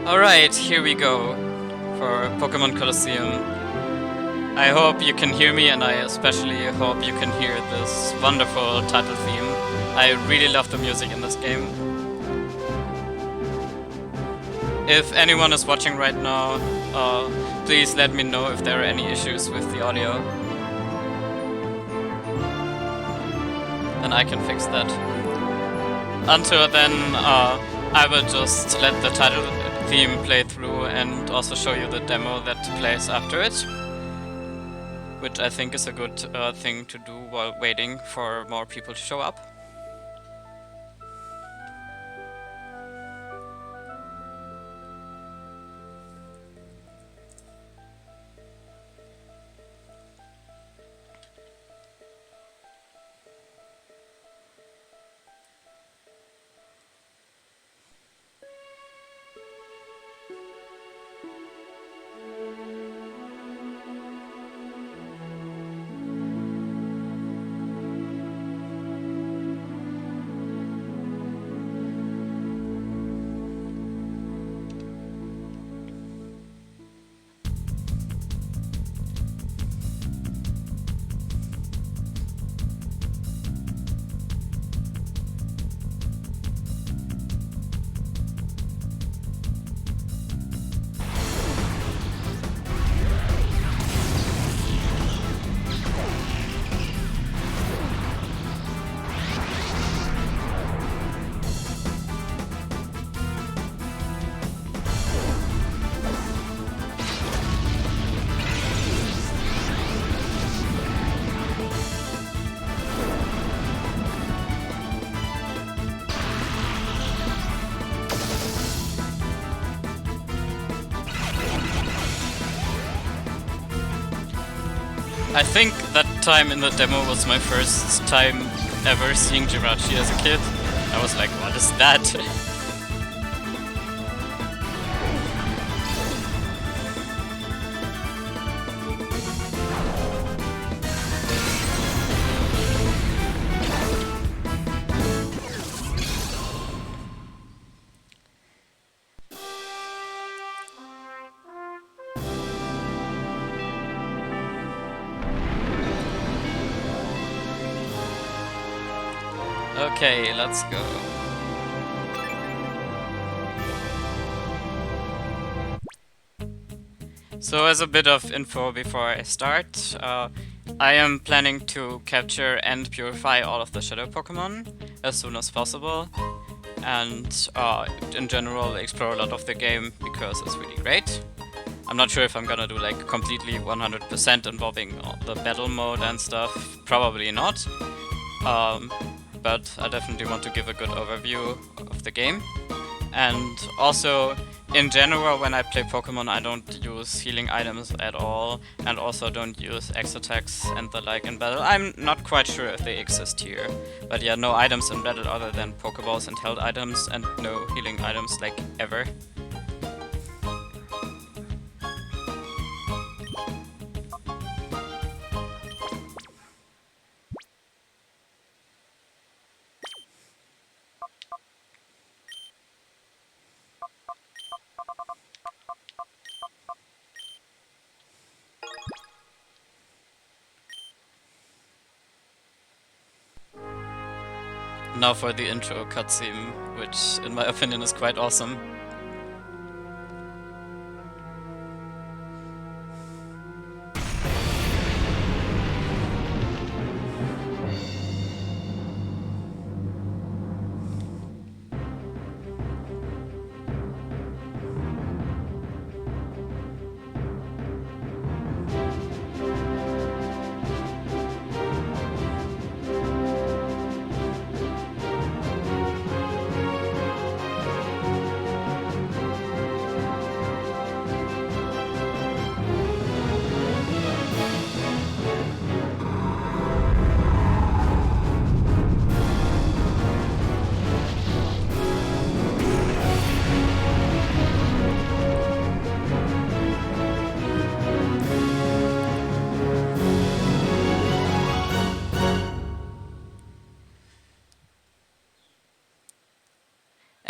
Alright, here we go for Pokémon Colosseum. I hope you can hear me, and I especially hope you can hear this wonderful title theme. I really love the music in this game. If anyone is watching right now, please let me know if there are any issues with the audio. Then I can fix that. Until then, I will just let the title theme play through and also show you the demo that plays after it, which I think is a good thing to do while waiting for more people to show up. I think that time in the demo was my first time ever seeing Jirachi as a kid. I was like, what is that? Okay, let's go. So as a bit of info before I start, I am planning to capture and purify all of the Shadow Pokémon as soon as possible, and in general explore a lot of the game because it's really great. I'm not sure if I'm gonna do like completely 100% involving all the battle mode and stuff, probably not. But I definitely want to give a good overview of the game. And also, in general, when I play Pokemon, I don't use healing items at all, and also don't use X attacks and the like in battle. I'm not quite sure if they exist here, but yeah, no items in battle other than Pokeballs and held items, and no healing items like ever. Now for the intro cutscene, which in my opinion is quite awesome.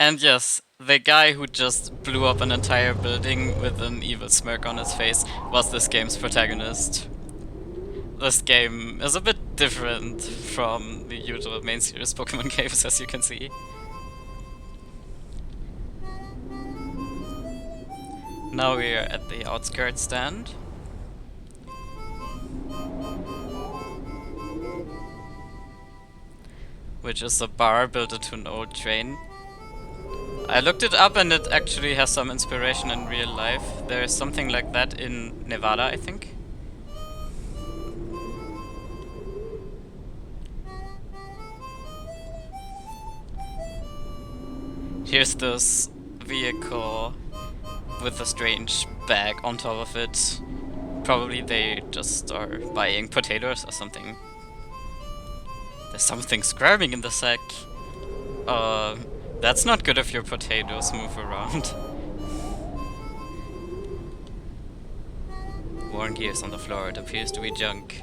And yes, the guy who just blew up an entire building with an evil smirk on his face was this game's protagonist. This game is a bit different from the usual main series Pokemon games, as you can see. Now we are at the outskirts stand. Which is a bar built into an old train. I looked it up and it actually has some inspiration in real life. There is something like that in Nevada, I think. Here's this vehicle with a strange bag on top of it. Probably they just are buying potatoes or something. There's something squirming in the sack. That's not good if your potatoes move around. Worn gears on the floor, it appears to be junk.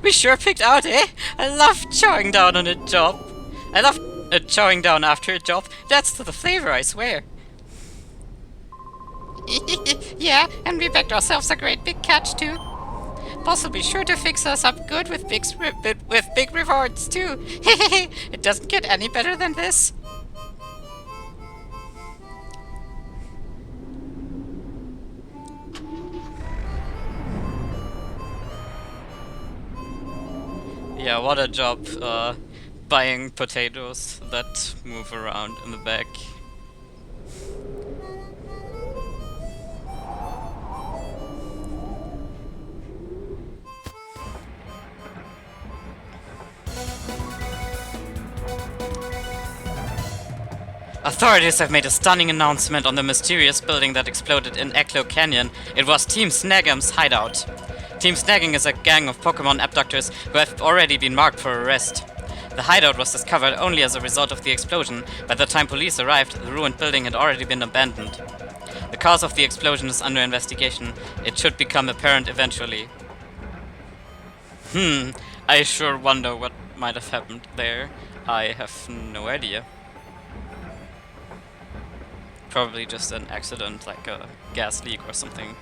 We sure picked out, eh? I love chowing down on a job. I love chowing down after a job. That's the flavor, I swear. Yeah, and we backed ourselves a great big catch too. Boss will be sure to fix us up good with big rewards too. It doesn't get any better than this. Yeah, what a job buying potatoes that move around in the back. Authorities have made a stunning announcement on the mysterious building that exploded in Echo Canyon. It was Team Snagham's hideout. Team Snagging is a gang of Pokémon abductors who have already been marked for arrest. The hideout was discovered only as a result of the explosion. By the time police arrived, the ruined building had already been abandoned. The cause of the explosion is under investigation. It should become apparent eventually. I sure wonder what might have happened there. I have no idea. Probably just an accident, like a gas leak or something.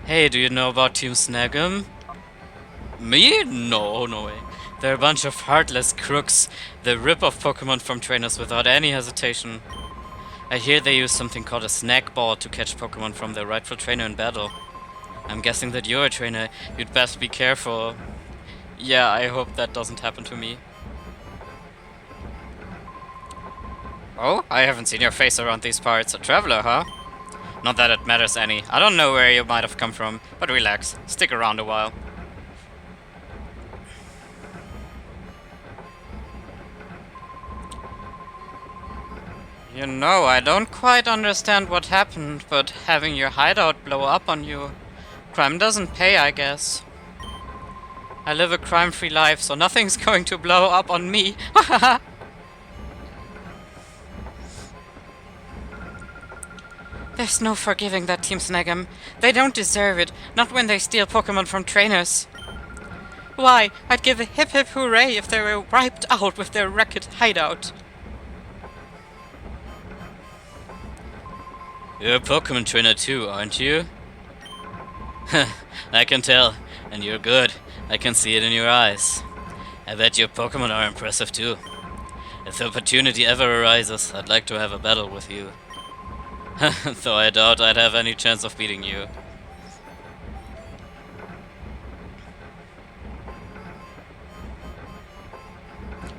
Hey, do you know about Team Snaggum? Me? No, no way. They're a bunch of heartless crooks. They rip off Pokemon from trainers without any hesitation. I hear they use something called a snack ball to catch Pokemon from their rightful trainer in battle. I'm guessing that you're a trainer. You'd best be careful. Yeah, I hope that doesn't happen to me. Oh, I haven't seen your face around these parts. A traveler, huh? Not that it matters any. I don't know where you might have come from, but relax. Stick around a while. You know, I don't quite understand what happened, but having your hideout blow up on you... Crime doesn't pay, I guess. I live a crime-free life, so nothing's going to blow up on me. There's no forgiving that Team Snaggum. They don't deserve it, not when they steal Pokemon from trainers. Why, I'd give a hip hip hooray if they were wiped out with their wrecked hideout. You're a Pokemon trainer too, aren't you? I can tell, and you're good. I can see it in your eyes. I bet your Pokemon are impressive too. If the opportunity ever arises, I'd like to have a battle with you. Though I doubt I'd have any chance of beating you.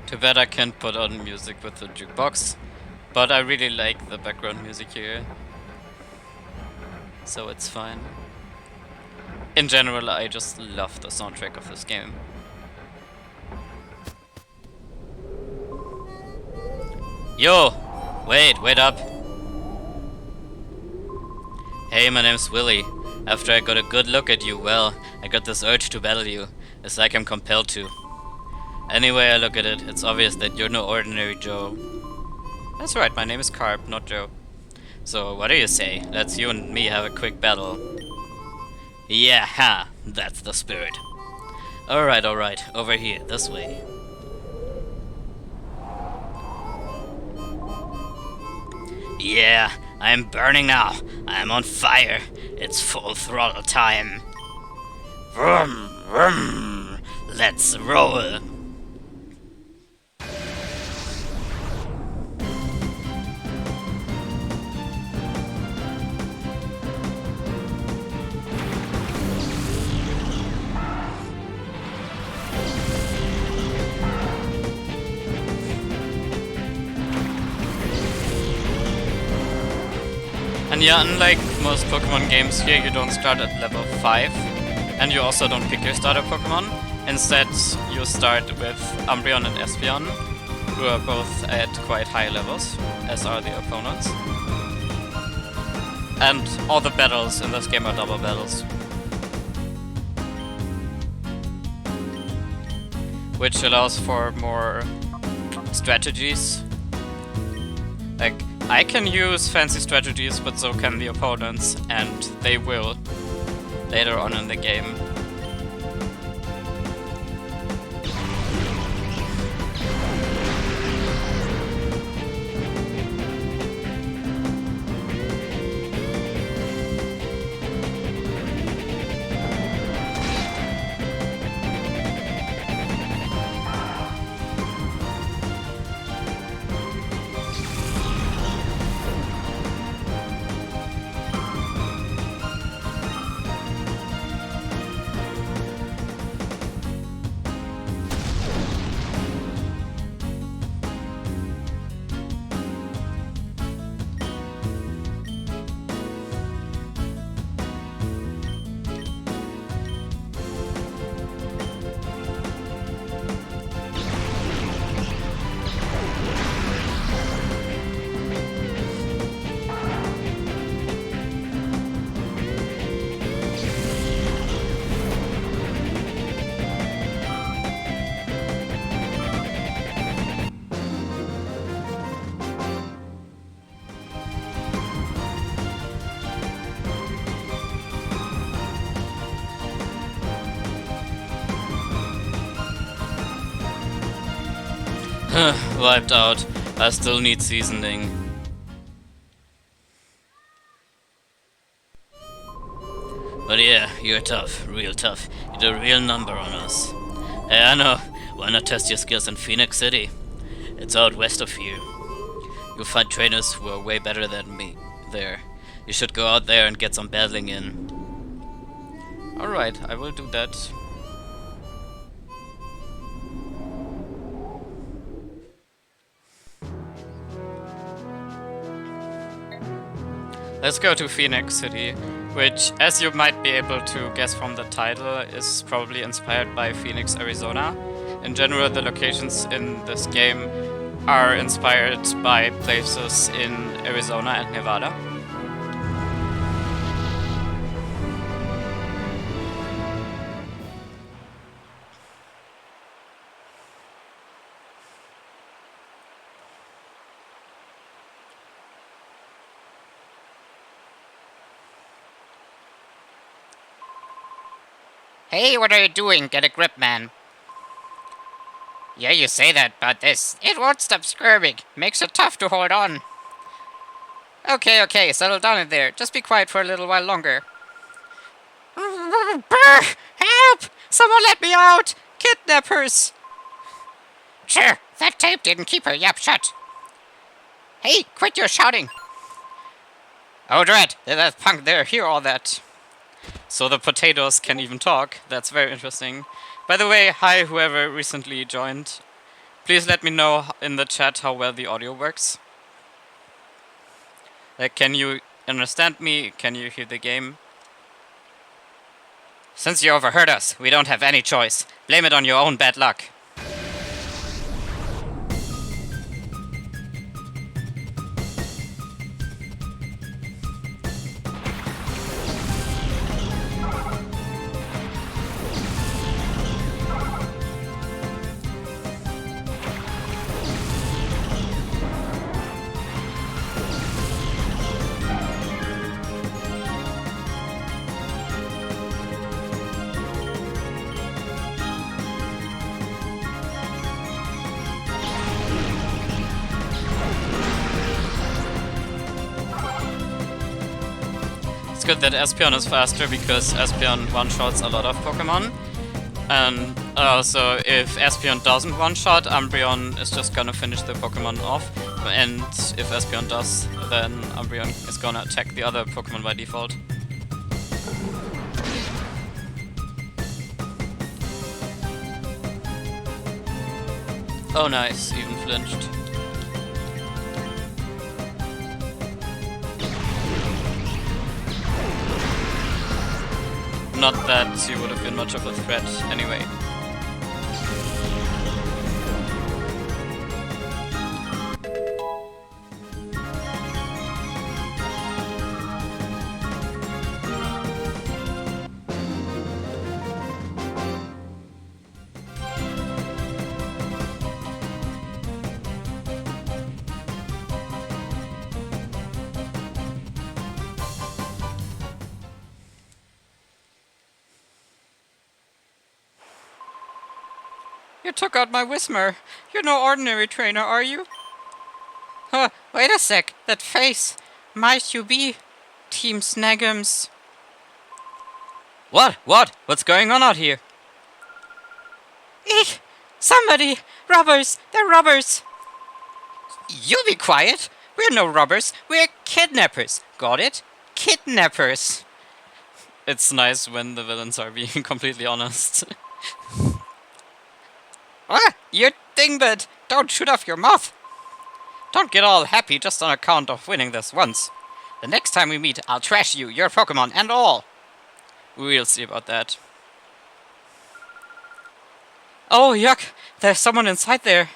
Too bad I can't put on music with the jukebox, but I really like the background music here, so it's fine. In general, I just love the soundtrack of this game. Yo! Wait up! Hey, my name's Willy. After I got a good look at you, well, I got this urge to battle you. It's like I'm compelled to. Any way I look at it, it's obvious that you're no ordinary Joe. That's right, my name is Carp, not Joe. So, what do you say? Let's you and me have a quick battle. Yeah, ha, that's the spirit. Alright, over here, this way. Yeah, I'm burning now. I'm on fire. It's full throttle time. Vroom, vroom. Let's roll. And yeah, unlike most Pokemon games here, you don't start at level 5, and you also don't pick your starter Pokemon. Instead, you start with Umbreon and Espeon, who are both at quite high levels, as are the opponents. And all the battles in this game are double battles, which allows for more strategies. Like, I can use fancy strategies, but so can the opponents, and they will later on in the game. Wiped out. I still need seasoning. But yeah, you're tough, real tough. You did a real number on us. Hey, I know. Why not test your skills in Phoenix City? It's out west of here. You'll find trainers who are way better than me there. You should go out there and get some battling in. Alright, I will do that. Let's go to Phoenix City, which, as you might be able to guess from the title, is probably inspired by Phoenix, Arizona. In general, the locations in this game are inspired by places in Arizona and Nevada. Hey, what are you doing? Get a grip, man. Yeah, you say that, but it won't stop squirming. Makes it tough to hold on. Okay, settle down in there. Just be quiet for a little while longer. Help! Someone let me out! Kidnappers! Sure, that tape didn't keep her yap shut. Hey, quit your shouting! Oh, dread, that punk there, hear all that. So the potatoes can even talk. That's very interesting. By the way, hi whoever recently joined. Please let me know in the chat how well the audio works. Like, can you understand me? Can you hear the game? Since you overheard us, we don't have any choice. Blame it on your own bad luck. that Espeon is faster because Espeon one-shots a lot of Pokemon. And so if Espeon doesn't one-shot, Umbreon is just gonna finish the Pokemon off. And if Espeon does, then Umbreon is gonna attack the other Pokemon by default. Oh nice, even flinched. Not that he would have been much of a threat anyway. You took out my Whismer. You're no ordinary trainer, are you? Huh, wait a sec. That face. Might you be Team Snaggums? What? What? What's going on out here? Eek! Somebody! Robbers! They're robbers! You be quiet! We're no robbers. We're kidnappers. Got it? Kidnappers. It's nice when the villains are being completely honest. Ah, you dingbat! Don't shoot off your mouth! Don't get all happy just on account of winning this once. The next time we meet, I'll trash you, your Pokemon, and all! We'll see about that. Oh, yuck! There's someone inside there!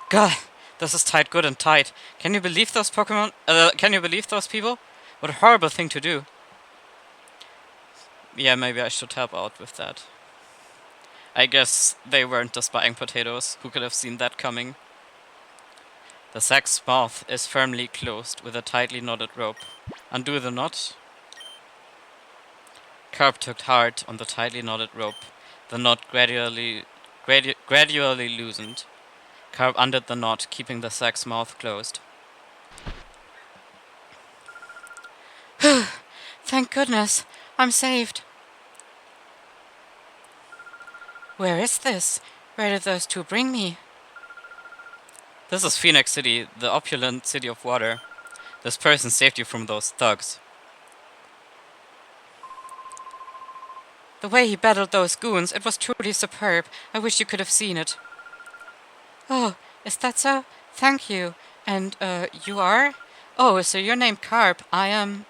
God, this is tight, good and tight. Can you believe those Pokemon? Can you believe those people? What a horrible thing to do. Yeah, maybe I should help out with that. I guess they weren't the spying potatoes. Who could have seen that coming? The sack's mouth is firmly closed with a tightly knotted rope. Undo the knot. Carp tugged hard on the tightly knotted rope. The knot gradually loosened. Carp undid the knot, keeping the sack's mouth closed. Thank goodness, I'm saved. Where is this? Where did those two bring me? This is Phoenix City, the opulent city of water. This person saved you from those thugs. The way he battled those goons, it was truly superb. I wish you could have seen it. Oh, is that so? Thank you. And, you are? Oh, so you're named Carp. I'm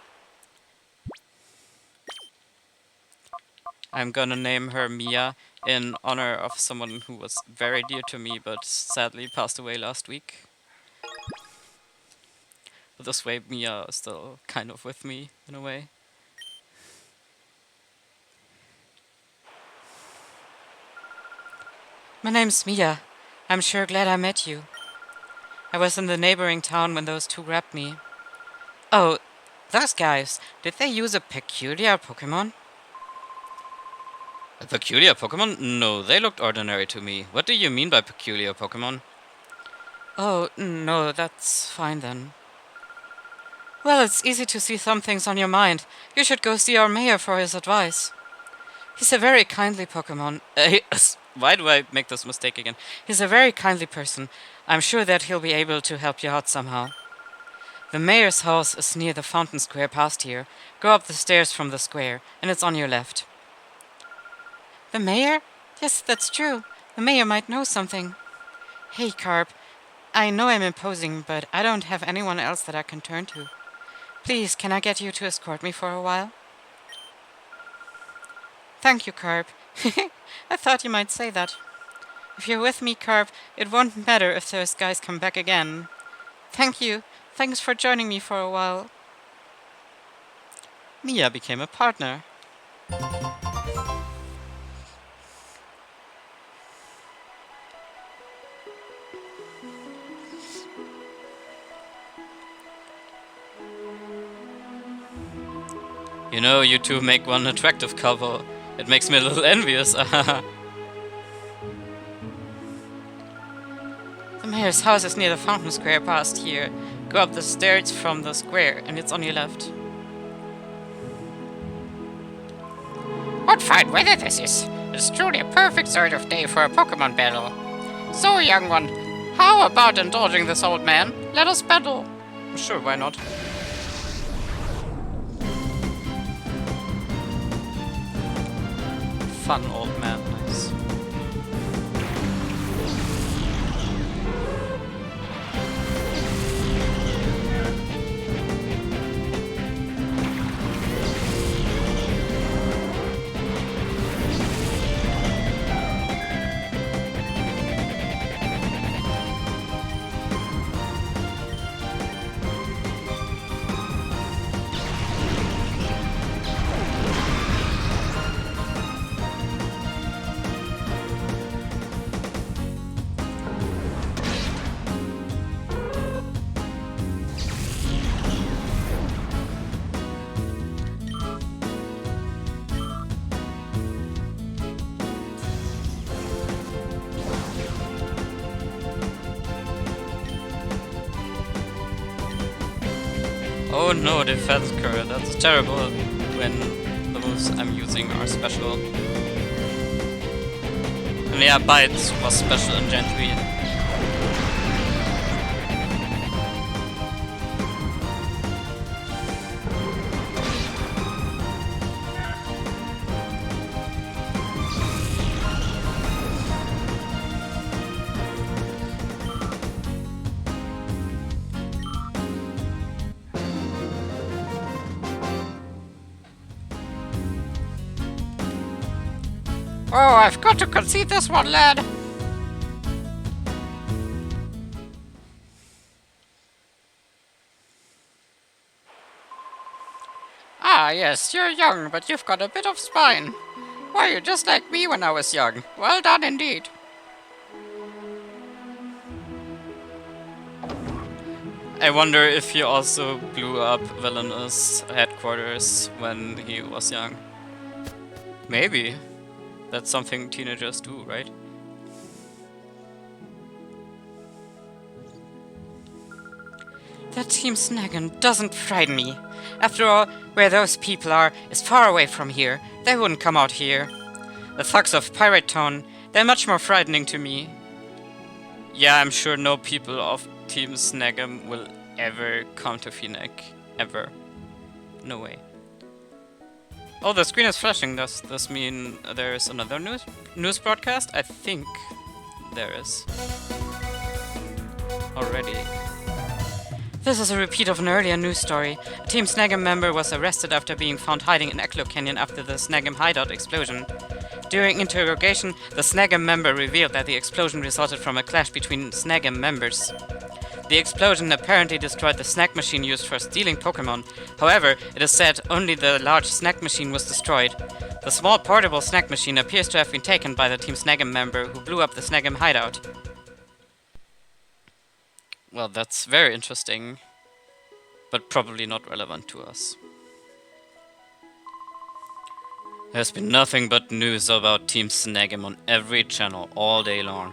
gonna name her Mia in honor of someone who was very dear to me but sadly passed away last week. But this way Mia is still kind of with me in a way. My name's Mia. I'm sure glad I met you. I was in the neighboring town when those two grabbed me. Oh, those guys. Did they use a peculiar Pokemon? A peculiar Pokemon? No, they looked ordinary to me. What do you mean by peculiar Pokemon? Oh, no, that's fine then. Well, it's easy to see some things on your mind. You should go see our mayor for his advice. He's a very kindly Pokemon. Why do I make this mistake again? He's a very kindly person. I'm sure that he'll be able to help you out somehow. The mayor's house is near the fountain square past here. Go up the stairs from the square, and it's on your left. The mayor? Yes, that's true. The mayor might know something. Hey, Carp. I know I'm imposing, but I don't have anyone else that I can turn to. Please, can I get you to escort me for a while? Thank you, Carp. I thought you might say that. If you're with me, Carp, it won't matter if those guys come back again. Thank you. Thanks for joining me for a while. Mia became a partner. You know, you two make one attractive couple. It makes me a little envious. The mayor's house is near the fountain square past here. Go up the stairs from the square, and it's on your left. What fine weather this is! It's truly a perfect sort of day for a Pokemon battle. So, young one, how about indulging this old man? Let us battle. Sure, why not? Fun old man, nice. Oh no, defense current. That's terrible when the moves I'm using are special. And yeah, Bite was special in Gen 3. Oh, I've got to concede this one, lad. Ah, yes, you're young, but you've got a bit of spine. Why, you're just like me when I was young. Well done indeed. I wonder if he also blew up Villainous headquarters when he was young. Maybe. That's something teenagers do, right? That Team Snaggin doesn't frighten me. After all, where those people are is far away from here. They wouldn't come out here. The thugs of Pirate Town, they're much more frightening to me. Yeah, I'm sure no people of Team Snaggem will ever come to Phoenix. Ever. No way. Oh, the screen is flashing. Does this mean there's another news broadcast? I think there is. Already. This is a repeat of an earlier news story. A Team Snaggem member was arrested after being found hiding in Echo Canyon after the Snaggem hideout explosion. During interrogation, the Snaggem member revealed that the explosion resulted from a clash between Snaggem members. The explosion apparently destroyed the snack machine used for stealing Pokémon. However, it is said only the large snack machine was destroyed. The small portable snack machine appears to have been taken by the Team Snaggem member who blew up the Snaggem hideout. Well, that's very interesting, but probably not relevant to us. There's been nothing but news about Team Snaggem on every channel all day long.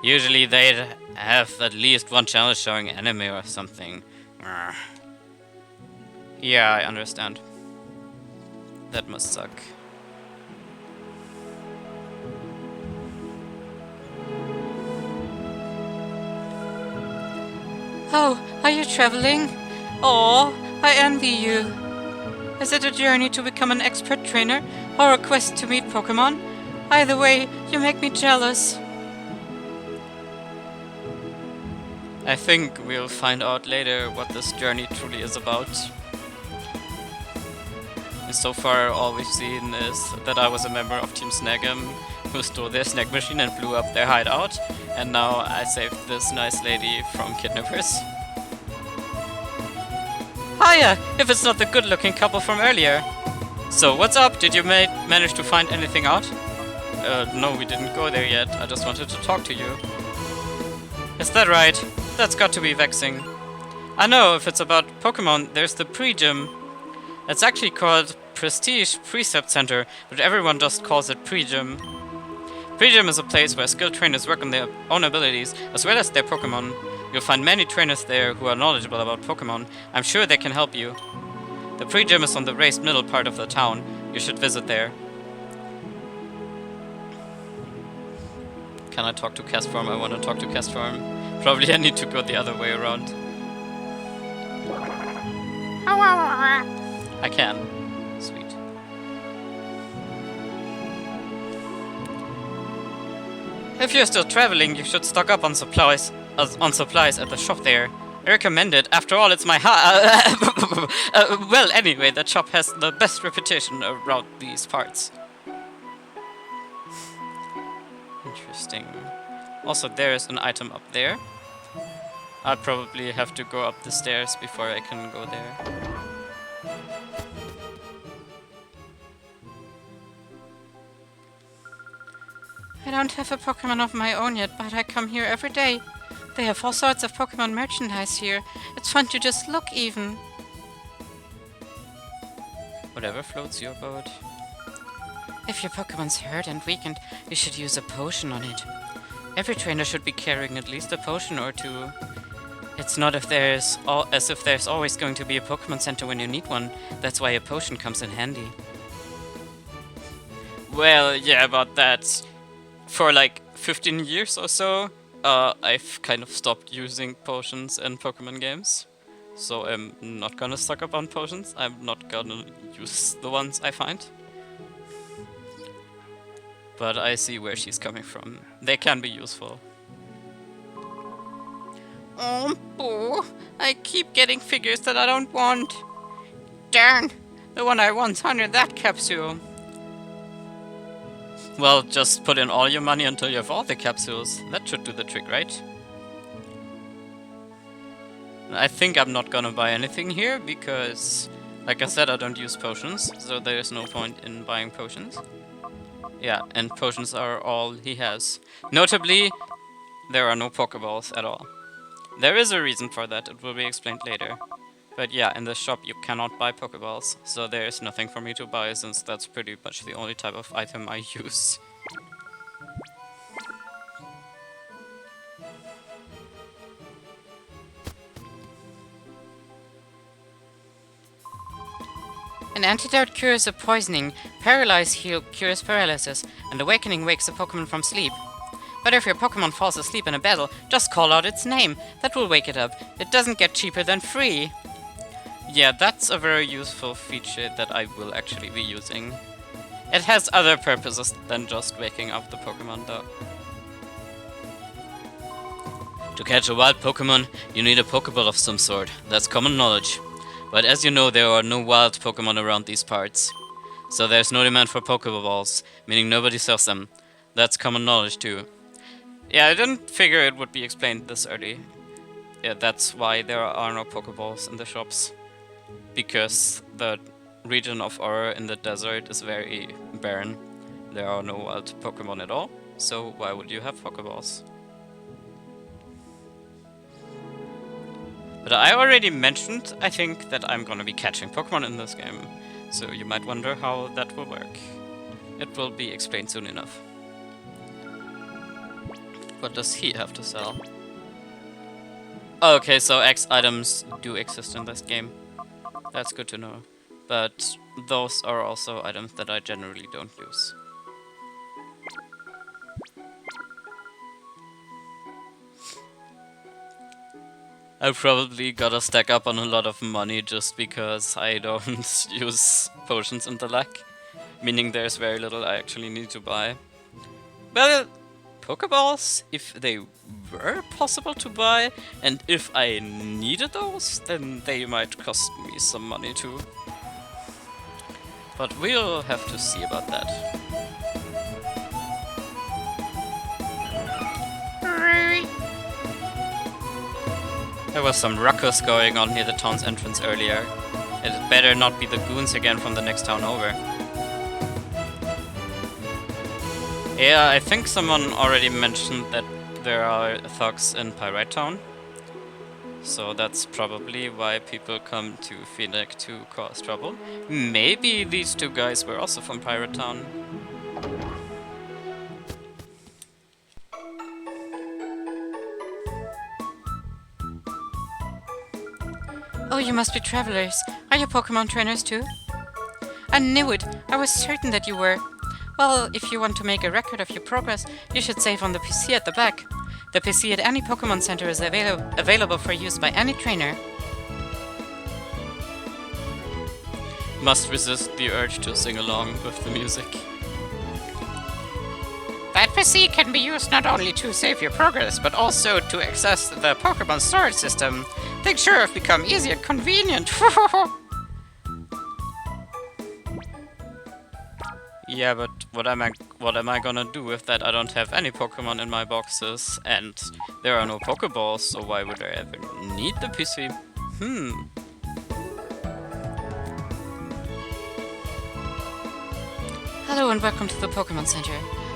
Usually they'd have at least one channel showing anime or something. Yeah, I understand. That must suck. Oh, are you traveling? Oh, I envy you. Is it a journey to become an expert trainer or a quest to meet Pokémon? Either way, you make me jealous. I think we'll find out later what this journey truly is about. And so far, all we've seen is that I was a member of Team Snaggem who stole their snack machine and blew up their hideout, and now I saved this nice lady from kidnappers. Hiya! If it's not the good-looking couple from earlier. So, what's up? Did you manage to find anything out? No, we didn't go there yet. I just wanted to talk to you. Is that right? That's got to be vexing. I know, if it's about Pokemon, there's the pre-gym. It's actually called Prestige Precept Center, but everyone just calls it pre-gym. Pre-gym is a place where skilled trainers work on their own abilities, as well as their Pokemon. You'll find many trainers there who are knowledgeable about Pokemon. I'm sure they can help you. The pre-gym is on the raised middle part of the town. You should visit there. Can I talk to Castform? I want to talk to Castform. Probably I need to go the other way around. I can. Sweet. If you're still traveling, you should stock up on supplies at the shop there. I recommend it. After all, it's my well, anyway, that shop has the best reputation around these parts. Interesting. Also, there is an item up there. I'll probably have to go up the stairs before I can go there. I don't have a Pokémon of my own yet, but I come here every day. They have all sorts of Pokémon merchandise here. It's fun to just look even. Whatever floats your boat. If your Pokémon's hurt and weakened, you should use a potion on it. Every trainer should be carrying at least a potion or two. It's not as if there's always going to be a Pokémon Center when you need one. That's why a potion comes in handy. Well, yeah, about that. For like 15 years or so, I've kind of stopped using potions in Pokemon games. So I'm not gonna stock up on potions. I'm not gonna use the ones I find. But I see where she's coming from. They can be useful. Oh, boo. I keep getting figures that I don't want. Darn, the one I want's under that capsule. Well, just put in all your money until you have all the capsules. That should do the trick, right? I think I'm not gonna buy anything here because, like I said, I don't use potions, so there's no point in buying potions. Yeah, and potions are all he has. Notably, there are no Pokeballs at all. There is a reason for that, it will be explained later. But yeah, in the shop you cannot buy Pokeballs, so there is nothing for me to buy since that's pretty much the only type of item I use. An antidote cures a poisoning, paralyze cures paralysis, and awakening wakes a Pokemon from sleep. But if your Pokemon falls asleep in a battle, just call out its name. That will wake it up. It doesn't get cheaper than free. Yeah, that's a very useful feature that I will actually be using. It has other purposes than just waking up the Pokemon though. To catch a wild Pokemon, you need a Pokeball of some sort. That's common knowledge. But as you know, there are no wild Pokemon around these parts. So there's no demand for Pokeballs, meaning nobody sells them. That's common knowledge too. Yeah, I didn't figure it would be explained this early. Yeah, that's why there are no Pokeballs in the shops. Because the region of Aurora in the desert is very barren. There are no wild Pokemon at all, so why would you have Pokeballs? But I already mentioned, I think, that I'm gonna be catching Pokemon in this game, so you might wonder how that will work. It will be explained soon enough. What does he have to sell? Okay, so X items do exist in this game. That's good to know. But those are also items that I generally don't use. I probably gotta stack up on a lot of money just because I don't use potions in the lack. Meaning there's very little I actually need to buy. Well, Pokeballs, if they were possible to buy, and if I needed those, then they might cost me some money too. But we'll have to see about that. There was some ruckus going on near the town's entrance earlier. It better not be the goons again from the next town over. Yeah, I think someone already mentioned that there are thugs in Pirate Town. So that's probably why people come to Phoenix to cause trouble. Maybe these two guys were also from Pirate Town. Oh, you must be travelers. Are you Pokemon trainers too? I knew it. I was certain that you were. Well, if you want to make a record of your progress, you should save on the PC at the back. The PC at any Pokémon Center is available for use by any trainer. Must resist the urge to sing along with the music. That PC can be used not only to save your progress, but also to access the Pokémon storage system. Things sure have become easy and convenient. Yeah, but what am I gonna do with that? I don't have any Pokemon in my boxes, and there are no Pokeballs, so why would I ever need the PC? Hello and welcome to the Pokémon Center.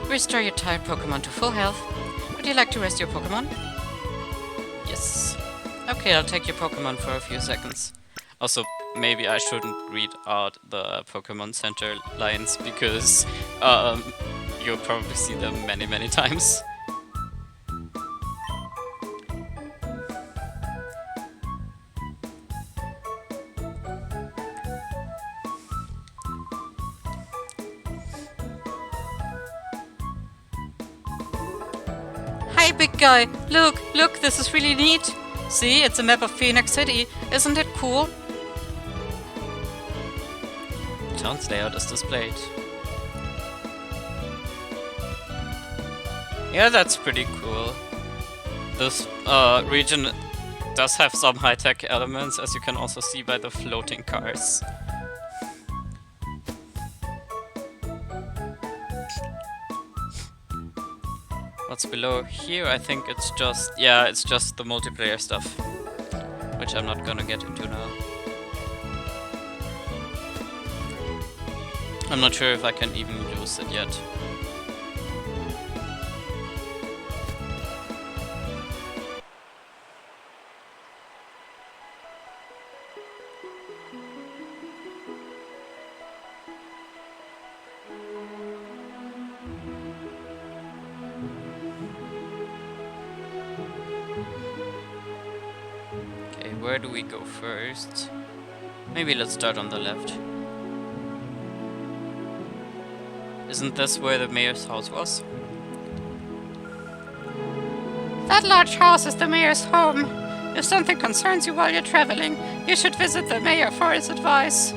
Restore your tired Pokémon to full health. Would you like to rest your Pokémon? Yes. Okay, I'll take your Pokemon for a few seconds. Also, maybe I shouldn't read out the Pokemon Center lines because you'll probably see them many times. Hi, big guy! Look, this is really neat! See, it's a map of Phoenix City. Isn't it cool? Town's layout is displayed. Yeah, that's pretty cool. This region does have some high-tech elements, as you can also see by the floating cars. What's below here? I think it's just... yeah, it's just the multiplayer stuff, which I'm not gonna get into now. I'm not sure if I can even use it yet. Okay, where do we go first? Maybe let's start on the left. Isn't this where the mayor's house was? That large house is the mayor's home. If something concerns you while you're traveling, you should visit the mayor for his advice.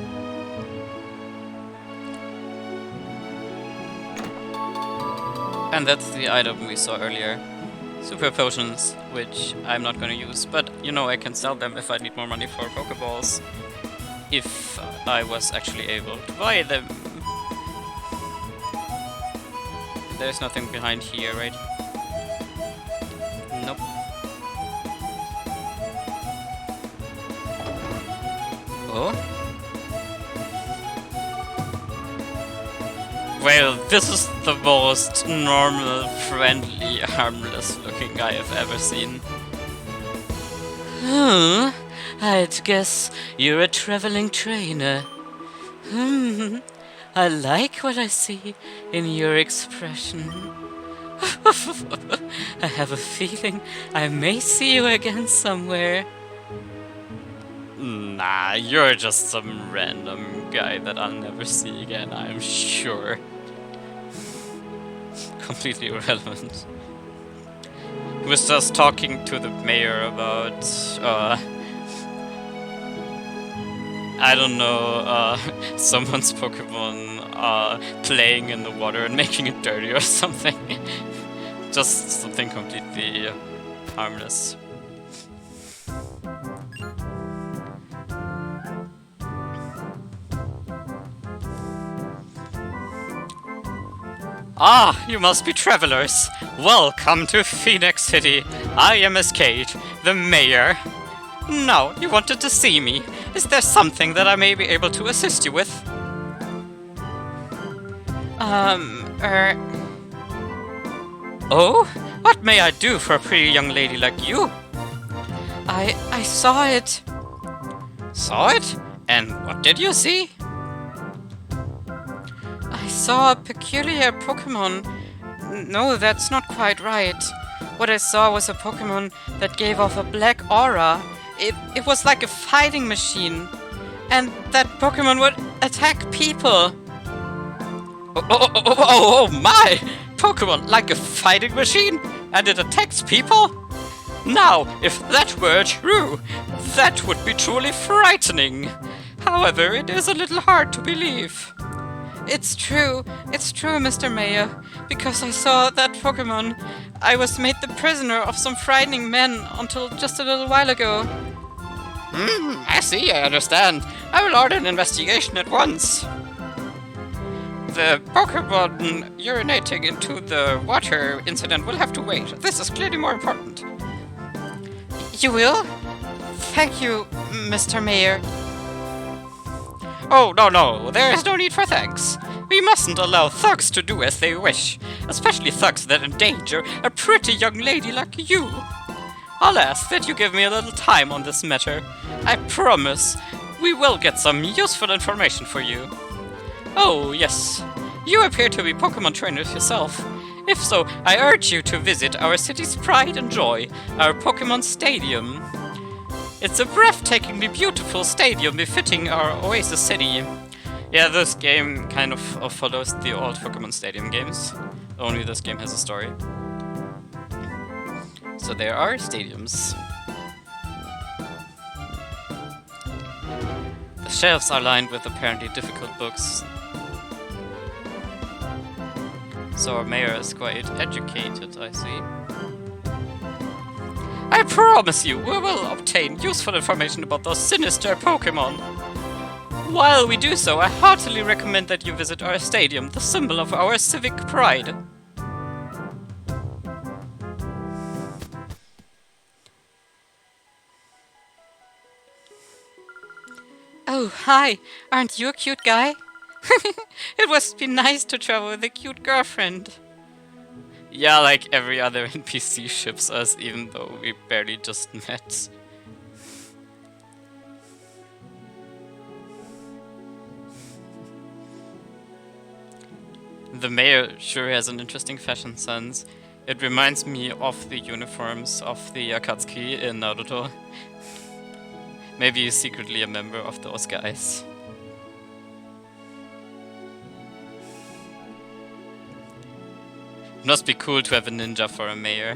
And that's the item we saw earlier. Super potions, which I'm not gonna use, but you know I can sell them if I need more money for Pokeballs. If I was actually able to buy them. There's nothing behind here, right? Nope. Oh? Well, this is the most normal, friendly, harmless looking guy I've ever seen. I'd guess you're a traveling trainer. I like what I see in your expression. I have a feeling I may see you again somewhere. Nah, you're just some random guy that I'll never see again, I'm sure. Completely irrelevant. He was just talking to the mayor about, I don't know, someone's Pokemon playing in the water and making it dirty or something. Just something completely harmless. Ah, you must be travelers. Welcome to Phoenix City. I am Escade, the mayor. Now, you wanted to see me. Is there something that I may be able to assist you with? Oh? What may I do for a pretty young lady like you? I saw it. Saw it? And what did you see? I saw a peculiar Pokémon. No, that's not quite right. What I saw was a Pokémon that gave off a black aura. It was like a fighting machine. And that Pokémon would attack people. Oh my! Pokémon like a fighting machine, and it attacks people? Now, if that were true, that would be truly frightening. However, it is a little hard to believe. It's true, Mr. Mayor. Because I saw that Pokémon, I was made the prisoner of some frightening men until just a little while ago. I see, I understand. I will order an investigation at once. The Pokémon urinating into the water incident will have to wait. This is clearly more important. You will? Thank you, Mr. Mayor. Oh, no, there is no need for thanks. We mustn't allow thugs to do as they wish, especially thugs that endanger a pretty young lady like you. I'll ask that you give me a little time on this matter. I promise we will get some useful information for you. Oh, yes. You appear to be Pokémon trainers yourself. If so, I urge you to visit our city's pride and joy, our Pokémon Stadium. It's a breathtakingly beautiful stadium befitting our Oasis city. Yeah, this game kind of follows the old Pokémon Stadium games. Only this game has a story. So there are stadiums. The shelves are lined with apparently difficult books. So our mayor is quite educated, I see. I promise you, we will obtain useful information about those sinister Pokémon. While we do so, I heartily recommend that you visit our stadium, the symbol of our civic pride. Oh, hi. Aren't you a cute guy? It must be nice to travel with a cute girlfriend. Yeah, like every other NPC ships us, even though we barely just met. The mayor sure has an interesting fashion sense. It reminds me of the uniforms of the Akatsuki in Naruto. Maybe he's secretly a member of those guys. It must be cool to have a ninja for a mayor.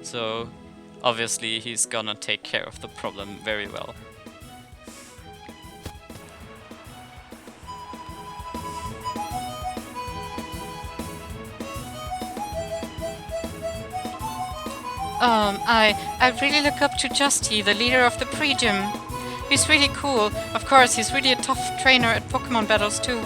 So, obviously he's gonna take care of the problem very well. I really look up to Justy, the leader of the pre-gym. He's really cool. Of course, he's really a tough trainer at Pokemon battles too.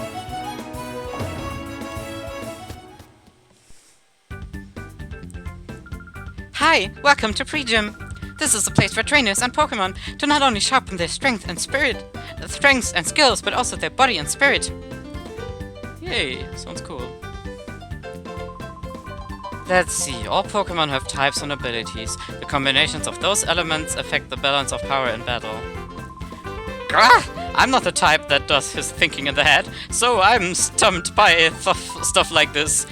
Hi, welcome to pre-gym. This is a place for trainers and Pokemon to not only sharpen their strengths and skills, but also their body and spirit. Yay, sounds cool. Let's see, all Pokemon have types and abilities. The combinations of those elements affect the balance of power in battle. I'm not the type that does his thinking in the head, so I'm stumped by stuff like this.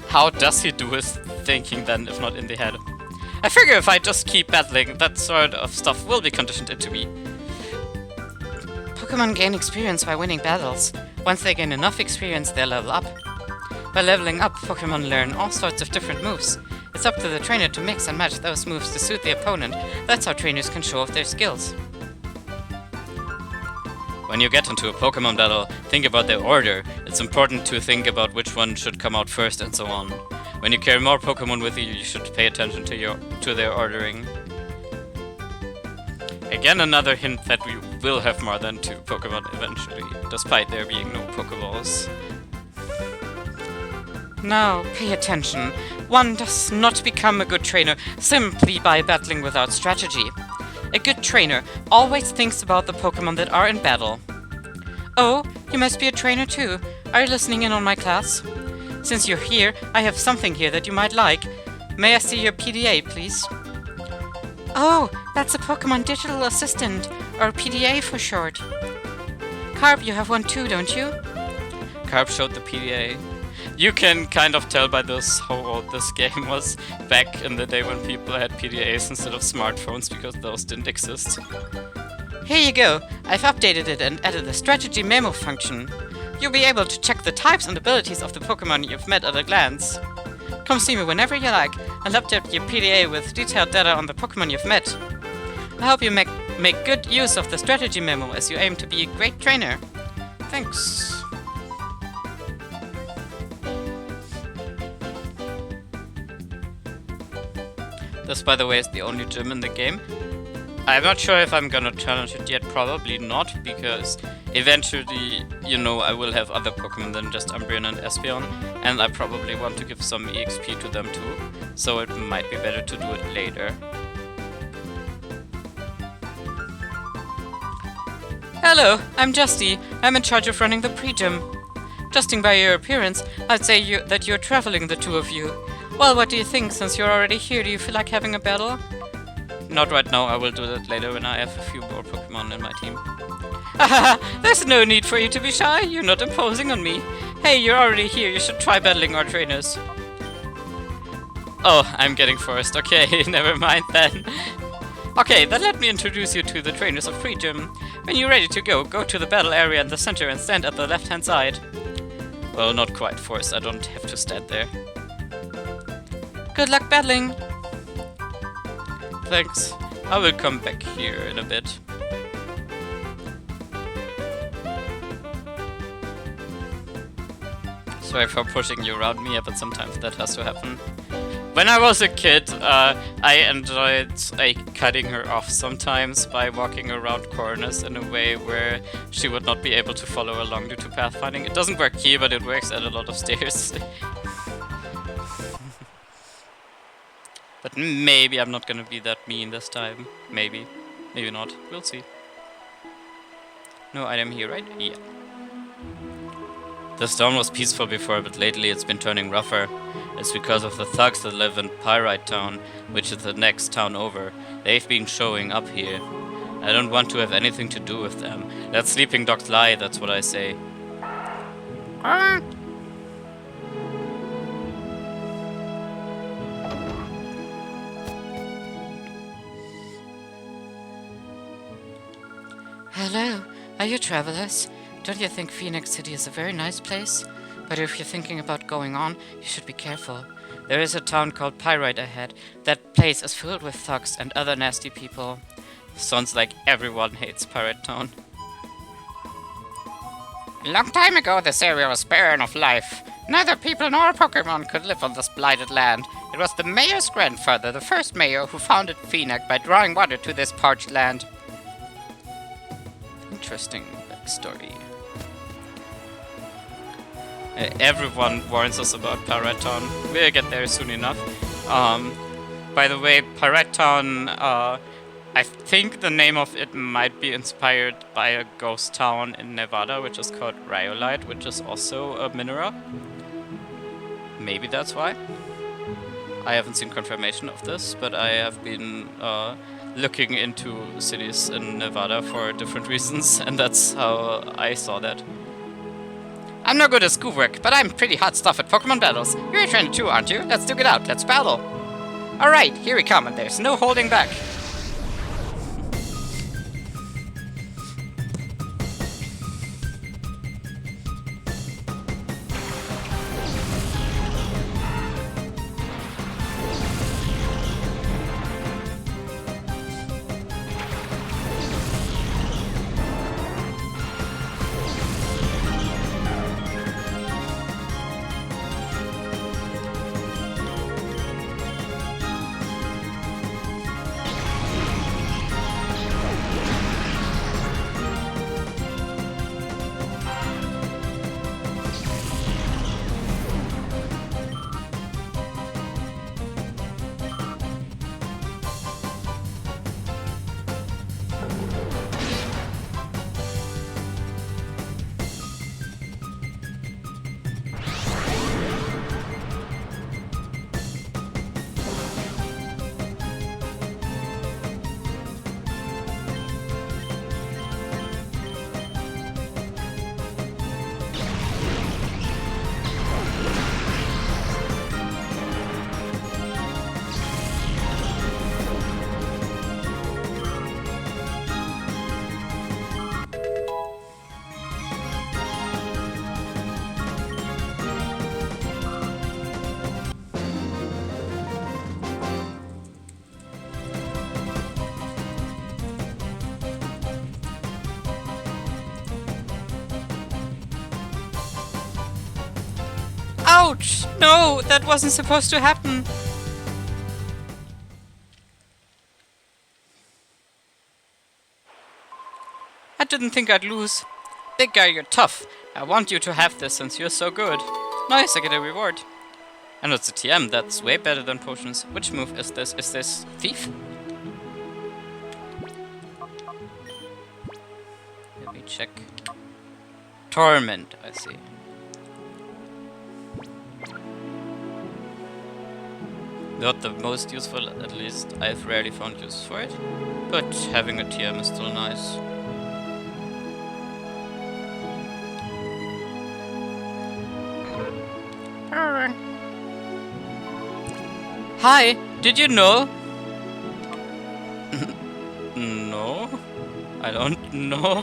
How does he do his thinking then, if not in the head? I figure if I just keep battling, that sort of stuff will be conditioned into me. Pokemon gain experience by winning battles. Once they gain enough experience, they level up. By leveling up, Pokemon learn all sorts of different moves. It's up to the trainer to mix and match those moves to suit the opponent. That's how trainers can show off their skills. When you get into a Pokemon battle, think about their order. It's important to think about which one should come out first and so on. When you carry more Pokemon with you, you should pay attention to their ordering. Again, another hint that we will have more than 2 Pokemon eventually, despite there being no Pokeballs. Now, pay attention. One does not become a good trainer simply by battling without strategy. A good trainer always thinks about the Pokemon that are in battle. Oh, you must be a trainer too. Are you listening in on my class? Since you're here, I have something here that you might like. May I see your PDA, please? Oh, that's a Pokemon Digital Assistant, or PDA for short. Carp, you have one too, don't you? Carp showed the PDA. You can kind of tell by this how old this game was back in the day when people had PDAs instead of smartphones, because those didn't exist. Here you go. I've updated it and added a strategy memo function. You'll be able to check the types and abilities of the Pokémon you've met at a glance. Come see me whenever you like. I'll update your PDA with detailed data on the Pokémon you've met. I hope you make good use of the strategy memo as you aim to be a great trainer. Thanks. This, by the way, is the only gym in the game. I'm not sure if I'm gonna challenge it yet, probably not, because eventually, you know, I will have other Pokemon than just Umbreon and Espeon, and I probably want to give some EXP to them too, so it might be better to do it later. Hello, I'm Justy. I'm in charge of running the pre-gym. Judging by your appearance, I'd say that you're traveling, the two of you. Well, what do you think? Since you're already here, do you feel like having a battle? Not right now, I will do that later when I have a few more Pokemon in my team. There's no need for you to be shy, you're not imposing on me. Hey, you're already here, you should try battling our trainers. Oh, I'm getting forced, okay, never mind then. Okay, then let me introduce you to the trainers of Pre-Gym. When you're ready to go to the battle area in the center and stand at the left-hand side. Well, not quite forced, I don't have to stand there. Good luck battling! Thanks. I will come back here in a bit. Sorry for pushing you around me, but sometimes that has to happen. When I was a kid, I enjoyed cutting her off sometimes by walking around corners in a way where she would not be able to follow along due to pathfinding. It doesn't work here, but it works at a lot of stairs. But maybe I'm not gonna be that mean this time. Maybe. Maybe not. We'll see. No item here, right? Yeah. This town was peaceful before, but lately it's been turning rougher. It's because of the thugs that live in Pyrite Town, which is the next town over. They've been showing up here. I don't want to have anything to do with them. Let sleeping dogs lie, that's what I say. Hello, are you travelers? Don't you think Phoenix City is a very nice place? But if you're thinking about going on, you should be careful. There is a town called Pyrite ahead. That place is filled with thugs and other nasty people. Sounds like everyone hates Pyrite Town. A long time ago, this area was barren of life. Neither people nor Pokémon could live on this blighted land. It was the mayor's grandfather, the first mayor, who founded Phoenix by drawing water to this parched land. Interesting backstory. Everyone warns us about Pyrite Town. We'll get there soon enough. By the way, Pyrite Town, I think the name of it might be inspired by a ghost town in Nevada, which is called Rhyolite, which is also a mineral. Maybe that's why. I haven't seen confirmation of this, but I have been looking into cities in Nevada for different reasons, and that's how I saw that. I'm no good at schoolwork, but I'm pretty hot stuff at Pokemon battles. You're a trainer too, aren't you? Let's duke it out. Let's battle. Alright, here we come, and there's no holding back. Ouch! No, that wasn't supposed to happen. I didn't think I'd lose. Big guy, you're tough. I want you to have this since you're so good. Nice, I get a reward. And it's a TM, that's way better than potions. Which move is this? Is this Thief? Let me check. Torment, I see. Not the most useful, at least I've rarely found use for it. But having a TM is still nice. Hi, did you know? No, I don't know.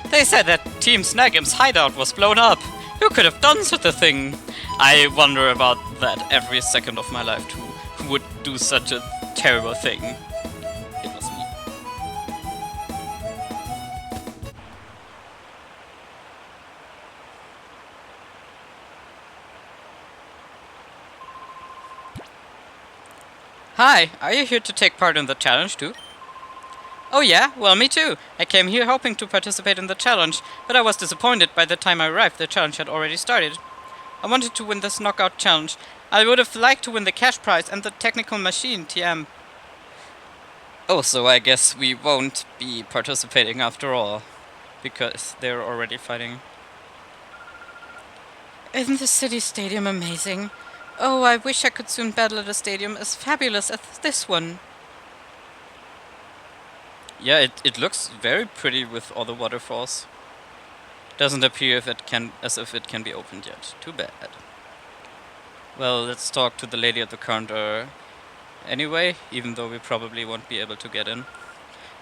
They said that Team Snagim's hideout was blown up. Who could have done such a thing? I wonder about that every second of my life too. Who would do such a terrible thing? It was me. Hi, are you here to take part in the challenge too? Oh yeah, well me too. I came here hoping to participate in the challenge, but I was disappointed by the time I arrived the challenge had already started. I wanted to win this knockout challenge. I would have liked to win the cash prize and the technical machine TM. Oh, so I guess we won't be participating after all, because they're already fighting. Isn't the city stadium amazing? Oh, I wish I could soon battle at a stadium as fabulous as this one. Yeah, it looks very pretty with all the waterfalls. Doesn't appear as if it can be opened yet. Too bad. Well, let's talk to the lady at the counter anyway, even though we probably won't be able to get in.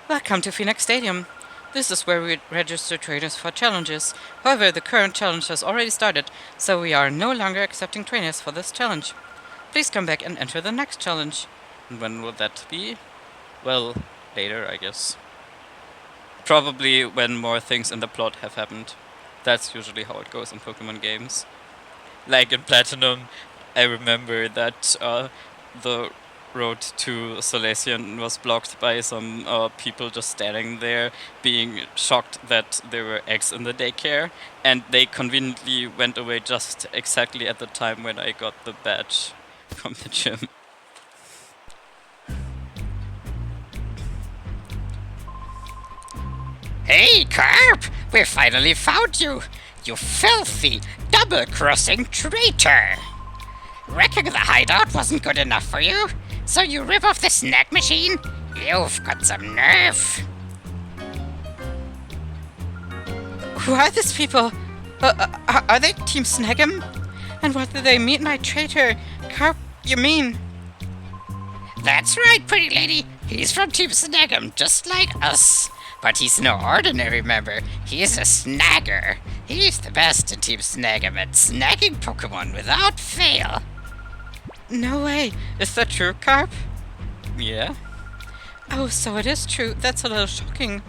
Welcome to Phoenix Stadium. This is where we register trainers for challenges. However, the current challenge has already started, so we are no longer accepting trainers for this challenge. Please come back and enter the next challenge. And when will that be? Well, later, I guess. Probably when more things in the plot have happened. That's usually how it goes in Pokemon games. Like in Platinum, I remember that the road to Colosseum was blocked by some people just standing there, being shocked that there were eggs in the daycare, and they conveniently went away just exactly at the time when I got the badge from the gym. Hey, Carp! We finally found you! You filthy, double-crossing traitor! Wrecking the hideout wasn't good enough for you? So you rip off the snack machine? You've got some nerve! Who are these people? Are they Team Snagim? And what do they mean by traitor? Carp, you mean? That's right, pretty lady. He's from Team Snagim, just like us. But he's no ordinary member. He's a snagger. He's the best in Team Snagim at snagging Pokemon without fail. No way. Is that true, Carp? Yeah. Oh, so it is true. That's a little shocking.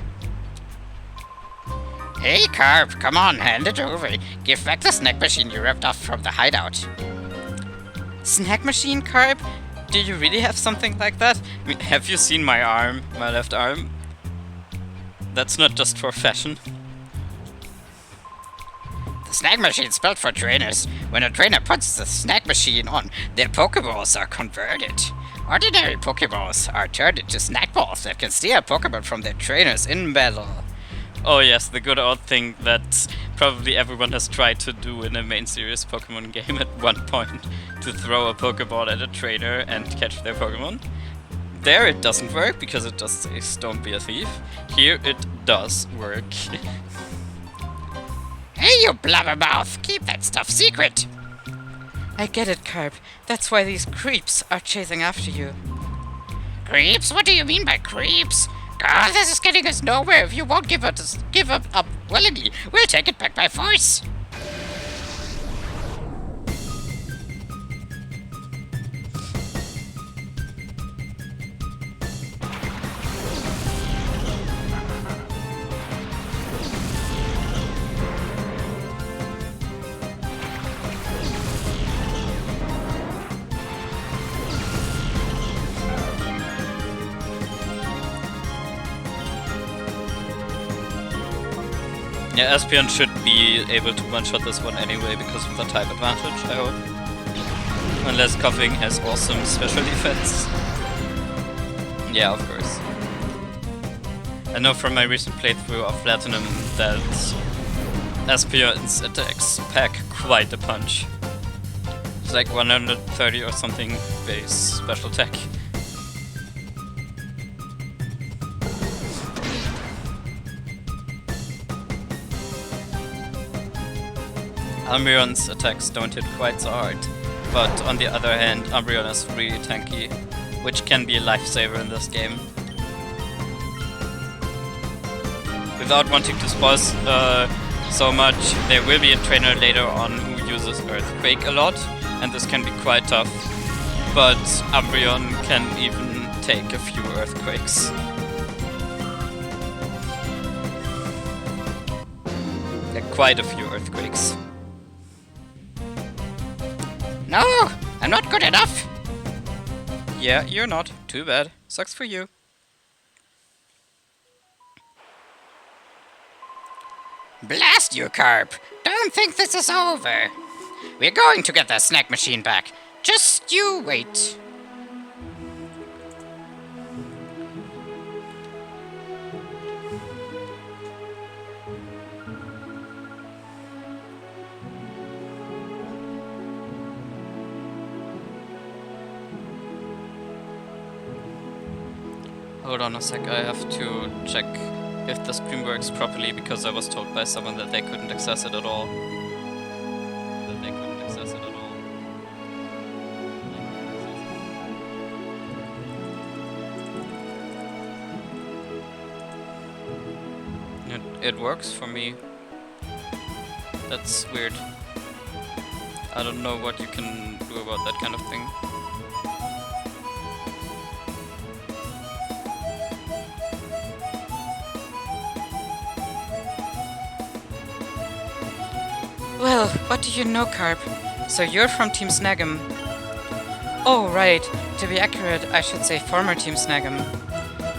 Hey, Carp, come on, hand it over. Give back the snack machine you ripped off from the hideout. Snack machine, Carp? Do you really have something like that? I mean, have you seen my arm? My left arm? That's not just for fashion. The snack machine's built for trainers. When a trainer puts the snack machine on, their Pokeballs are converted. Ordinary Pokeballs are turned into snack balls that can steal Pokemon from their trainers in battle. Oh yes, the good old thing that probably everyone has tried to do in a main series Pokemon game at one point. To throw a Pokeball at a trainer and catch their Pokemon. There it doesn't work because it just says don't be a thief. Here it does work. Hey, you blabbermouth! Keep that stuff secret! I get it, Carp. That's why these creeps are chasing after you. Creeps? What do you mean by creeps? God, this is getting us nowhere if you won't give up willingly. We'll take it back by force. Yeah, Espeon should be able to one-shot this one anyway because of the type advantage, I hope. Unless Coughing has awesome special defense. Yeah, of course. I know from my recent playthrough of Platinum that Espeon's attacks pack quite a punch. It's like 130 or something base special attack. Umbreon's attacks don't hit quite so hard, but on the other hand, Umbreon is really tanky, which can be a lifesaver in this game. Without wanting to spoil so much, there will be a trainer later on who uses Earthquake a lot, and this can be quite tough, but Umbreon can even take a few Earthquakes. Quite a few Earthquakes. No, I'm not good enough. Yeah, you're not. Too bad. Sucks for you. Blast you, Carp. Don't think this is over. We're going to get the snack machine back. Just you wait. Hold on a sec, I have to check if the stream works properly because I was told by someone that they couldn't access it at all. It works for me. That's weird. I don't know what you can do about that kind of thing. Well, what do you know, Carp? So you're from Team Snag'em. Oh, right. To be accurate, I should say former Team Snag'em.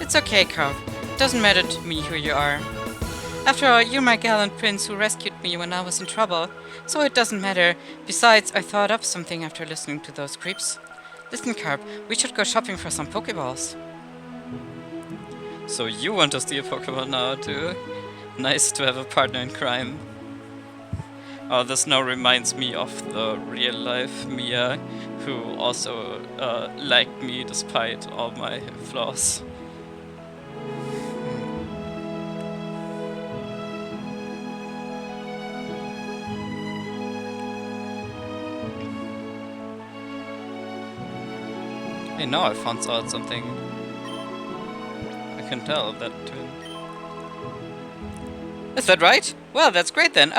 It's okay, Carp. It doesn't matter to me who you are. After all, you're my gallant prince who rescued me when I was in trouble, so it doesn't matter. Besides, I thought up something after listening to those creeps. Listen, Carp, we should go shopping for some Pokeballs. So you want to steal Pokemon now too? Nice to have a partner in crime. Oh, this now reminds me of the real life Mia, who also liked me despite all my flaws. Hey, now I found out something. I can tell that too. Is that right? Well, that's great then.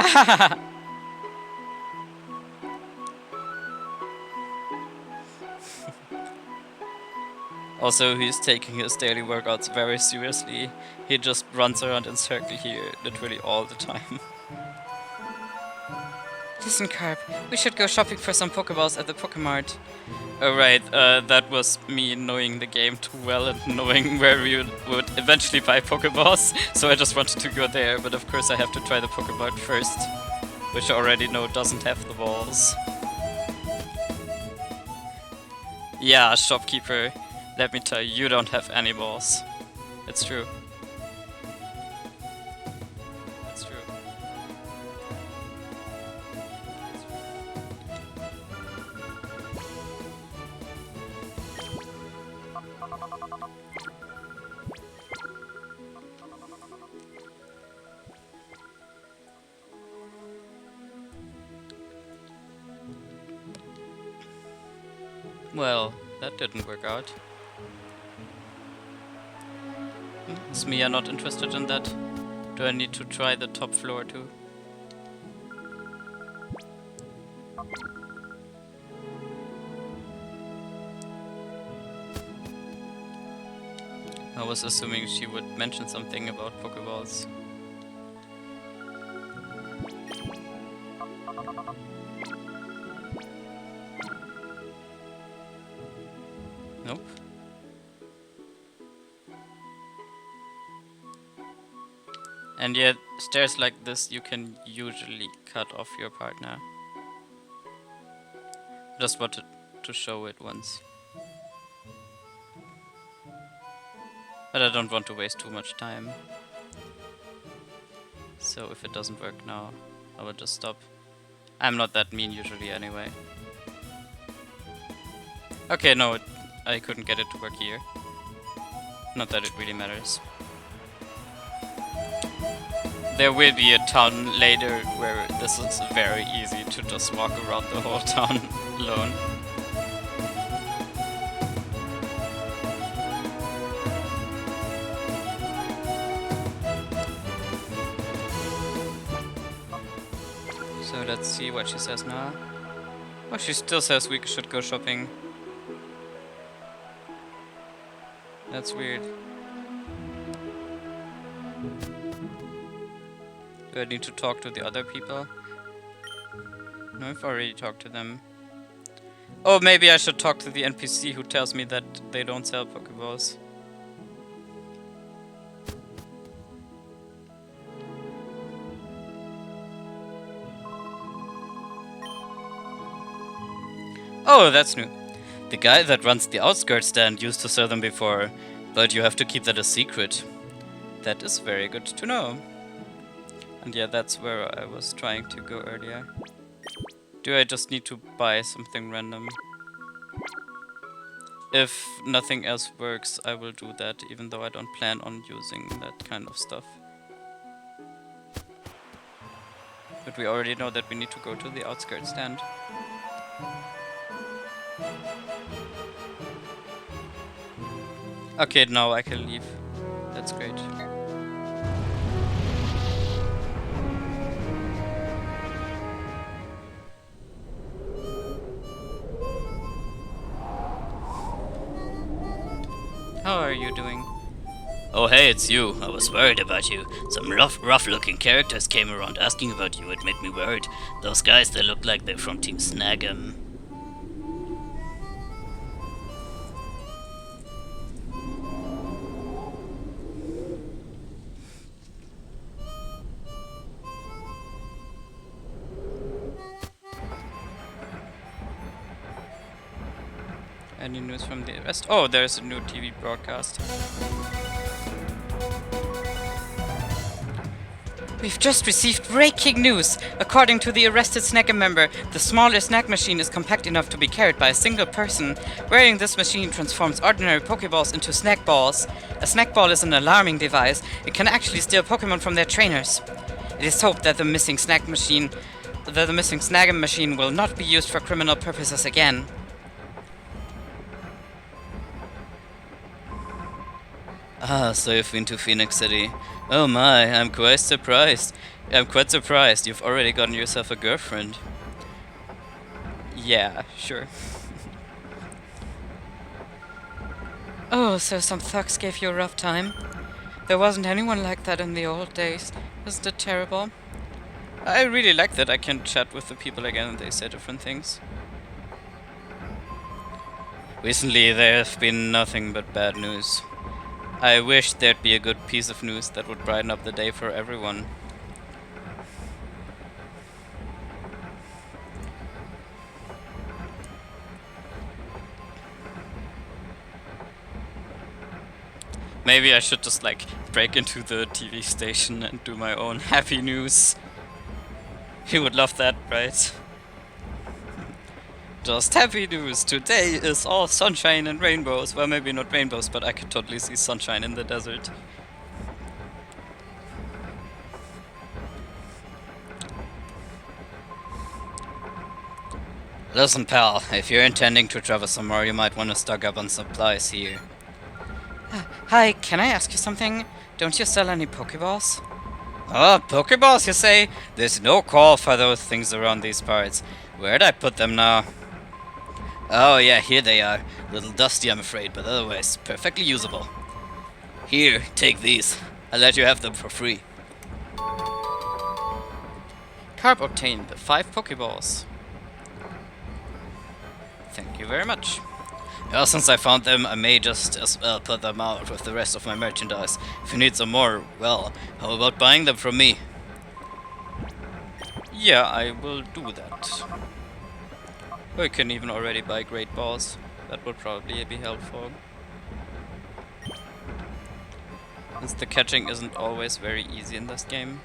Also, he's taking his daily workouts very seriously. He just runs around in circle here literally all the time. Listen, Carp, we should go shopping for some Pokeballs at the Pokemart. Alright, that was me knowing the game too well and knowing where we would eventually buy Pokeballs, so I just wanted to go there, but of course I have to try the Pokemart first, which I already know doesn't have the balls. Yeah, shopkeeper, let me tell you, you don't have any balls. It's true. It's true. Well, that didn't work out. Is Mia not interested in that? Do I need to try the top floor too? I was assuming she would mention something about Pokeballs. Nope. And yet, stairs like this, you can usually cut off your partner. Just wanted to show it once. But I don't want to waste too much time. So if it doesn't work now, I will just stop. I'm not that mean usually anyway. Okay, no, I couldn't get it to work here. Not that it really matters. There will be a town later where this is very easy to just walk around the whole town alone. So let's see what she says now. Oh, she still says we should go shopping. That's weird. Do I need to talk to the other people? No, I've already talked to them. Oh, maybe I should talk to the NPC who tells me that they don't sell Pokeballs. Oh, that's new. The guy that runs the outskirts stand used to sell them before, but you have to keep that a secret. That is very good to know. And yeah, that's where I was trying to go earlier. Do I just need to buy something random? If nothing else works, I will do that, even though I don't plan on using that kind of stuff. But we already know that we need to go to the outskirts stand. Okay, now I can leave. That's great. How are you doing? Oh hey, it's you. I was worried about you. Some rough-looking characters came around asking about you. It made me worried. Those guys, they look like they're from Team Snag'em. Any news from the rest? Oh, there's a new TV broadcast. We've just received breaking news! According to the arrested Snag'em member, the smaller snack machine is compact enough to be carried by a single person. Wearing this machine transforms ordinary Pokeballs into snack balls. A snack ball is an alarming device. It can actually steal Pokemon from their trainers. It is hoped that the missing Snag'em machine will not be used for criminal purposes again. Ah, so you've been to Phoenix City. Oh my, I'm quite surprised. You've already gotten yourself a girlfriend. Yeah, sure. Oh, so some thugs gave you a rough time? There wasn't anyone like that in the old days. Isn't it terrible? I really like that I can chat with the people again and they say different things. Recently there have been nothing but bad news. I wish there'd be a good piece of news that would brighten up the day for everyone. Maybe I should just like break into the TV station and do my own happy news. You would love that, right? Just happy news. Today is all sunshine and rainbows. Well, maybe not rainbows, but I could totally see sunshine in the desert. Listen, pal, if you're intending to travel somewhere, you might want to stock up on supplies here. Hi, can I ask you something? Don't you sell any Pokeballs? Oh, Pokeballs, you say? There's no call for those things around these parts. Where'd I put them now? Oh yeah, here they are. A little dusty, I'm afraid, but otherwise perfectly usable. Here, take these. I'll let you have them for free. Carp obtained 5 Pokeballs. Thank you very much. Yeah, since I found them, I may just as well put them out with the rest of my merchandise. If you need some more, well, how about buying them from me? Yeah, I will do that. We can even already buy great balls. That would probably be helpful. Since the catching isn't always very easy in this game.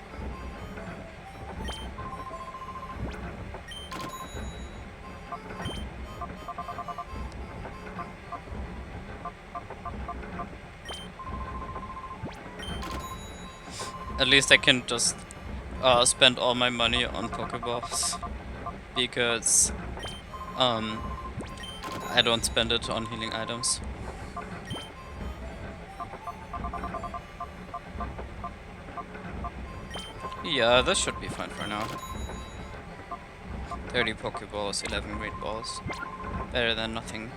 At least I can just spend all my money on Pokeballs. Because I don't spend it on healing items. Yeah, this should be fine for now. 30 Pokeballs, 11 Great Balls. Better than nothing.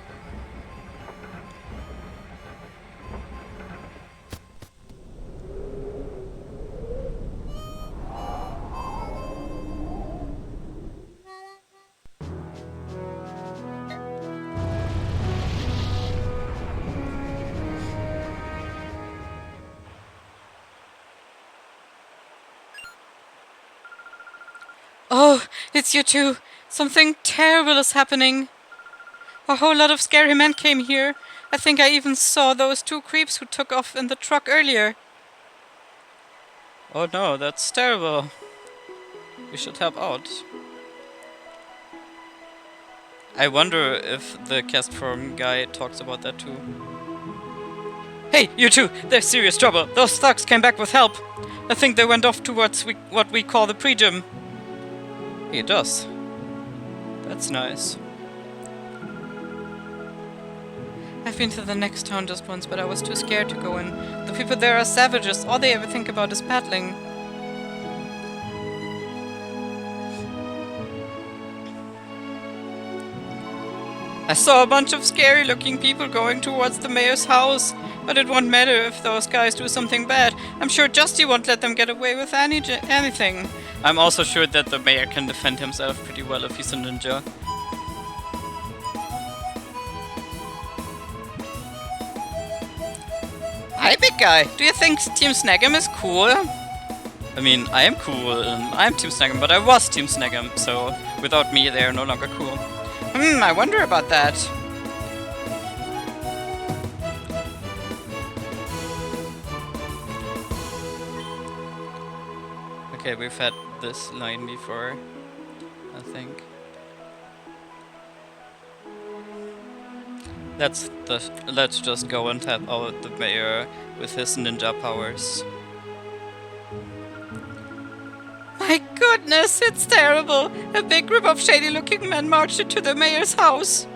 Oh, it's you two. Something terrible is happening. A whole lot of scary men came here. I think I even saw those two creeps who took off in the truck earlier. Oh no, that's terrible. We should help out. I wonder if the cast form guy talks about that too. Hey, you two! There's serious trouble! Those thugs came back with help! I think they went off towards what we call the pre-gym. He does. That's nice. I've been to the next town just once, but I was too scared to go in. The people there are savages. All they ever think about is paddling. I saw a bunch of scary-looking people going towards the mayor's house, but it won't matter if those guys do something bad. I'm sure Justy won't let them get away with anything. I'm also sure that the mayor can defend himself pretty well if he's a ninja. Hi, big guy. Do you think Team Snag'em is cool? I mean, I am cool and I'm Team Snag'em, but I was Team Snag'em, so without me they are no longer cool. I wonder about that. Okay, we've had this line before, I think. Let's just go and help out the mayor with his ninja powers. My goodness, it's terrible. A big group of shady-looking men marched into the mayor's house.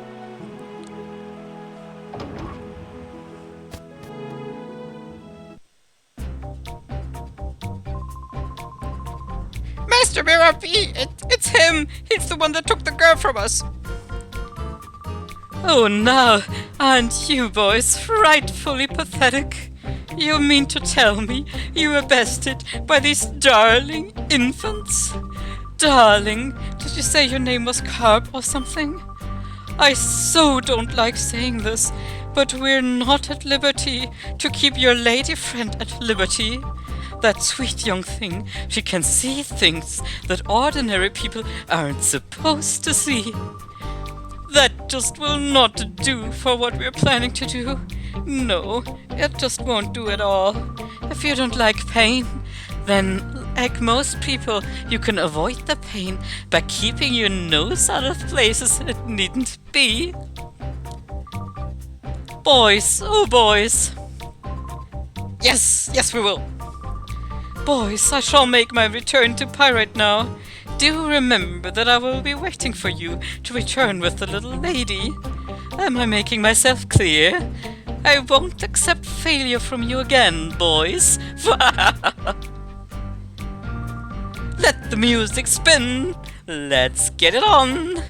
Master Mirror B, it's him. He's the one that took the girl from us. Oh, now, aren't you boys frightfully pathetic? You mean to tell me you were bested by these darling infants? Darling, did you say your name was Carp or something? I so don't like saying this, but we're not at liberty to keep your lady friend at liberty. That sweet young thing, she can see things that ordinary people aren't supposed to see. That just will not do for what we're planning to do. No, it just won't do at all. If you don't like pain, then, like most people, you can avoid the pain by keeping your nose out of places it needn't be. Boys, oh boys. Yes, we will. Boys, I shall make my return to Pirate now. Do remember that I will be waiting for you to return with the little lady. Am I making myself clear? I won't accept failure from you again, boys. Let the music spin. Let's get it on.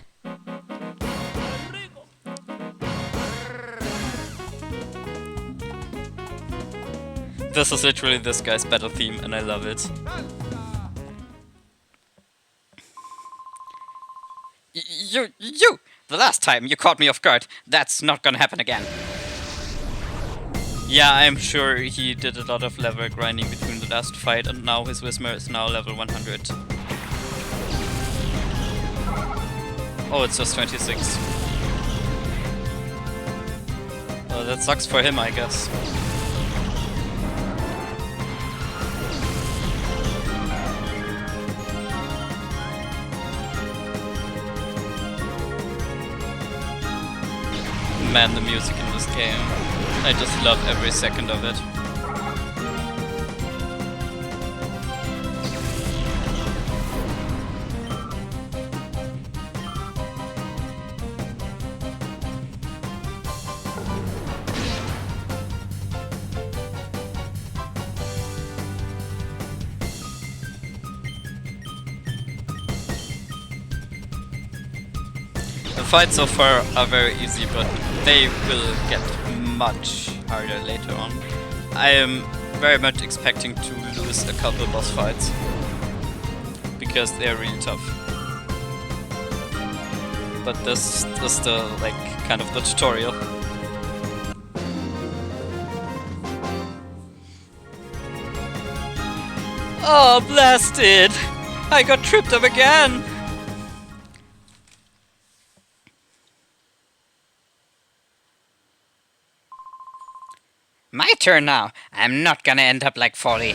This is literally this guy's battle theme and I love it. You! The last time you caught me off guard. That's not gonna happen again. Yeah, I'm sure he did a lot of level grinding between the last fight, and now his Whismer is now level 100. Oh, it's just 26. Well, that sucks for him, I guess. Man, the music in this game. I just love every second of it. The fights so far are very easy, but they will get much harder later on. I am very much expecting to lose a couple boss fights, because they're really tough. But this is the, like, kind of the tutorial. Oh, blasted! I got tripped up again! My turn now. I'm not gonna end up like Folly.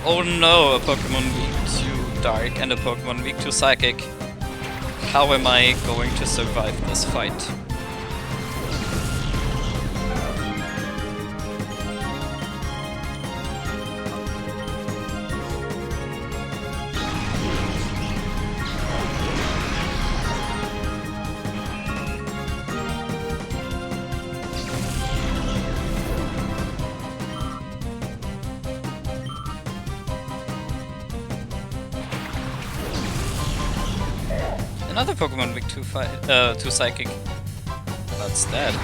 Oh no, a Pokemon weak to Dark and a Pokemon weak to Psychic. How am I going to survive this fight? Another Pokemon weak to Psychic. What's that?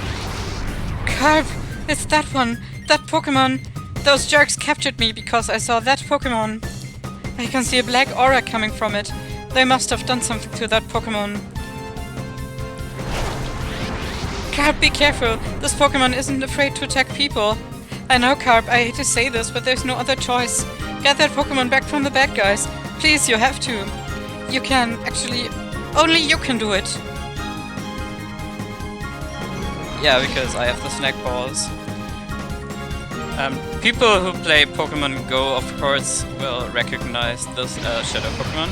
Carp! It's that one! That Pokemon! Those jerks captured me because I saw that Pokemon! I can see a black aura coming from it. They must have done something to that Pokemon. Carp, be careful! This Pokemon isn't afraid to attack people. I know, Carp, I hate to say this, but there's no other choice. Get that Pokemon back from the bad guys. Please, you have to. You can, actually... Only you can do it. Yeah, because I have the snack balls. People who play Pokemon Go, of course, will recognize this Shadow Pokemon.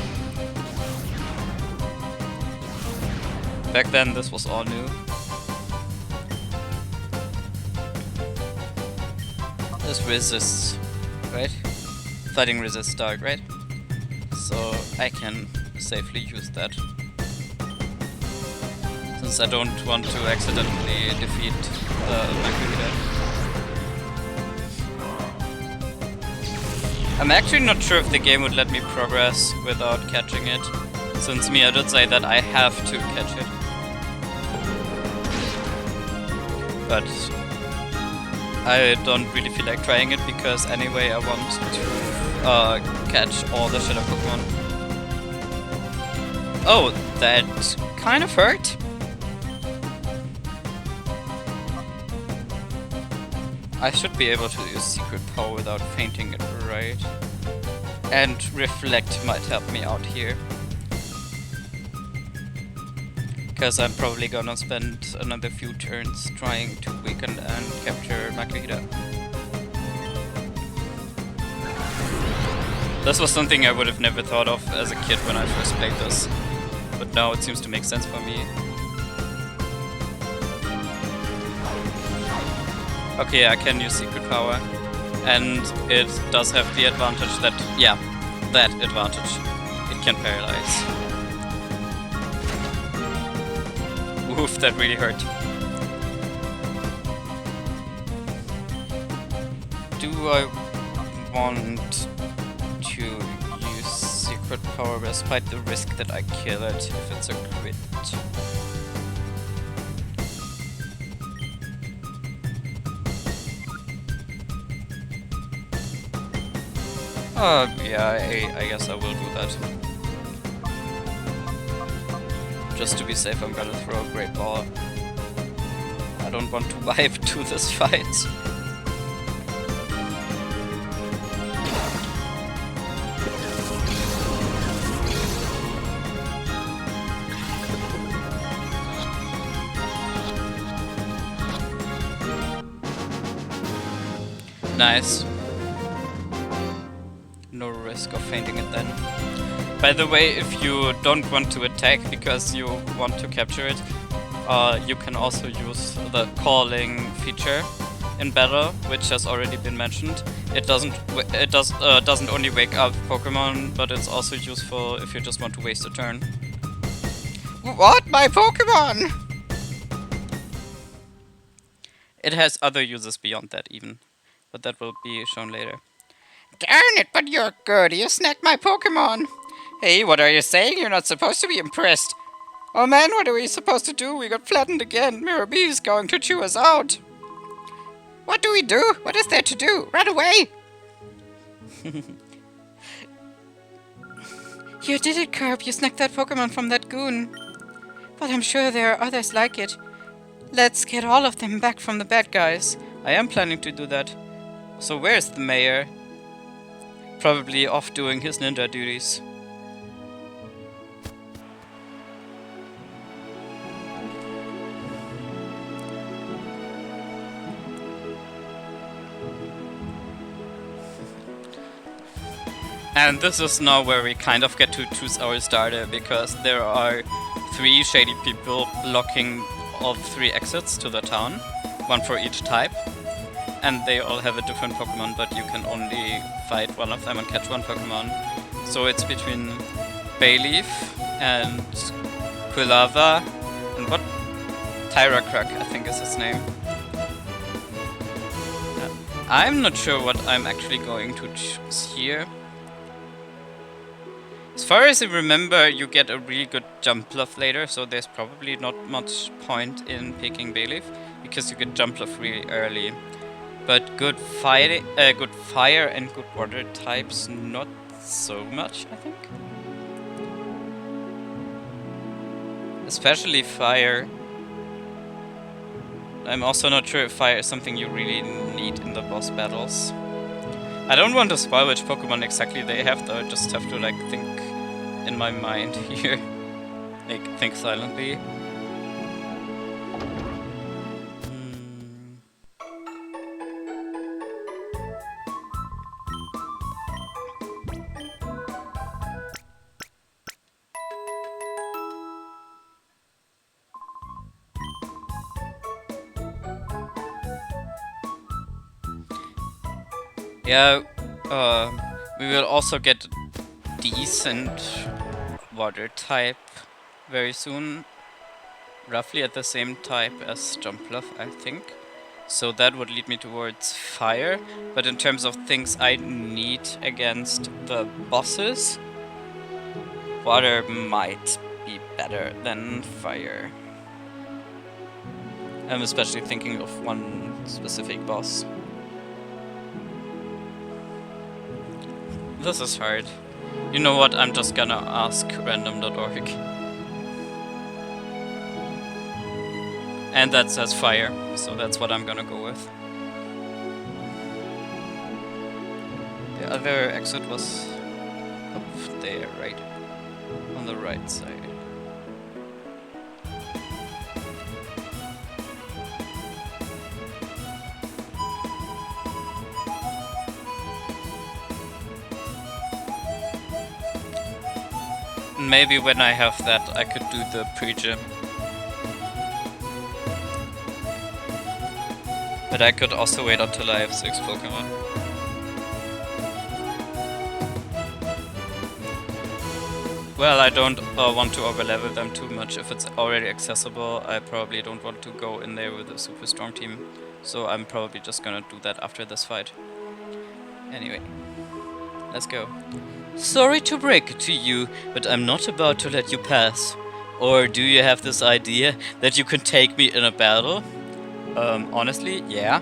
Back then, this was all new. This resists, right? Fighting resists Dark, right? So I can safely use that. Since I don't want to accidentally defeat Makuhita. I'm actually not sure if the game would let me progress without catching it. Since Mia did say that I have to catch it. But I don't really feel like trying it because anyway I want to catch all the Shadow Pokemon. Oh, that kind of hurt. I should be able to use Secret Power without fainting it, right? And Reflect might help me out here. Because I'm probably gonna spend another few turns trying to weaken and capture Makuhita. This was something I would have never thought of as a kid when I first played this. But now it seems to make sense for me. Okay, I can use Secret Power. And it does have the advantage that, yeah, that advantage. It can paralyze. Oof, that really hurt. Do I want to use Secret Power despite the risk that I kill it if it's a crit? Yeah, I guess I will do that. Just to be safe, I'm gonna throw a great ball. I don't want to vibe to this fight. Nice. No risk of fainting it then. By the way, if you don't want to attack because you want to capture it, you can also use the calling feature in battle, which has already been mentioned. It doesn't only wake up Pokemon, but it's also useful if you just want to waste a turn. What? My Pokémon? It has other uses beyond that even, but that will be shown later. Darn it, but you're good. You snagged my Pokémon. Hey, what are you saying? You're not supposed to be impressed. Oh man, what are we supposed to do? We got flattened again. Mirror B is going to chew us out. What do we do? What is there to do? Run away! You did it, Carp. You snagged that Pokemon from that goon. But I'm sure there are others like it. Let's get all of them back from the bad guys. I am planning to do that. So where's the mayor? Probably off doing his ninja duties. And this is now where we kind of get to choose our starter, because there are 3 shady people blocking all 3 exits to the town, one for each type. And they all have a different Pokemon, but you can only fight one of them and catch one Pokemon. So it's between Bayleaf and Quilava and what? Tyracrack, I think is his name. I'm not sure what I'm actually going to choose here. As far as I remember, you get a really good jump bluff later, so there's probably not much point in picking Bayleaf, because you get jump bluff really early. But good fire and good water types, not so much, I think. Especially fire. I'm also not sure if fire is something you really need in the boss battles. I don't want to spoil which Pokemon exactly they have, though. I just have to like think in my mind here. Like think silently. Yeah, we will also get decent water type very soon, roughly at the same type as Jumpluff, I think. So that would lead me towards fire, but in terms of things I need against the bosses, water might be better than fire. I'm especially thinking of one specific boss. This is hard. You know what, I'm just gonna ask random.org. And that says fire, so that's what I'm gonna go with. The other exit was up there, right? On the right side. Maybe when I have that, I could do the pre-gym. But I could also wait until I have 6 Pokemon. Well, I don't want to overlevel them too much. If it's already accessible, I probably don't want to go in there with a super strong team. So I'm probably just gonna do that after this fight. Anyway, let's go. Sorry to break it to you, but I'm not about to let you pass. Or do you have this idea that you can take me in a battle? Honestly, yeah.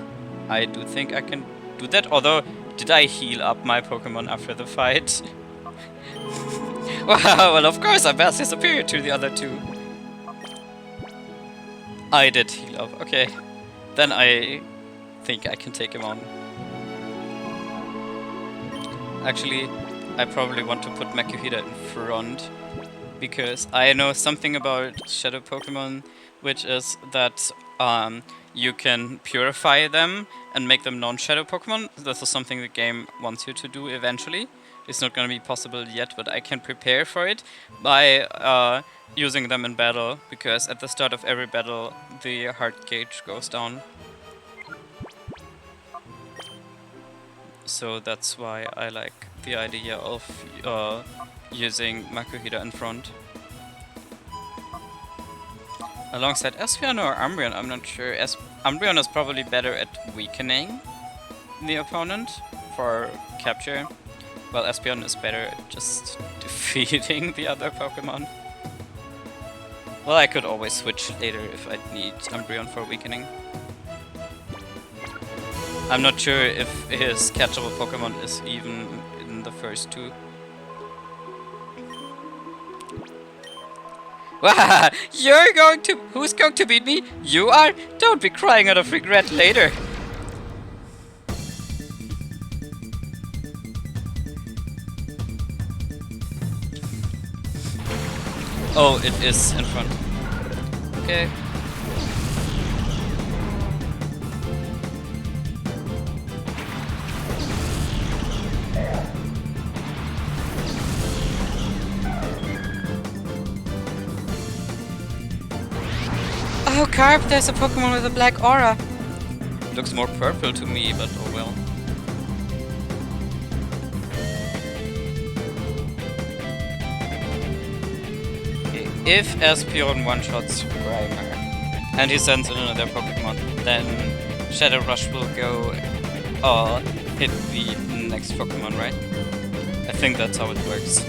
I do think I can do that, although Did I heal up my Pokemon after the fight? Well, of course I'm vastly superior to the other two. I did heal up, okay. Then I think I can take him on. Actually, I probably want to put Makuhita in front, because I know something about Shadow Pokemon, which is that you can purify them and make them non-Shadow Pokemon. This is something the game wants you to do eventually. It's not going to be possible yet, but I can prepare for it by using them in battle, because at the start of every battle the heart gauge goes down. So that's why I like the idea of using Makuhita in front. Alongside Espeon or Umbreon, I'm not sure. Umbreon is probably better at weakening the opponent for capture, while Espeon is better at just defeating the other Pokemon. Well, I could always switch later if I need Umbreon for weakening. I'm not sure if his catchable Pokemon is even in the first two. Wah! You're going to... Who's going to beat me? You are? Don't be crying out of regret later. Oh, it is in front. Okay. Oh, Carp, there's a Pokemon with a black aura. Looks more purple to me, but oh well. Okay, if Espeon one-shots Grimer and he sends in another Pokemon, then Shadow Rush will go hit the next Pokemon, right? I think that's how it works.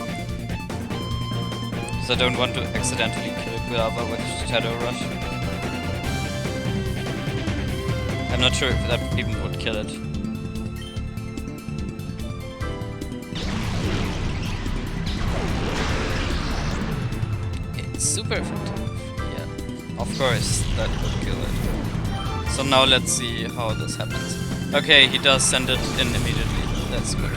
Because I don't want to accidentally kill Guava with Shadow Rush. I'm not sure if that even would kill it. It's super effective. Yeah, of course that would kill it. So now let's see how this happens. Okay, he does send it in immediately. That's good.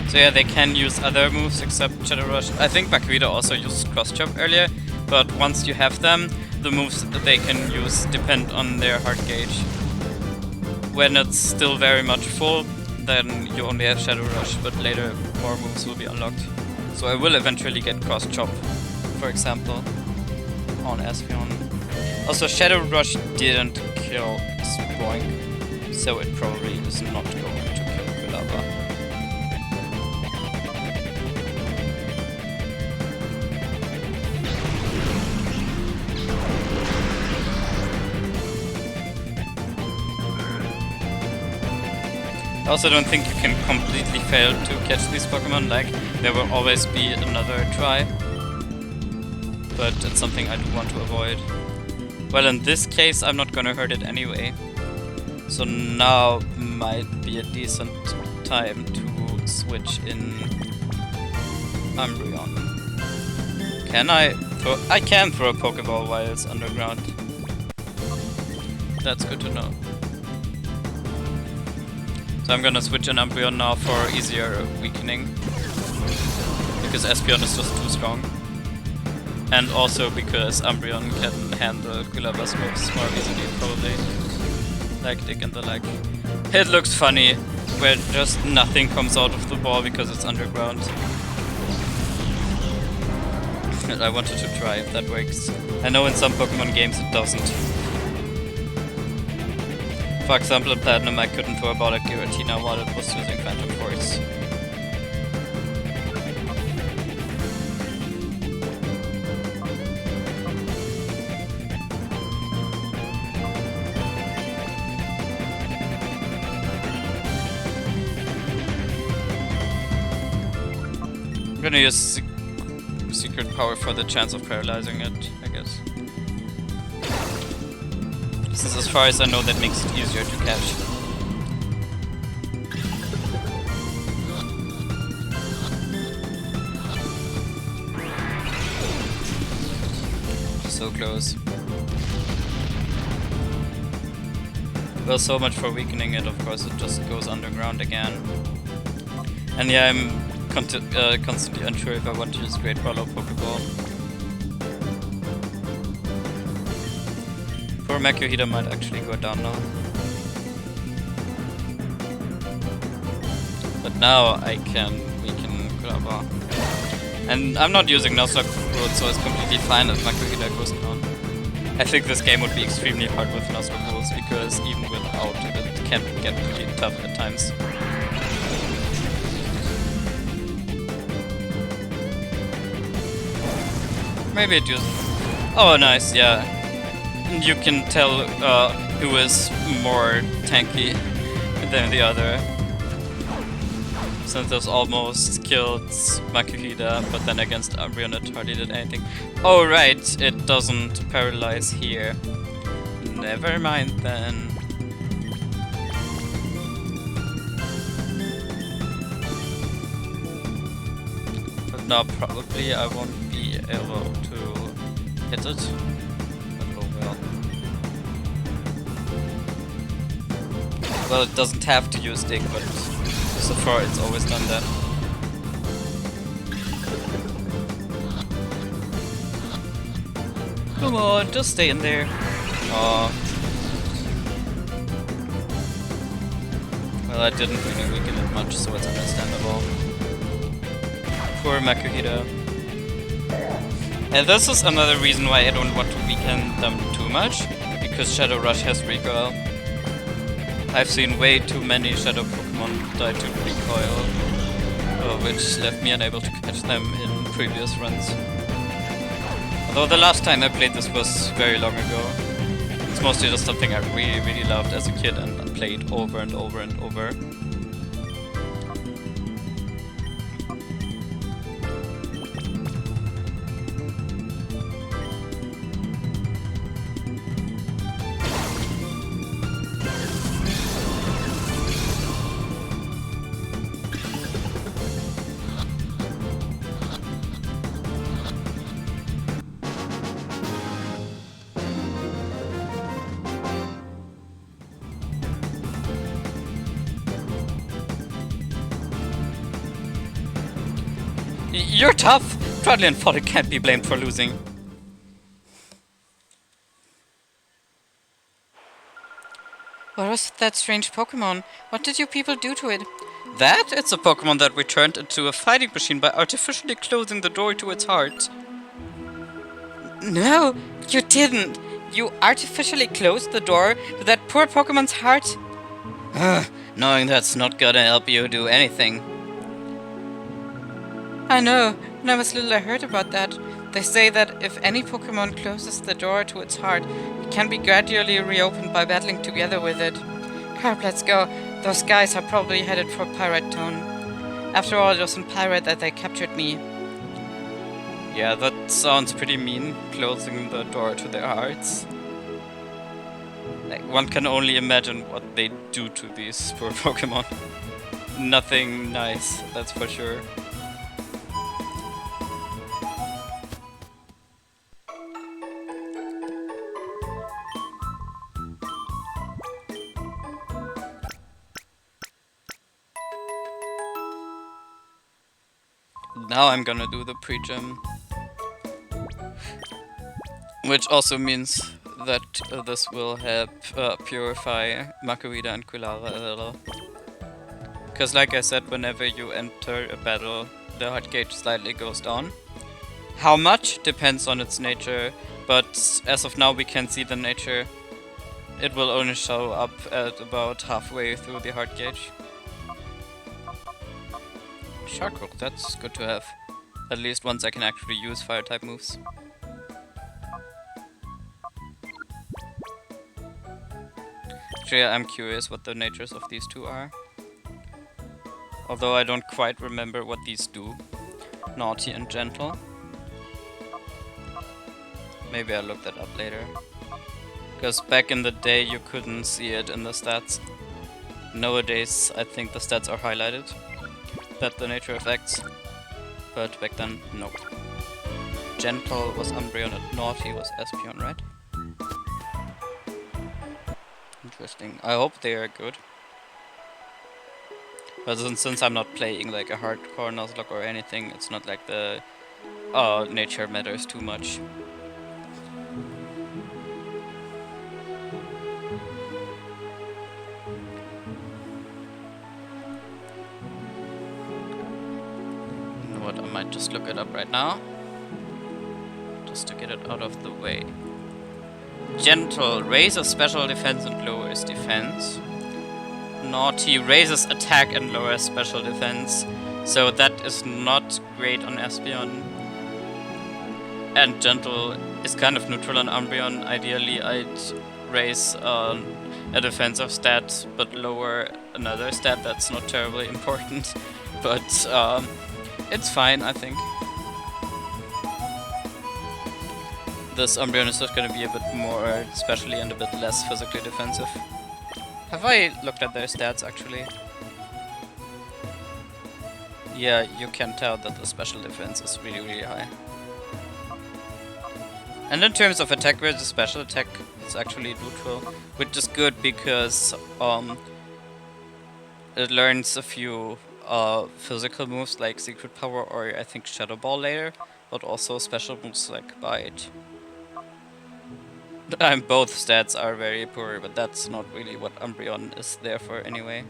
So yeah, they can use other moves except Shadow Rush. I think Makuhita also used Cross Chop earlier, but once you have them, the moves that they can use depend on their heart gauge. When it's still very much full, then you only have Shadow Rush, but later more moves will be unlocked. So I will eventually get Cross Chop, for example, on Espeon. Also, Shadow Rush didn't kill Spoink, so it probably is not going to kill Quilava. I also don't think you can completely fail to catch these Pokemon, like there will always be another try. But it's something I do want to avoid. Well, in this case I'm not gonna hurt it anyway. So now might be a decent time to switch in Umbreon. Can I throw... I can throw a Pokeball while it's underground. That's good to know. So I'm gonna switch in Umbreon now for easier weakening. Because Espeon is just too strong. And also because Umbreon can handle Quilava's moves more easily, probably. Like Dig in the Leg. It looks funny, where just nothing comes out of the ball because it's underground. And I wanted to try if that works. I know in some Pokemon games it doesn't. For example, in Platinum I couldn't throw a ball at Giratina while it was using Phantom Force. I'm gonna use Secret Power for the chance of paralyzing it, I guess. since as far as I know that makes it easier to catch. So close. Well, so much for weakening it, of course, it just goes underground again. And yeah, I'm constantly unsure if I want to use Great Ball or Pokeball. Poor Makuhita might actually go down now. But now I can weaken Kulava. And I'm not using Nuzlocke Road, so it's completely fine if Makuhita goes down. I think this game would be extremely hard with Nuzlocke rules, because even without it can get pretty tough at times. Maybe it uses... Oh, nice, yeah. You can tell who is more tanky than the other. Synthos almost killed Makuhita, but then against Umbreon it hardly did anything. Oh right, it doesn't paralyze here. Never mind then. But now probably I won't be able to hit it. But oh well. Well, it doesn't have to use Dig, but so far it's always done that. Come on, just stay in there. Aw. Well, I didn't really weaken it much, so it's understandable. Poor Makuhita. And this is another reason why I don't want to weaken them too much, because Shadow Rush has recoil. I've seen way too many Shadow Pokémon die to recoil, which left me unable to catch them in previous runs. Although the last time I played this was very long ago. It's mostly just something I really, really loved as a kid and played over and over and over. You're tough! Trudley and Fodder can't be blamed for losing. What was that strange Pokémon? What did you people do to it? That? It's a Pokémon that we turned into a fighting machine by artificially closing the door to its heart. No, you didn't! You artificially closed the door to that poor Pokémon's heart? Knowing that's not gonna help you do anything. I know. When I was little I heard about that. They say that if any Pokémon closes the door to its heart, it can be gradually reopened by battling together with it. Carp, let's go. Those guys are probably headed for Pirate Town. After all, it was in Pirate that they captured me. Yeah, that sounds pretty mean, closing the door to their hearts. Like, one can only imagine what they do to these poor Pokémon. Nothing nice, that's for sure. Now I'm gonna do the pre-gym. Which also means that this will help purify Makuhita and Kulara a little. Because like I said, whenever you enter a battle, the heart gauge slightly goes down. How much depends on its nature, but as of now we can see the nature. It will only show up at about halfway through the heart gauge. Shark Hook, that's good to have. At least once I can actually use fire type moves. Actually, I'm curious what the natures of these two are. Although I don't quite remember what these do. Naughty and gentle. Maybe I'll look that up later. Because back in the day you couldn't see it in the stats. Nowadays I think the stats are highlighted. That the nature effects. But back then, no. Gentle was Umbreon and Naughty was Espeon, right? Interesting. I hope they are good. But since I'm not playing like a hardcore Nuzlocke or anything, it's not like the nature matters too much. You know what, I might just look it up right now. Just to get it out of the way. Gentle raises special defense and lowers defense. Naughty raises attack and lowers special defense. So that is not great on Espeon. And Gentle is kind of neutral on Umbreon. Ideally I'd raise a defensive stat but lower another stat that's not terribly important. But it's fine, I think. This Umbreon is just gonna be a bit more specially and a bit less physically defensive. Have I looked at their stats actually? Yeah, you can tell that the special defense is really, really high. And in terms of attack versus special attack, it's actually neutral, which is good because it learns a few physical moves like Secret Power or I think Shadow Ball later, but also special moves like Bite. Both stats are very poor, but that's not really what Umbreon is there for anyway.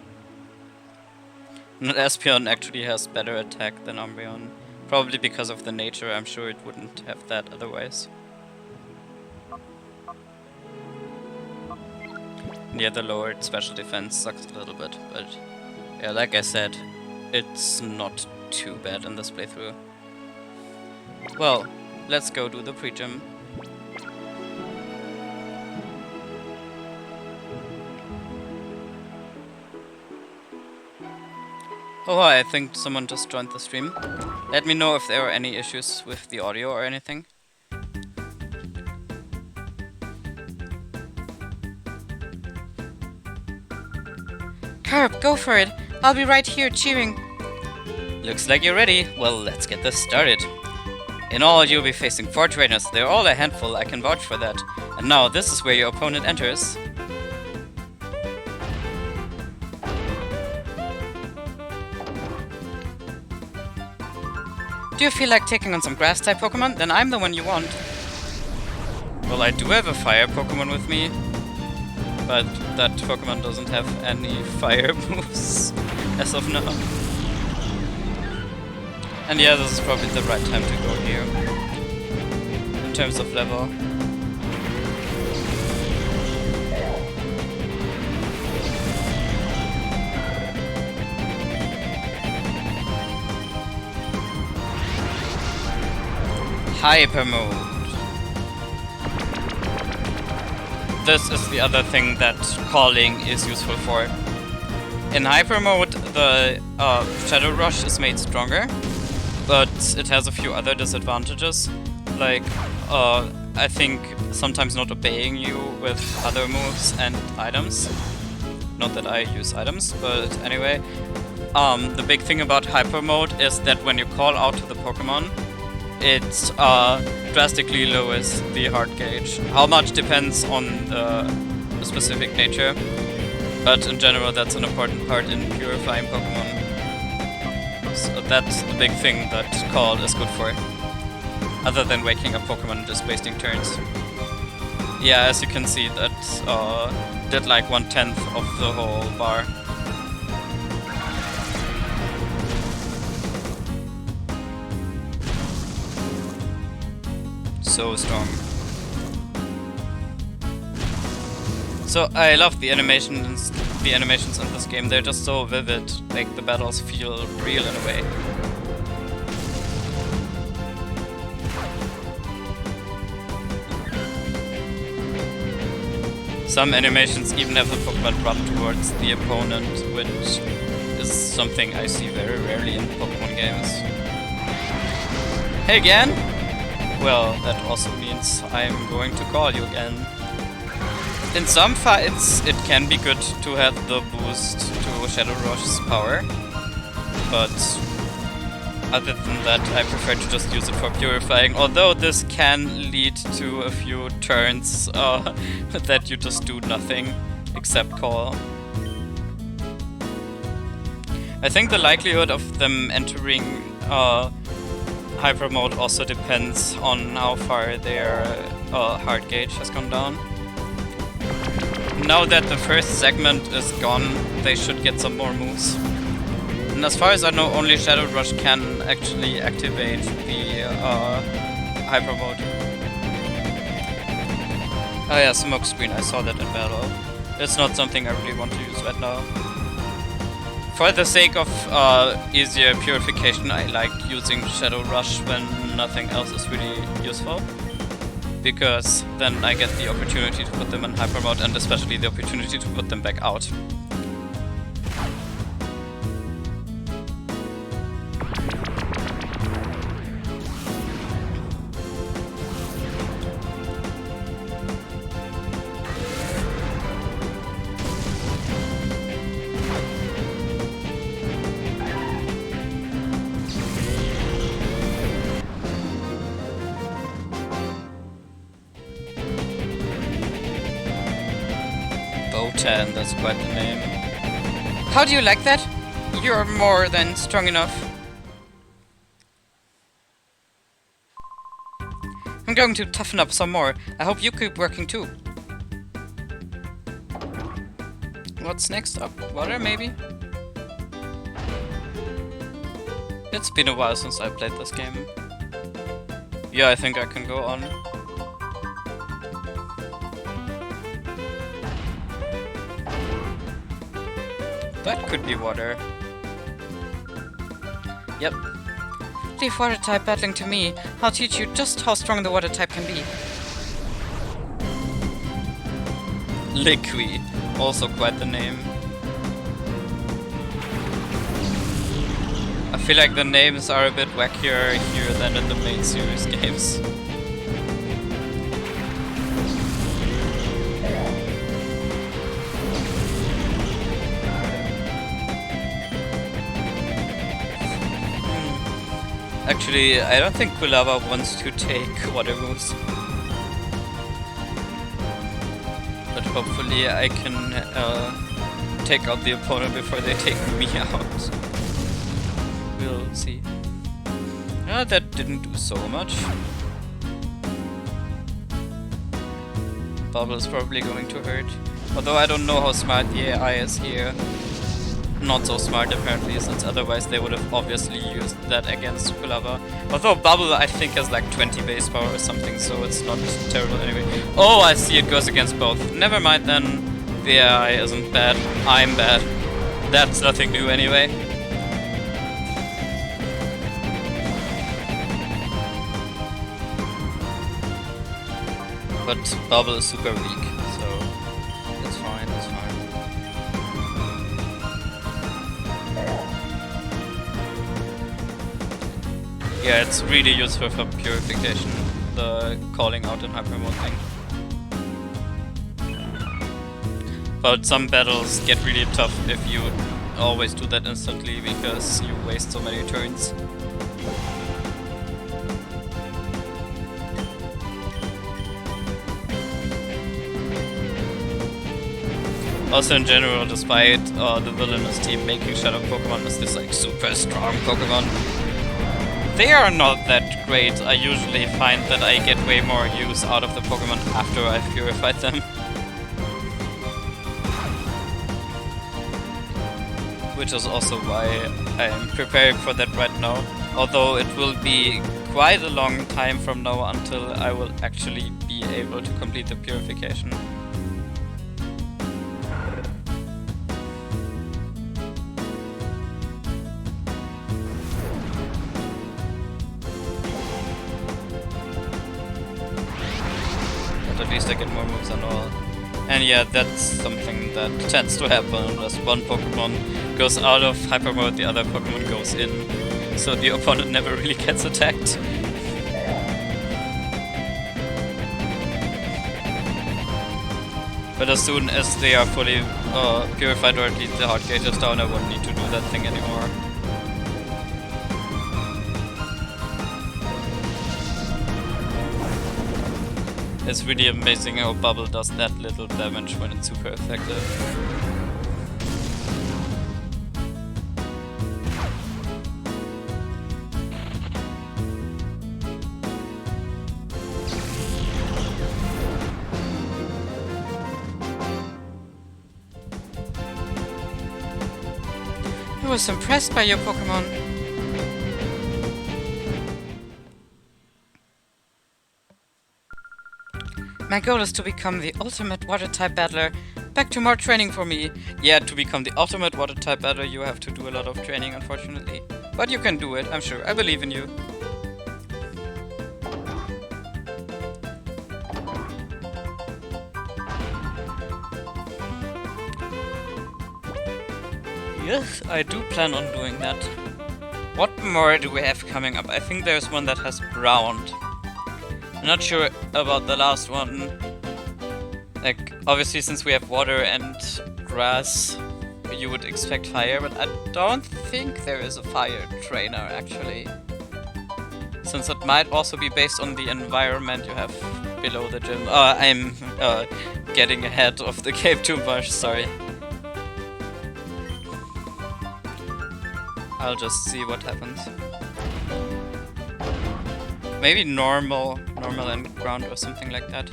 And Espeon actually has better attack than Umbreon. Probably because of the nature, I'm sure it wouldn't have that otherwise. Yeah, the lowered special defense sucks a little bit, but yeah, like I said, it's not too bad in this playthrough. Well, let's go do the pre-gym. Oh hi, I think someone just joined the stream. Let me know if there are any issues with the audio or anything. Carp, go for it. I'll be right here cheering. Looks like you're ready. Well, let's get this started. In all, you'll be facing 4 trainers. They're all a handful, I can vouch for that. And now, this is where your opponent enters. Do you feel like taking on some grass-type Pokemon? Then I'm the one you want. Well, I do have a fire Pokemon with me, but that Pokemon doesn't have any fire moves as of now. And yeah, this is probably the right time to go here in terms of level. Hyper mode. This is the other thing that calling is useful for. In hyper mode, the Shadow Rush is made stronger, but it has a few other disadvantages, like I think sometimes not obeying you with other moves and items. Not that I use items, but anyway. The big thing about hyper mode is that when you call out to the Pokemon, it drastically lowers the heart gauge. How much depends on the specific nature, but in general that's an important part in purifying Pokemon. So that's the big thing that call is good for, other than waking up Pokemon and just wasting turns. Yeah, as you can see, that did like 1/10 of the whole bar. So strong. So I love the animations in this game. They're just so vivid. Like the battles feel real in a way. Some animations even have the Pokemon run towards the opponent, which is something I see very rarely in Pokemon games. Hey again! Well, that also means I'm going to call you again. In some fights, it can be good to have the boost to Shadow Rush's power, but other than that, I prefer to just use it for purifying, although this can lead to a few turns that you just do nothing except call. I think the likelihood of them entering Hyper Mode also depends on how far their heart gauge has gone down. Now that the first segment is gone, they should get some more moves. And as far as I know, only Shadow Rush can actually activate the Hyper Mode. Oh yeah, smoke screen, I saw that in battle. It's not something I really want to use right now. For the sake of easier purification, I like using Shadow Rush when nothing else is really useful. Because then I get the opportunity to put them in Hyper Mode and especially the opportunity to put them back out. Botan, that's quite the name. How do you like that? You're more than strong enough. I'm going to toughen up some more. I hope you keep working too. What's next up? Water, maybe? It's been a while since I played this game. Yeah, I think I can go on. That could be water. Yep. Leave water type battling to me. I'll teach you just how strong the water type can be. Liqui, also quite the name. I feel like the names are a bit wackier here than in the main series games. Actually, I don't think Kulava wants to take water moves. But hopefully I can take out the opponent before they take me out. We'll see. Ah, that didn't do so much. Bubble is probably going to hurt. Although I don't know how smart the AI is here. Not so smart apparently, since otherwise they would have obviously used that against Kulava. Although Bubble I think has like 20 base power or something, so it's not terrible anyway. Oh, I see, it goes against both. Never mind then, the AI isn't bad, I'm bad. That's nothing new anyway. But Bubble is super weak, so it's fine, it's fine. Yeah, it's really useful for purification, the calling out in hyper mode thing. But some battles get really tough if you always do that instantly because you waste so many turns. Also in general, despite the villainous team making Shadow Pokémon as this like super strong Pokémon, they are not that great. I usually find that I get way more use out of the Pokémon after I've purified them. Which is also why I'm preparing for that right now. Although it will be quite a long time from now until I will actually be able to complete the purification. At least I get more moves and all. And yeah, that's something that tends to happen unless one Pokemon goes out of Hyper Mode, the other Pokemon goes in. So the opponent never really gets attacked. But as soon as they are fully purified, or at least the heart gauge is down, I won't need to do that thing anymore. It's really amazing how Bubble does that little damage when it's super effective. I was impressed by your Pokémon. My goal is to become the ultimate water-type battler. Back to more training for me. Yeah, to become the ultimate water-type battler, you have to do a lot of training, unfortunately. But you can do it, I'm sure. I believe in you. Yes, I do plan on doing that. What more do we have coming up? I think there's one that has ground. I'm not sure about the last one. Like, obviously since we have water and grass, you would expect fire, but I don't think there is a fire trainer, actually. Since it might also be based on the environment you have below the gym. I'm getting ahead of the game too much, sorry. I'll just see what happens. Maybe normal and ground or something like that.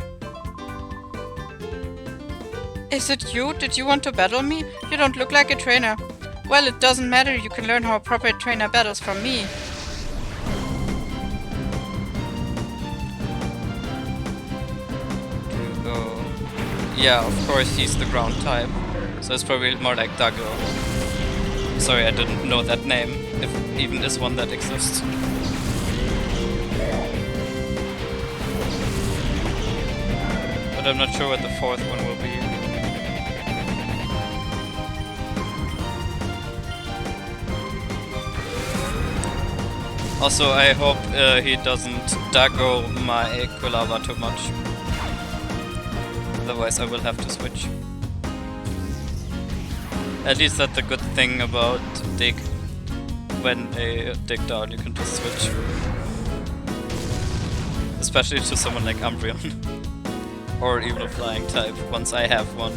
Is it you? Did you want to battle me? You don't look like a trainer. Well, it doesn't matter. You can learn how a proper trainer battles from me. To go. Yeah, of course he's the ground type. So it's probably more like Dago. Sorry, I didn't know that name, if even is one that exists. But I'm not sure what the fourth one will be. Also, I hope he doesn't Dago my Quilava too much. Otherwise I will have to switch. At least that's the good thing about dig. When they dig down, you can just switch. Especially to someone like Umbreon. Or even a flying type, once I have one.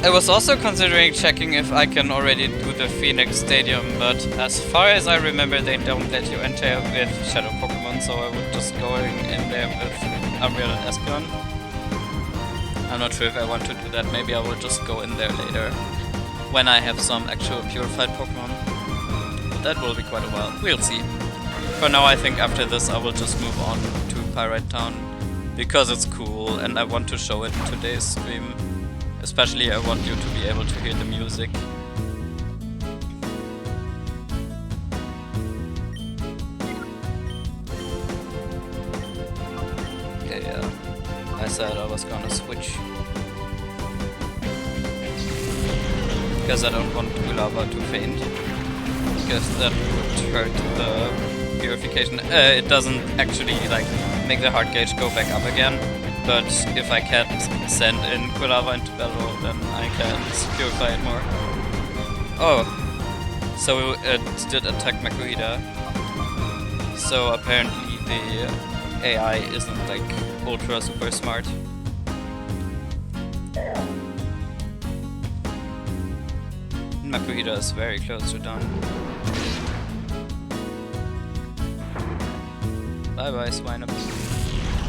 I was also considering checking if I can already do the Phoenix Stadium, but as far as I remember they don't let you enter with Shadow Pokémon, so I would just go in there with Umbreon and Espeon. I'm not sure if I want to do that, maybe I will just go in there later, when I have some actual purified Pokémon. But that will be quite a while, we'll see. For now I think after this I will just move on to Pyrite Town, because it's cool and I want to show it in today's stream. Especially I want you to be able to hear the music. Okay, yeah. I said I was gonna switch. Because I don't want Quilava to faint. Because that would hurt the purification. It doesn't actually like make the heart gauge go back up again. But if I can't send in Quilava into battle, then I can't purify it more. Oh, so it did attack Makuhita. So apparently the AI isn't like ultra super smart. Makuhita is very close to done. Bye bye, Swineup.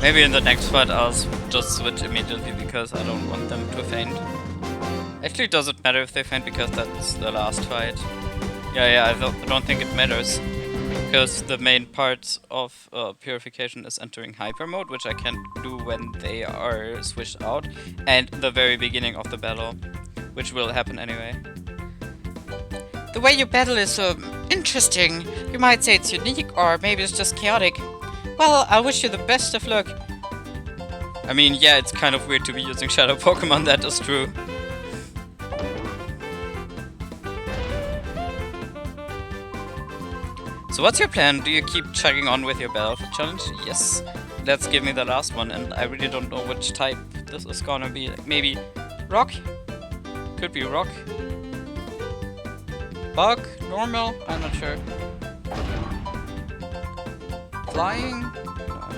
Maybe in the next fight I'll just switch immediately because I don't want them to faint. Actually, it doesn't matter if they faint because that's the last fight. Yeah, I don't think it matters. Because the main part of purification is entering hyper mode, which I can't do when they are switched out, and the very beginning of the battle, which will happen anyway. The way you battle is so interesting. You might say it's unique, or maybe it's just chaotic. Well, I wish you the best of luck. I mean, yeah, it's kind of weird to be using Shadow Pokémon, that is true. So what's your plan? Do you keep chugging on with your Battlefield challenge? Yes. Let's give me the last one, and I really don't know which type this is gonna be. Like maybe rock? Could be rock. Bug? Normal? I'm not sure. Flying? No.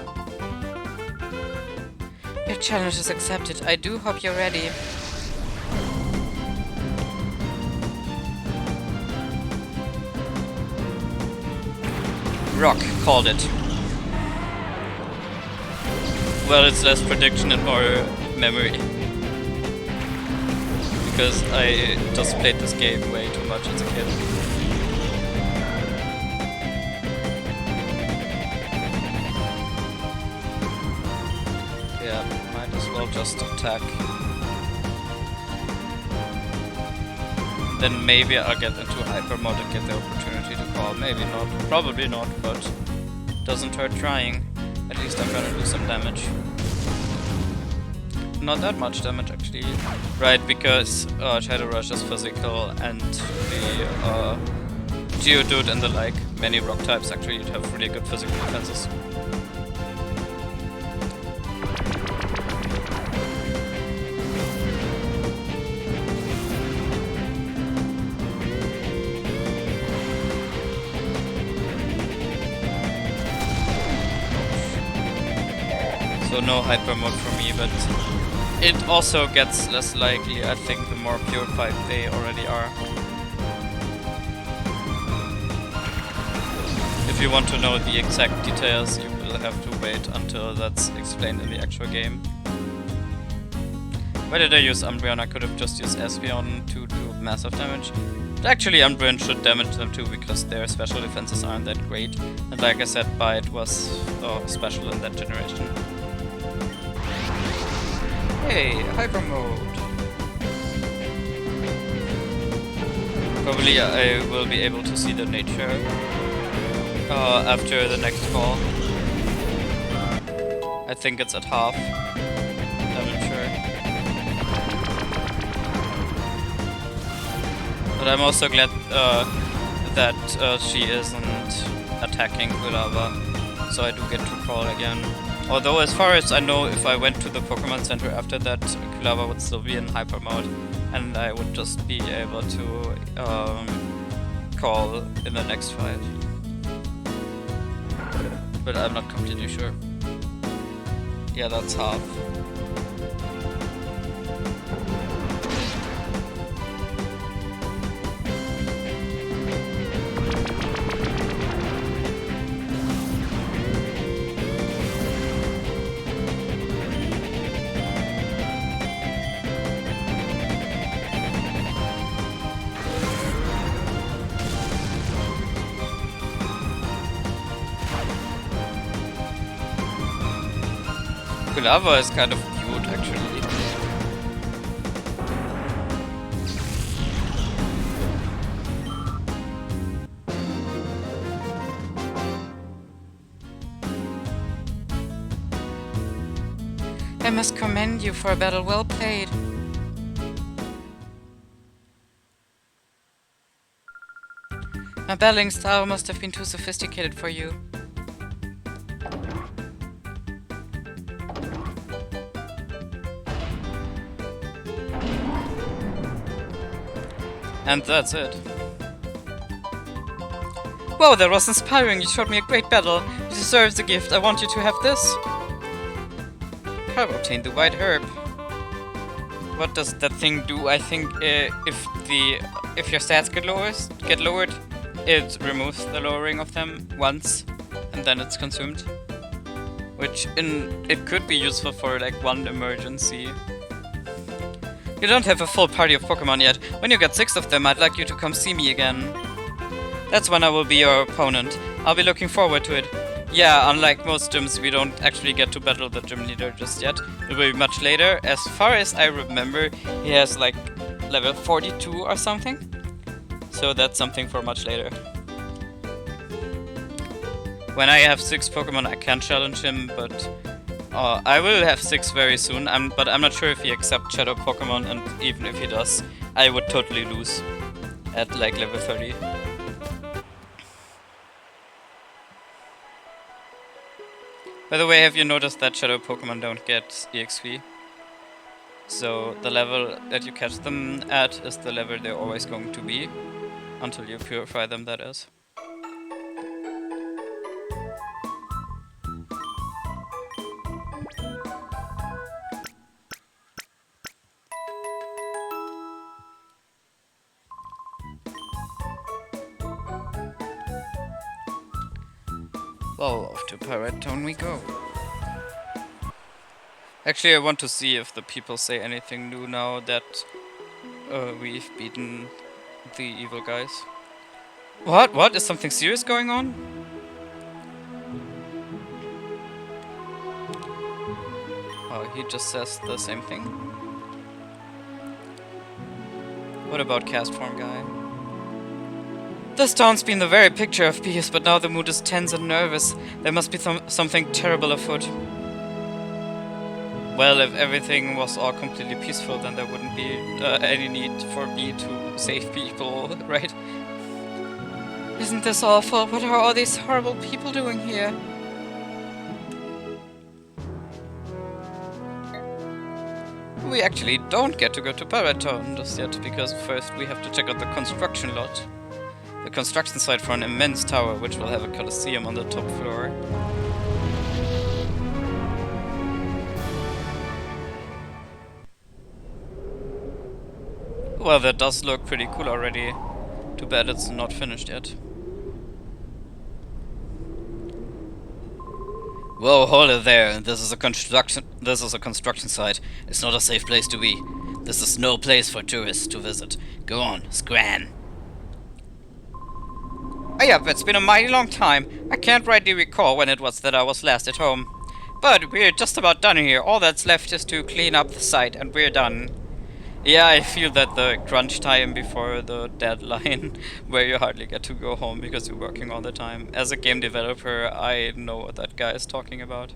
Your challenge is accepted. I do hope you're ready. Rock, called it. Well, it's less prediction and more memory. Because I just played this game way too much as a kid. Yeah, might as well just attack. Then maybe I'll get into hyper mode and get the opportunity to call. Maybe not. Probably not, but doesn't hurt trying. At least I'm gonna do some damage. Not that much damage actually. Right, because Shadow Rush is physical and the Geodude and the like, many rock types actually have really good physical defenses. So no hyper mode for me, but it also gets less likely, I think, the more purified they already are. If you want to know the exact details, you will have to wait until that's explained in the actual game. Why did I use Umbreon? I could have just used Espeon to do massive damage. But actually Umbreon should damage them too, because their special defenses aren't that great. And like I said, Bite was special in that generation. Hey, hyper mode. Probably I will be able to see the nature after the next call. I think it's at half. I'm not sure. But I'm also glad that she isn't attacking Quilava, so I do get to call again. Although, as far as I know, if I went to the Pokémon Center after that, Quilava would still be in hyper mode, and I would just be able to call in the next fight. But I'm not completely sure. Yeah, that's half. Quilava is kind of cute, actually. I must commend you for a battle well played. My battling style must have been too sophisticated for you. And that's it. Whoa, that was inspiring. You showed me a great battle. You deserve the gift. I want you to have this. I've obtained the white herb. What does that thing do? I think if your stats get lowered, it removes the lowering of them once, and then it's consumed. Which it could be useful for like one emergency. You don't have a full party of Pokémon yet. When you get 6 of them, I'd like you to come see me again. That's when I will be your opponent. I'll be looking forward to it. Yeah, unlike most gyms, we don't actually get to battle the gym leader just yet. It will be much later. As far as I remember, he has like level 42 or something. So that's something for much later. When I have 6 Pokémon, I can challenge him, but I will have 6 very soon, but I'm not sure if he accepts Shadow Pokémon, and even if he does, I would totally lose at like level 30. By the way, have you noticed that shadow Pokemon don't get EXP? So the level that you catch them at is the level they're always going to be. Until you purify them, that is. Well, off to Pirate Town we go. Actually, I want to see if the people say anything new now that we've beaten the evil guys. What? What? Is something serious going on? Oh, he just says the same thing. What about cast form guy? This town's been the very picture of peace, but now the mood is tense and nervous. There must be something terrible afoot. Well, if everything was all completely peaceful, then there wouldn't be any need for me to save people, right? Isn't this awful? What are all these horrible people doing here? We actually don't get to go to Pirate Town just yet, because first we have to check out the construction lot. The construction site for an immense tower, which will have a Colosseum on the top floor. Well, that does look pretty cool already. Too bad it's not finished yet. Whoa, hold it there. This is a construction site. It's not a safe place to be. This is no place for tourists to visit. Go on, scran. Oh yeah, it's been a mighty long time. I can't rightly recall when it was that I was last at home. But we're just about done here. All that's left is to clean up the site, and we're done. Yeah, I feel that the crunch time before the deadline, where you hardly get to go home because you're working all the time. As a game developer, I know what that guy is talking about.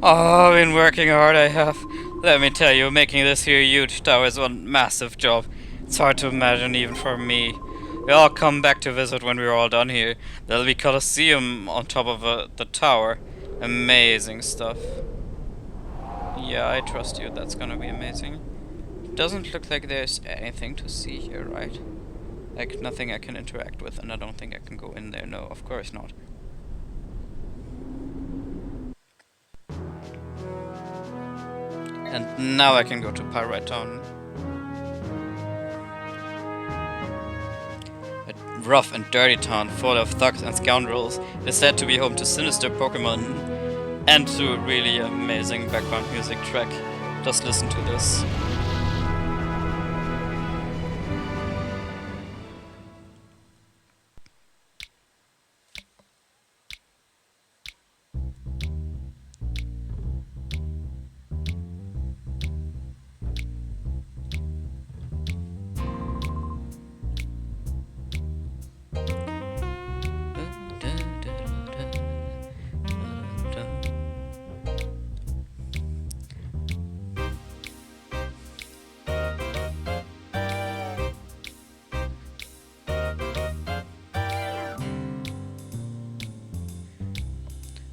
Oh, I've been working hard, I have. Let me tell you, making this here huge tower is one massive job. It's hard to imagine even for me. We'll all come back to visit when we're all done here. There'll be Colosseum on top of the tower. Amazing stuff. Yeah, I trust you. That's gonna be amazing. Doesn't look like there's anything to see here, right? Like, nothing I can interact with, and I don't think I can go in there. No, of course not. And now I can go to Pirate Town. A rough and dirty town full of thugs and scoundrels is said to be home to sinister Pokémon and to a really amazing background music track. Just listen to this.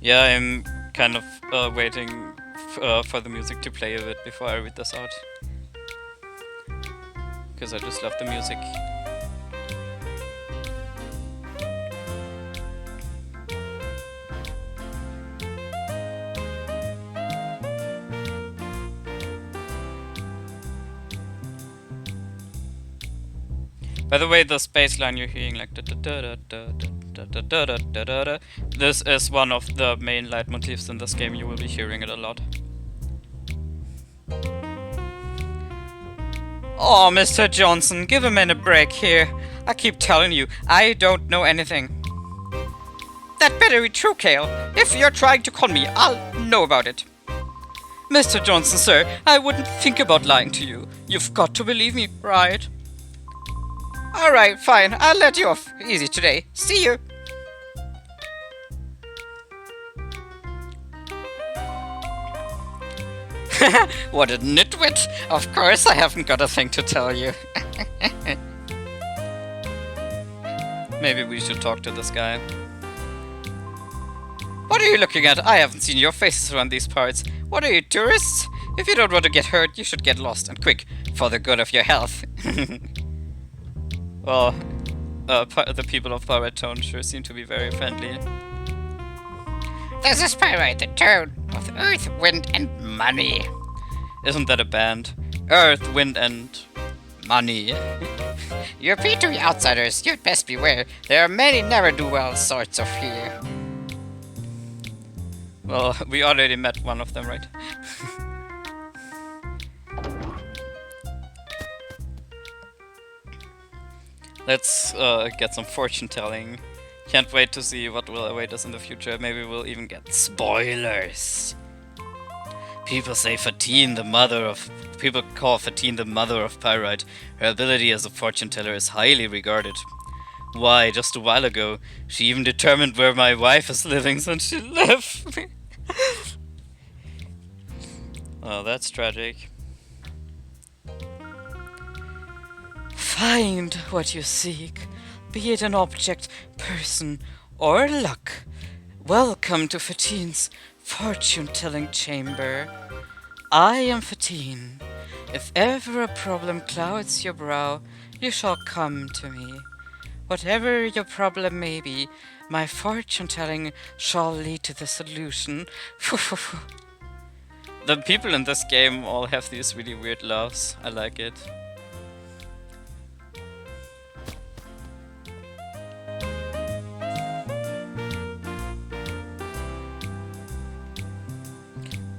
Yeah, I'm kind of waiting for the music to play a bit before I read this out. Because I just love the music. By the way, the bass line you're hearing, like da da da da da da da da da da da, this is one of the main leitmotifs in this game. You will be hearing it a lot. Oh, Mr. Johnson, give a man a break here. I keep telling you, I don't know anything. That better be true, Kale. If you're trying to con me, I'll know about it. Mr. Johnson, sir, I wouldn't think about lying to you. You've got to believe me, right? Alright, fine. I'll let you off easy today. See you. What a nitwit! Of course I haven't got a thing to tell you. Maybe we should talk to this guy. What are you looking at? I haven't seen your faces around these parts. What are you, tourists? If you don't want to get hurt, you should get lost, and quick, for the good of your health. Well, the people of Pirate Town sure seem to be very friendly. This is Pyrite, the town of earth, wind, and money. Isn't that a band? Earth, wind, and money. You appear to be outsiders. You'd best beware. There are many ne'er-do-well sorts of here. Well, we already met one of them, right? Let's get some fortune telling. Can't wait to see what will await us in the future. Maybe we'll even get spoilers. People say Fatine, the mother of... People call Fatine the mother of Pyrite. Her ability as a fortune teller is highly regarded. Why, just a while ago, she even determined where my wife is living since she left me. Oh, that's tragic. Find what you seek, be it an object, person, or luck. Welcome to Fatine's fortune-telling chamber. I am Fatine. If ever a problem clouds your brow, you shall come to me. Whatever your problem may be, my fortune-telling shall lead to the solution. The people in this game all have these really weird laughs. I like it.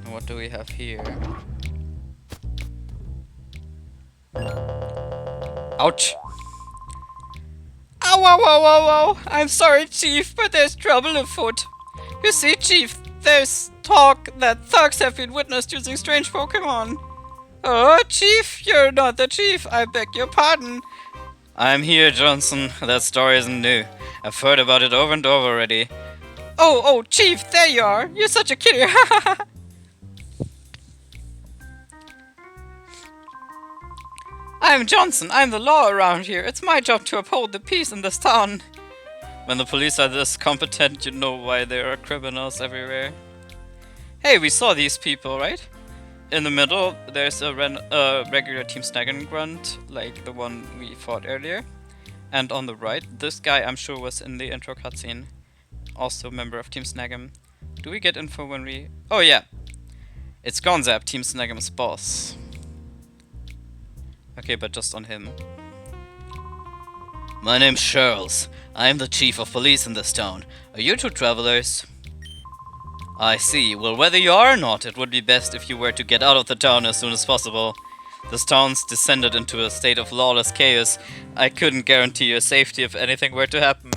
What do we have here? Ouch! Ow, ow, ow, ow, ow! I'm sorry, Chief, but there's trouble afoot. You see, Chief, there's talk that thugs have been witnessed using strange Pokémon. Oh, Chief, you're not the Chief. I beg your pardon. I'm here, Johnson. That story isn't new. I've heard about it over and over already. Oh, Chief, there you are. You're such a kitty. I'm Johnson. I'm the law around here. It's my job to uphold the peace in this town. When the police are this competent, you know why there are criminals everywhere. Hey, we saw these people, right? In the middle, there's a regular Team Snaggen grunt, like the one we fought earlier. And on the right, this guy I'm sure was in the intro cutscene. Also a member of Team Snaggen. Do we get info when we... Oh yeah! It's Gonzap, Team Snaggen's boss. Okay, but just on him. My name's Charles. I am the chief of police in this town. Are you two travelers? I see. Well, whether you are or not, it would be best if you were to get out of the town as soon as possible. This town's descended into a state of lawless chaos. I couldn't guarantee your safety if anything were to happen.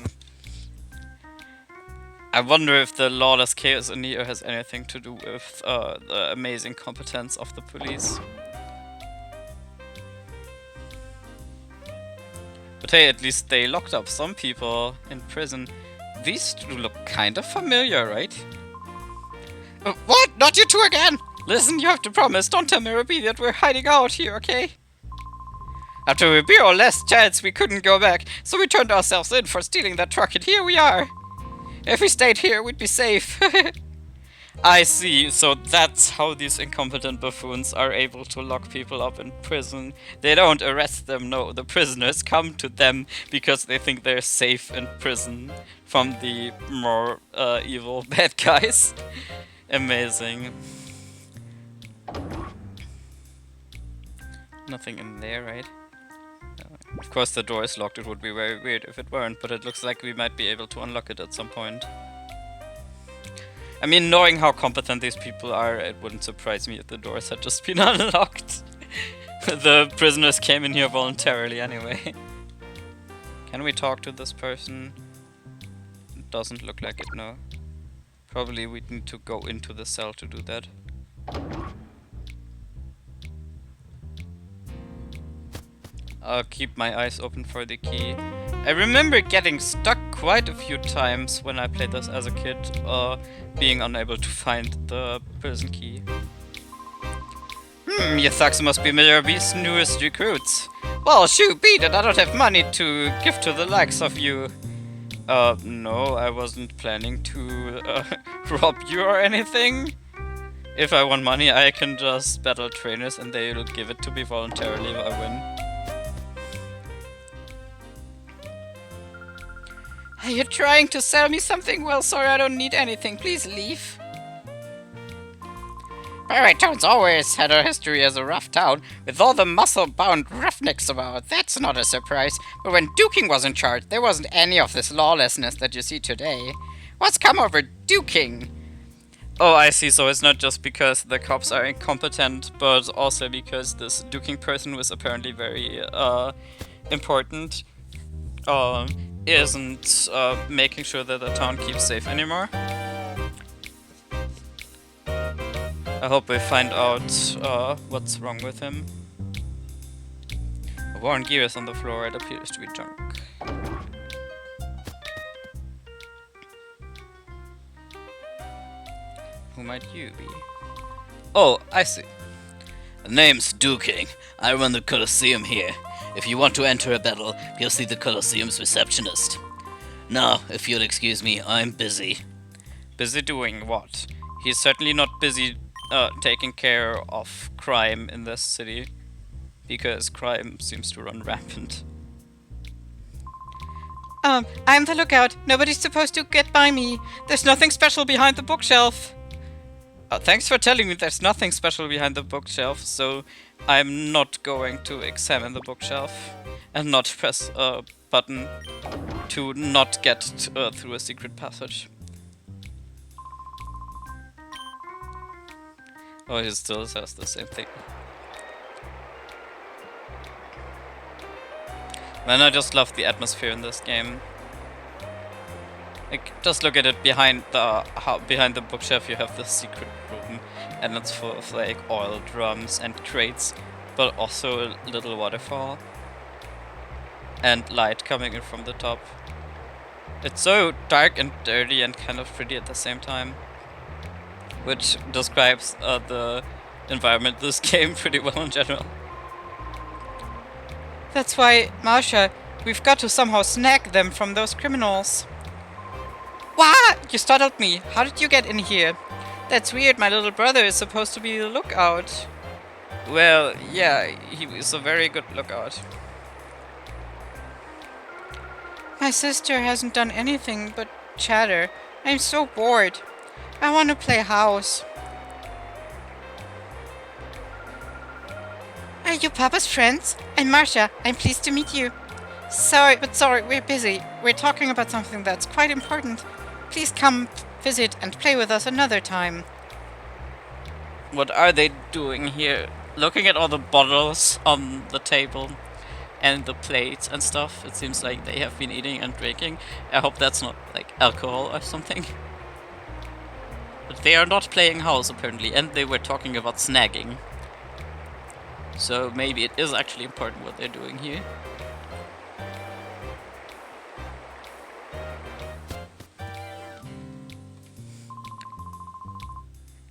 I wonder if the lawless chaos in here has anything to do with the amazing competence of the police. But hey, at least they locked up some people in prison. These two look kind of familiar, right? What? Not you two again? Listen, you have to promise, don't tell me, Ruby, that we're hiding out here, okay? After we beat our last chance, we couldn't go back, so we turned ourselves in for stealing that truck, and here we are. If we stayed here, we'd be safe. I see, so that's how these incompetent buffoons are able to lock people up in prison. They don't arrest them, no, the prisoners come to them because they think they're safe in prison from the more evil bad guys. Amazing. Nothing in there, right? Of course the door is locked, it would be very weird if it weren't, but it looks like we might be able to unlock it at some point. I mean, knowing how competent these people are, it wouldn't surprise me if the doors had just been unlocked. The prisoners came in here voluntarily anyway. Can we talk to this person? It doesn't look like it, no. Probably we'd need to go into the cell to do that. I'll keep my eyes open for the key. I remember getting stuck quite a few times when I played this as a kid, being unable to find the prison key. You thugs must be Mirabee's newest recruits. Well, shoot, beat it, I don't have money to give to the likes of you. No, I wasn't planning to rob you or anything. If I want money, I can just battle trainers and they'll give it to me voluntarily if I win. Are you trying to sell me something? Well, sorry, I don't need anything. Please leave. Pirate Town's always had a history as a rough town, with all the muscle-bound roughnecks about. That's not a surprise. But when Duking was in charge, there wasn't any of this lawlessness that you see today. What's come over Duking? Oh, I see. So it's not just because the cops are incompetent, but also because this duking person was apparently very important. Isn't making sure that the town keeps safe anymore. I hope we find out what's wrong with him. A worn gear is on the floor. It appears to be junk. Who might you be? Oh, I see. The name's Duking. I run the Colosseum here. If you want to enter a battle, you'll see the Colosseum's receptionist. Now, if you'll excuse me, I'm busy. Busy doing what? He's certainly not busy taking care of crime in this city, because crime seems to run rampant. I'm the lookout. Nobody's supposed to get by me. There's nothing special behind the bookshelf. Thanks for telling me there's nothing special behind the bookshelf, so I'm not going to examine the bookshelf and not press a button to not get through a secret passage. Oh, he still says the same thing. Man, I just love the atmosphere in this game. Like, just look at it behind the bookshelf. You have the secret room, and it's full of like oil drums and crates, but also a little waterfall and light coming in from the top. It's so dark and dirty and kind of pretty at the same time, which describes the environment of this game pretty well in general. That's why, Marsha, we've got to somehow snag them from those criminals. What? You startled me. How did you get in here? That's weird. My little brother is supposed to be the lookout. Well, yeah, he was a very good lookout. My sister hasn't done anything but chatter. I'm so bored. I want to play house. Are you Papa's friends? I'm Marsha. I'm pleased to meet you. Sorry, we're busy. We're talking about something that's quite important. Please come visit and play with us another time. What are they doing here? Looking at all the bottles on the table and the plates and stuff, it seems like they have been eating and drinking. I hope that's not like alcohol or something. But they are not playing house apparently, and they were talking about snagging. So maybe it is actually important what they're doing here.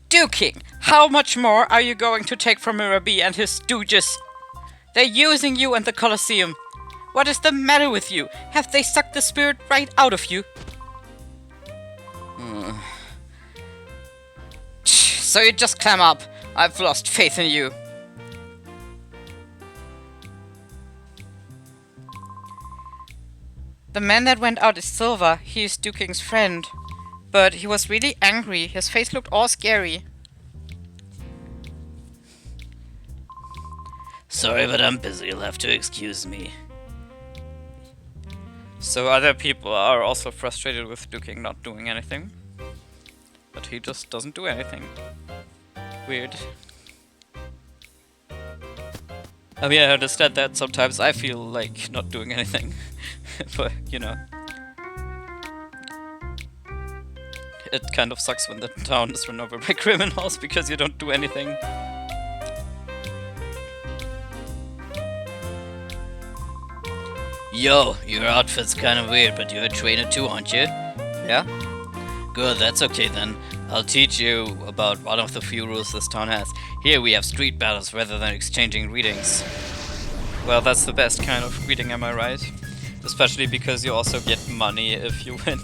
Duking, how much more are you going to take from Mirabi and his stooges? They're using you and the Colosseum. What is the matter with you? Have they sucked the spirit right out of you? So you just clam up. I've lost faith in you. The man that went out is Silva. He is Duking's friend. But he was really angry. His face looked all scary. Sorry, but I'm busy. You'll have to excuse me. So other people are also frustrated with Duking not doing anything. But he just doesn't do anything. Weird. I mean, I understand that sometimes I feel like not doing anything. But, you know. It kind of sucks when the town is run over by criminals because you don't do anything. Yo, your outfit's kind of weird, but you're a trainer too, aren't you? Yeah? Good, that's okay then. I'll teach you about one of the few rules this town has. Here we have street battles rather than exchanging readings. Well, that's the best kind of reading, am I right? Especially because you also get money if you win.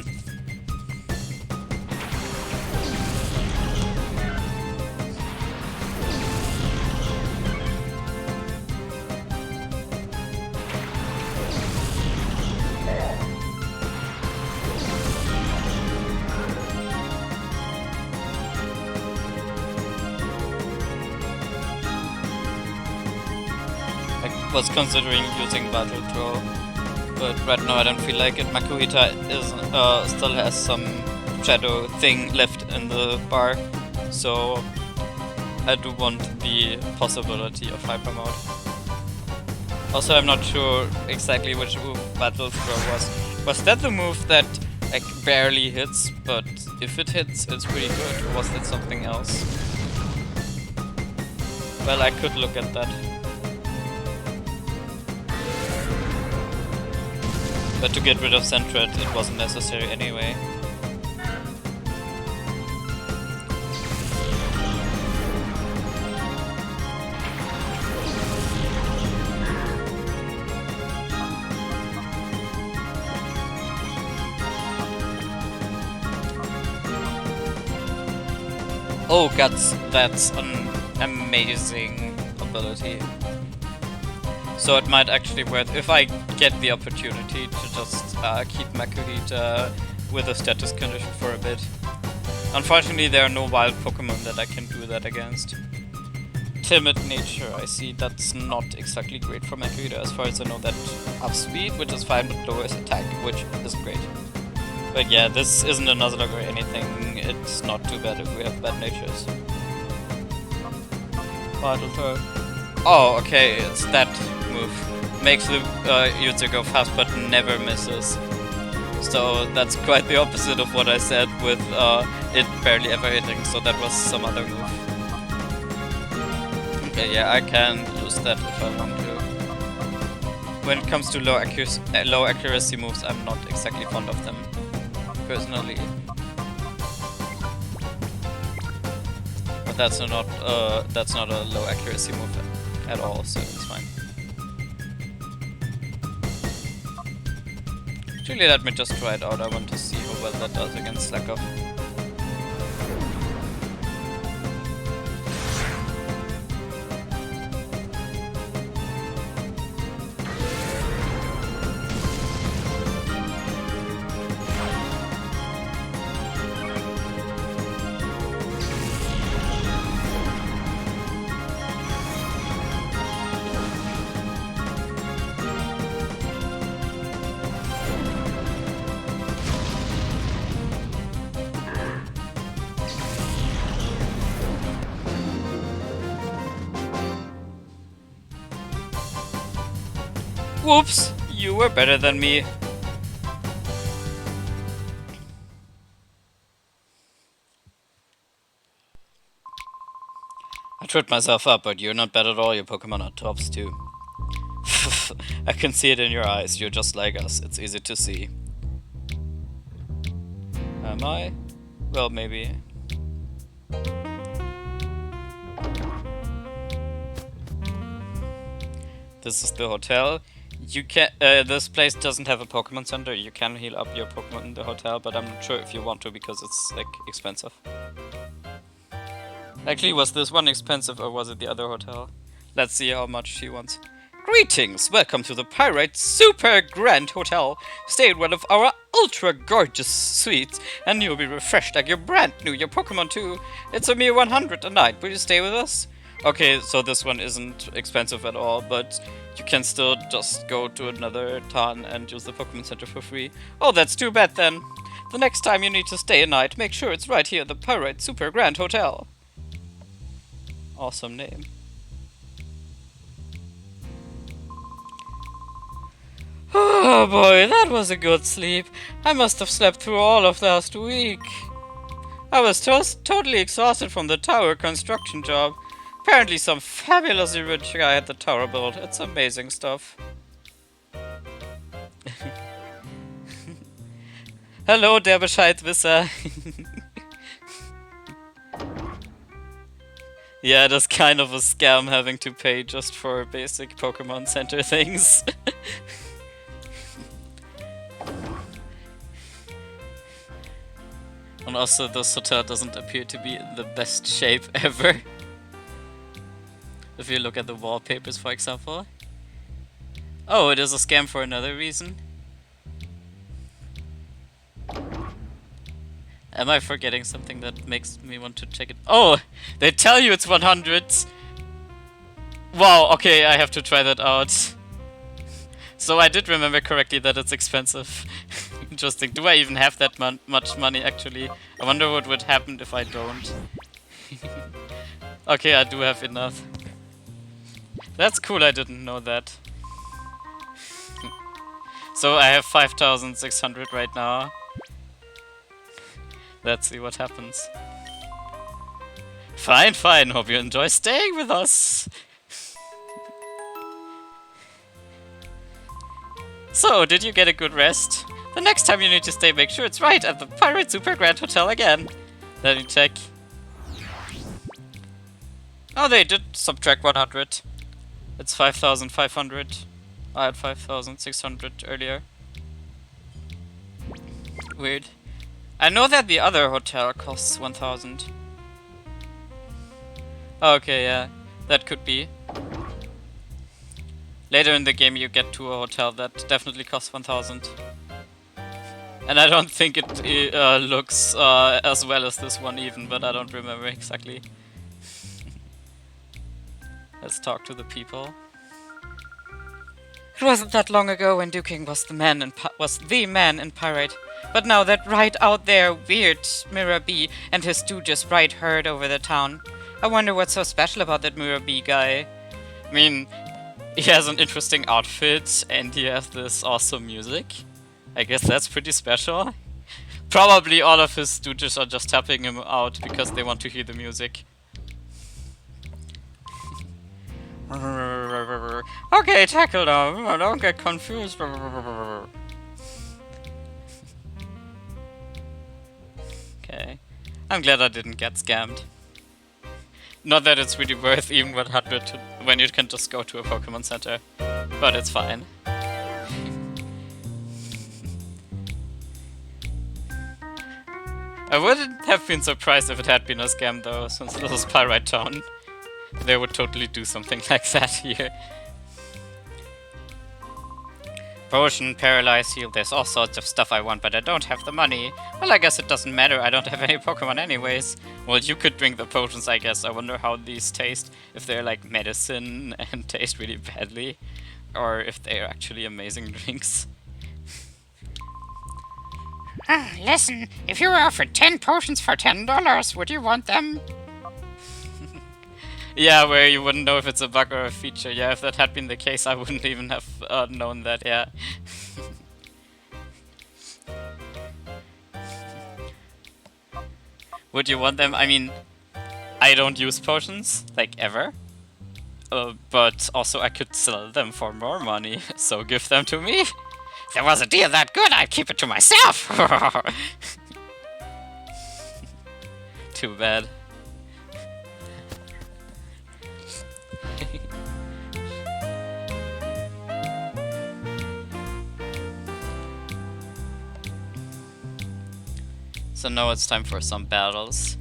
I was considering using Battle Throw, but right now I don't feel like it. Makuhita is still has some shadow thing left in the bar, so I do want the possibility of Hyper Mode. Also, I'm not sure exactly which move Battle Throw was. Was that the move that like barely hits, but if it hits, it's pretty good? Or was that something else? Well, I could look at that. But to get rid of Centret, it wasn't necessary anyway. Oh, guts! That's an amazing ability. So it might actually work if I get the opportunity to just keep Makuhita with a status condition for a bit. Unfortunately, there are no wild Pokemon that I can do that against. Timid nature, I see. That's not exactly great for Makuhita, as far as I know. That up speed, which is fine, but lowers attack, which isn't great. But yeah, this isn't a Nuzlocke or anything. It's not too bad if we have bad natures. Vital Throw. Oh, okay, it's that move. Makes the user go fast, but never misses. So that's quite the opposite of what I said with it barely ever hitting. So that was some other move. Okay, yeah, I can use that if I want to. When it comes to low accuracy moves, I'm not exactly fond of them, personally. But that's not a low accuracy move at all, so it's fine. Actually, let me just try it out. I want to see how well that does against Slakoff. Whoops! You were better than me. I tripped myself up, but you're not bad at all. Your Pokemon are tops too. I can see it in your eyes. You're just like us. It's easy to see. Am I? Well, maybe. This is the hotel. You can. This place doesn't have a Pokemon Center. You can heal up your Pokemon in the hotel, but I'm not sure if you want to because it's like expensive. Actually, was this one expensive or was it the other hotel? Let's see how much she wants. Greetings! Welcome to the Pirate Super Grand Hotel. Stay in one of our ultra gorgeous suites and you'll be refreshed like you're brand new. Your Pokemon too. It's a mere 100 a night. Will you stay with us? Okay, so this one isn't expensive at all, but you can still just go to another town and use the Pokemon Center for free. Oh, that's too bad then. The next time you need to stay a night, make sure it's right here at the Pirate Super Grand Hotel. Awesome name. Oh boy, that was a good sleep. I must have slept through all of last week. I was totally exhausted from the tower construction job. Apparently some fabulously rich guy had the tower built. It's amazing stuff. Hello, der Bescheidwisser. Yeah, that's kind of a scam having to pay just for basic Pokemon Center things. And also, this hotel doesn't appear to be in the best shape ever. If you look at the wallpapers, for example. Oh, it is a scam for another reason. Am I forgetting something that makes me want to check it? Oh, they tell you it's 100. Wow, okay, I have to try that out. So I did remember correctly that it's expensive. Interesting. Do I even have that much money actually? I wonder what would happen if I don't. Okay, I do have enough. That's cool, I didn't know that. So I have 5,600 right now. Let's see what happens. Fine, fine. Hope you enjoy staying with us. So, did you get a good rest? The next time you need to stay, make sure it's right at the Pirate Super Grand Hotel again. Let me check. Oh, they did subtract 100. It's 5,500. I had 5,600 earlier. Weird. I know that the other hotel costs 1,000. Okay, yeah. That could be. Later in the game you get to a hotel that definitely costs 1,000. And I don't think it looks as well as this one even, but I don't remember exactly. Let's talk to the people. It wasn't that long ago when Duking was the man in Pirate. But now that right out there, weird Mirror B and his stooges right herd over the town. I wonder what's so special about that Mirror B guy. I mean, he has an interesting outfit and he has this awesome music. I guess that's pretty special. Probably all of his stooges are just tapping him out because they want to hear the music. Okay, tackle them. Don't get confused. Okay. I'm glad I didn't get scammed. Not that it's really worth even 100 when you can just go to a Pokemon Center. But it's fine. I wouldn't have been surprised if it had been a scam though, since this is Pyrite Town. They would totally do something like that here. Potion, paralyze, heal, there's all sorts of stuff I want, but I don't have the money. Well, I guess it doesn't matter, I don't have any Pokemon anyways. Well, you could drink the potions, I guess. I wonder how these taste. If they're like medicine and taste really badly. Or if they're actually amazing drinks. Listen, if you were offered 10 potions for $10, would you want them? Yeah, where you wouldn't know if it's a bug or a feature. Yeah, if that had been the case, I wouldn't even have known that, yeah. Would you want them? I mean, I don't use potions, like, ever. But also I could sell them for more money, so give them to me. If there was a deal that good, I'd keep it to myself. Too bad. So now it's time for some battles.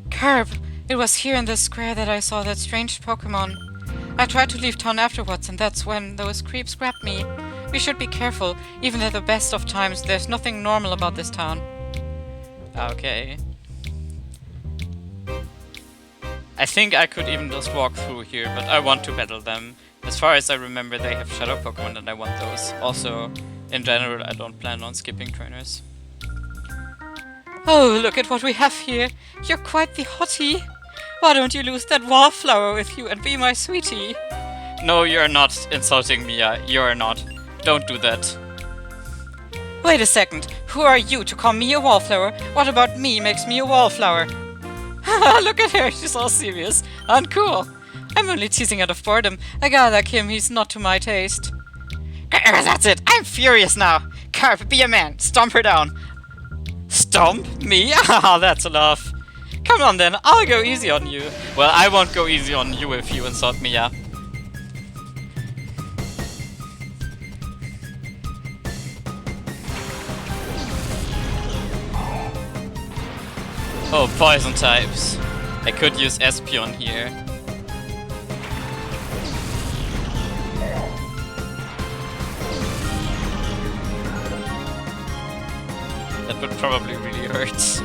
Carp, it was here in this square that I saw that strange Pokemon. I tried to leave town afterwards, and that's when those creeps grabbed me. We should be careful. Even at the best of times, there's nothing normal about this town. Okay. I think I could even just walk through here, but I want to battle them. As far as I remember, they have Shadow Pokemon and I want those. Also, in general, I don't plan on skipping trainers. Oh, look at what we have here. You're quite the hottie. Why don't you lose that wallflower with you and be my sweetie? No, you're not insulting Mia. You're not. Don't do that. Wait a second. Who are you to call me a wallflower? What about me makes me a wallflower? Look at her. She's all serious. Uncool. I'm only teasing out of boredom. A guy like him, he's not to my taste. That's it. I'm furious now. Carp, be a man. Stomp her down. Stomp me? Ah, that's enough. Come on then, I'll go easy on you. Well, I won't go easy on you if you insult me, yeah. Oh, poison types. I could use Espeon here. That would probably really hurt.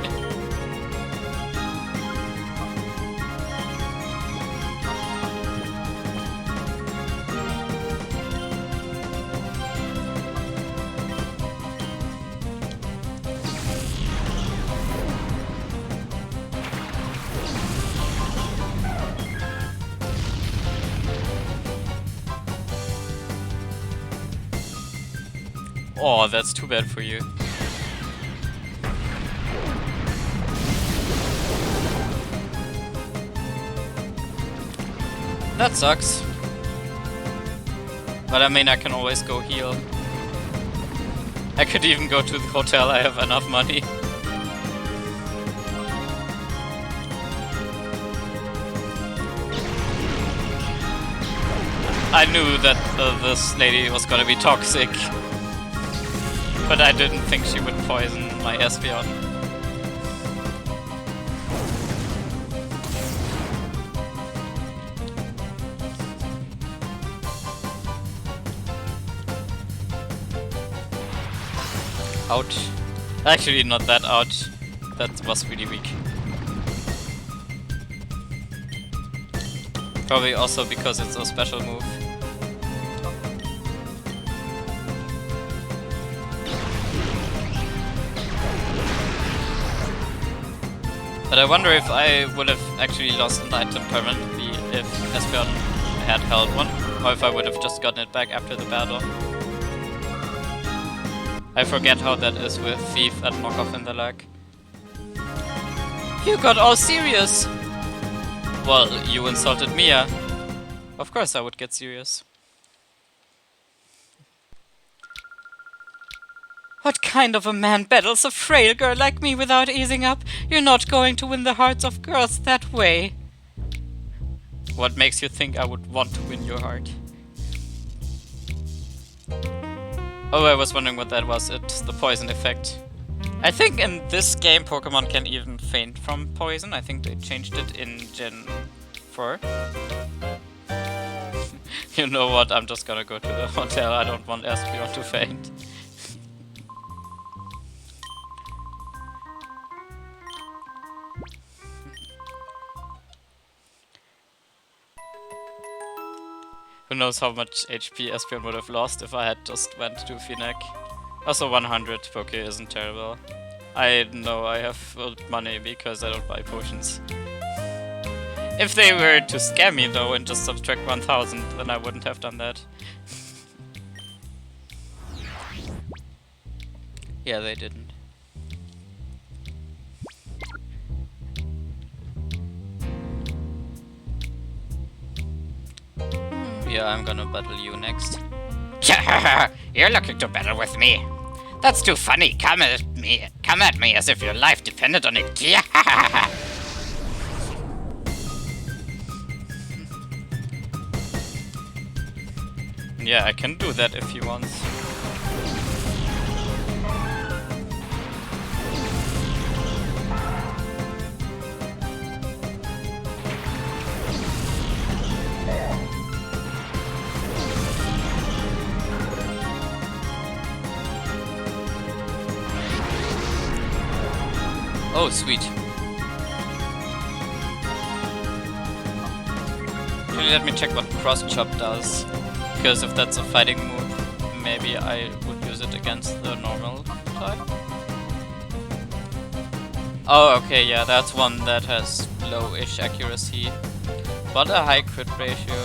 Oh, that's too bad for you. That sucks. But I mean, I can always go heal. I could even go to the hotel, I have enough money. I knew that this lady was gonna be toxic. But I didn't think she would poison my Espeon. Ouch. Actually, not that ouch. That was really weak. Probably also because it's a special move. But I wonder if I would have actually lost an item permanently if Espeon had held one, or if I would have just gotten it back after the battle. I forget how that is with Thief and Knockoff in the lag. You got all serious! Well, you insulted Mia. Of course I would get serious. What kind of a man battles a frail girl like me without easing up? You're not going to win the hearts of girls that way. What makes you think I would want to win your heart? Oh, I was wondering what that was. It's the poison effect. I think in this game Pokemon can even faint from poison. I think they changed it in Gen 4. You know what? I'm just gonna go to the hotel. I don't want Espeon to faint. Who knows how much HP Espeon would have lost if I had just went to Finneck. Also 100 Poke isn't terrible. I know I have money because I don't buy potions. If they were to scam me though and just subtract 1000, then I wouldn't have done that. Yeah, they didn't. Yeah, I'm gonna battle you next. You're looking to battle with me. That's too funny. Come at me as if your life depended on it. Yeah, I can do that if you want. Oh, sweet. Can you let me check what cross chop does? Because if that's a fighting move, maybe I would use it against the normal type. Oh, okay, yeah, that's one that has low-ish accuracy, but a high crit ratio.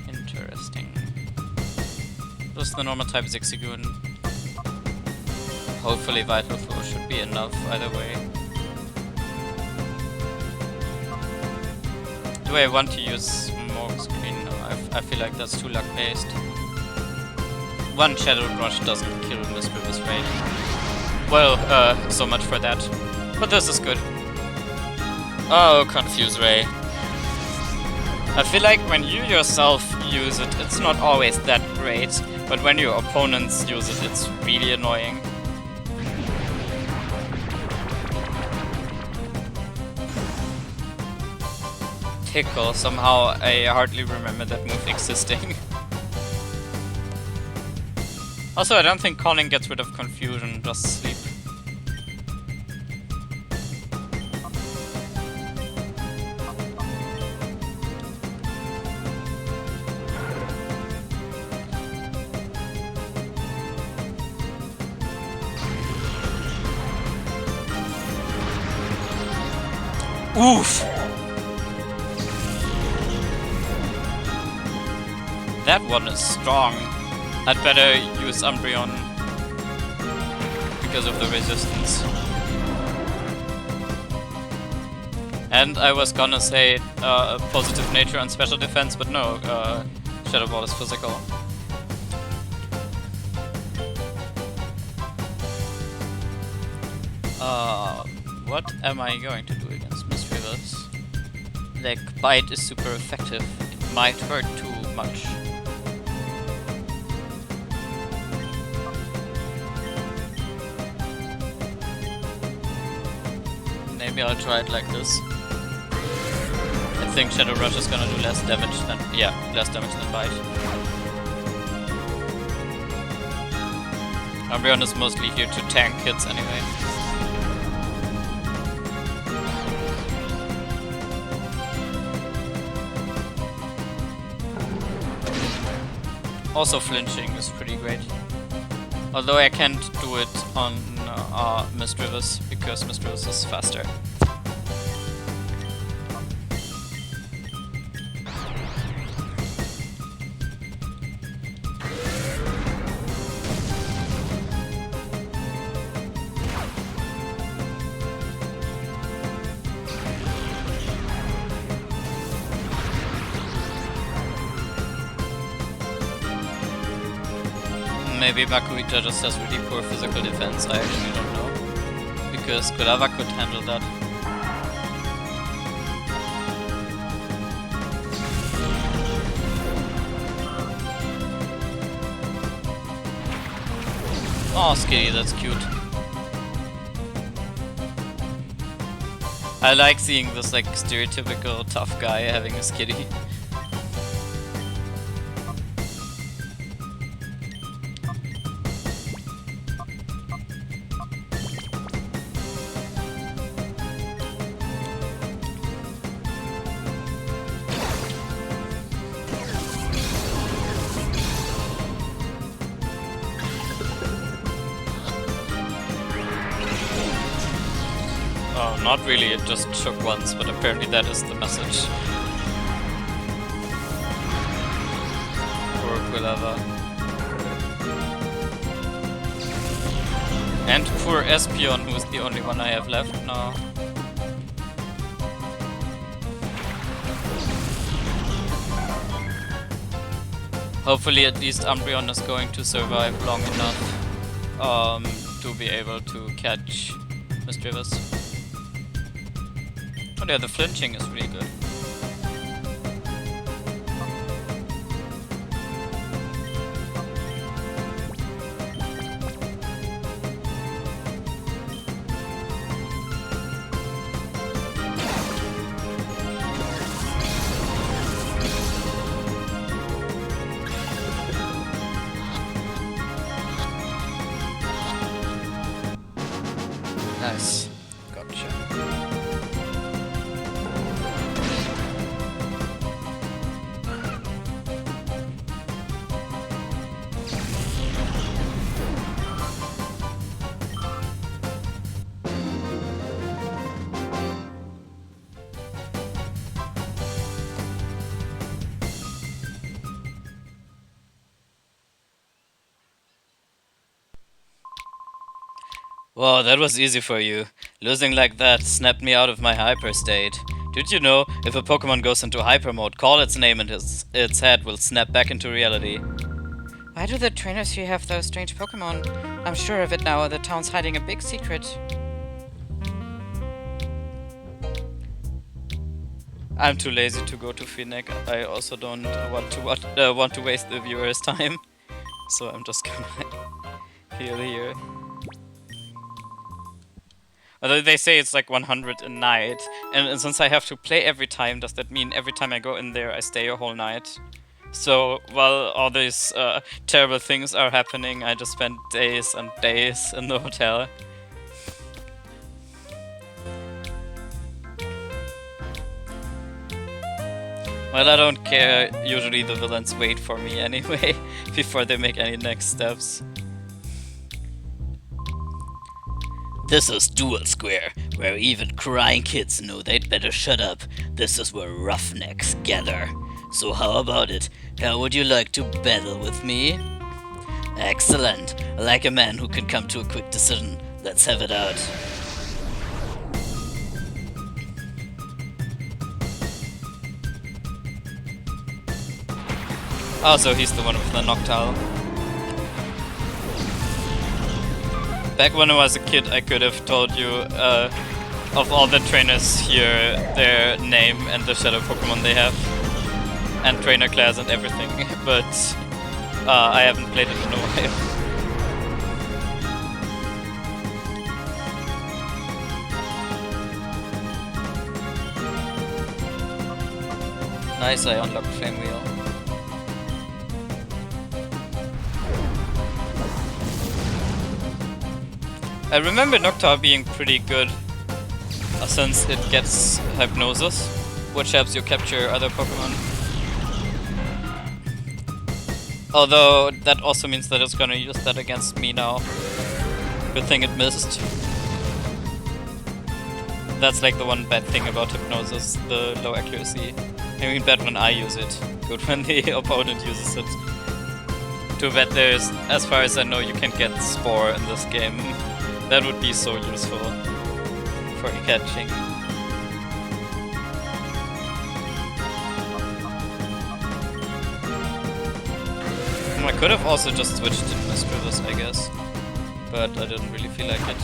Interesting. Plus the normal type Zigzagoon. Hopefully Vital Flow should be enough either way. Do I want to use Smoke Screen? No, I feel like that's too luck based. One Shadow Rush doesn't kill Mischievous Raid. Well, so much for that. But this is good. Oh, Confuse Ray. I feel like when you yourself use it, it's not always that great. But when your opponents use it, it's really annoying. Tickle. Somehow I hardly remember that move existing. Also, I don't think calling gets rid of confusion, just sleep. Oof! That one is strong. I'd better use Umbreon because of the resistance. And I was gonna say positive nature and special defense, but no, Shadow Ball is physical. What am I going to do against Misdreavers? Like, Bite is super effective. It might hurt too much. Maybe I'll try it like this. I think Shadow Rush is gonna do less damage than... yeah, less damage than Bite. Umbreon is mostly here to tank hits anyway. Also flinching is pretty great. Although I can't do it on Misdreavers because Misdreavers is faster. Maybe Makuhita just has really poor physical defense, I actually don't know. Because Kulava could handle that. Oh, Skitty, that's cute. I like seeing this like stereotypical tough guy having a Skitty. Oh, not really, it just shook once, but apparently that is the message. Poor Quilava. And poor Espeon, who's the only one I have left now. Hopefully at least Umbreon is going to survive long enough to be able to catch Misdreavers. Oh yeah, the flinching is really good. Nice. Gotcha. Whoa, that was easy for you. Losing like that snapped me out of my hyper state. Did you know, if a Pokemon goes into hyper mode, call its name and its head will snap back into reality. Why do the trainers here have those strange Pokemon? I'm sure of it now, the town's hiding a big secret. I'm too lazy to go to Phoenix. I also don't want to waste the viewer's time. So I'm just gonna heal here. Although they say it's like 100 a night, and since I have to play every time, does that mean every time I go in there I stay a whole night? So while all these terrible things are happening, I just spend days and days in the hotel. Well, I don't care. Usually the villains wait for me anyway, before they make any next steps. This is Duel Square, where even crying kids know they'd better shut up. This is where roughnecks gather. So how about it? How would you like to battle with me? Excellent. Like a man who can come to a quick decision. Let's have it out. Oh, so he's the one with the Noctile. Back when I was a kid, I could have told you of all the trainers here, their name and the shadow Pokemon they have, and trainer class and everything, but I haven't played it in a while. Nice, I unlocked Flame Wheel. I remember Noctowl being pretty good, since it gets Hypnosis, which helps you capture other Pokemon. Although, that also means that it's gonna use that against me now. Good thing it missed. That's like the one bad thing about Hypnosis, the low accuracy. I mean, bad when I use it, good when the opponent uses it. Too bad there's, as far as I know, you can get Spore in this game. That would be so useful for catching. I could have also just switched to Misdreavus, I guess, but I didn't really feel like it.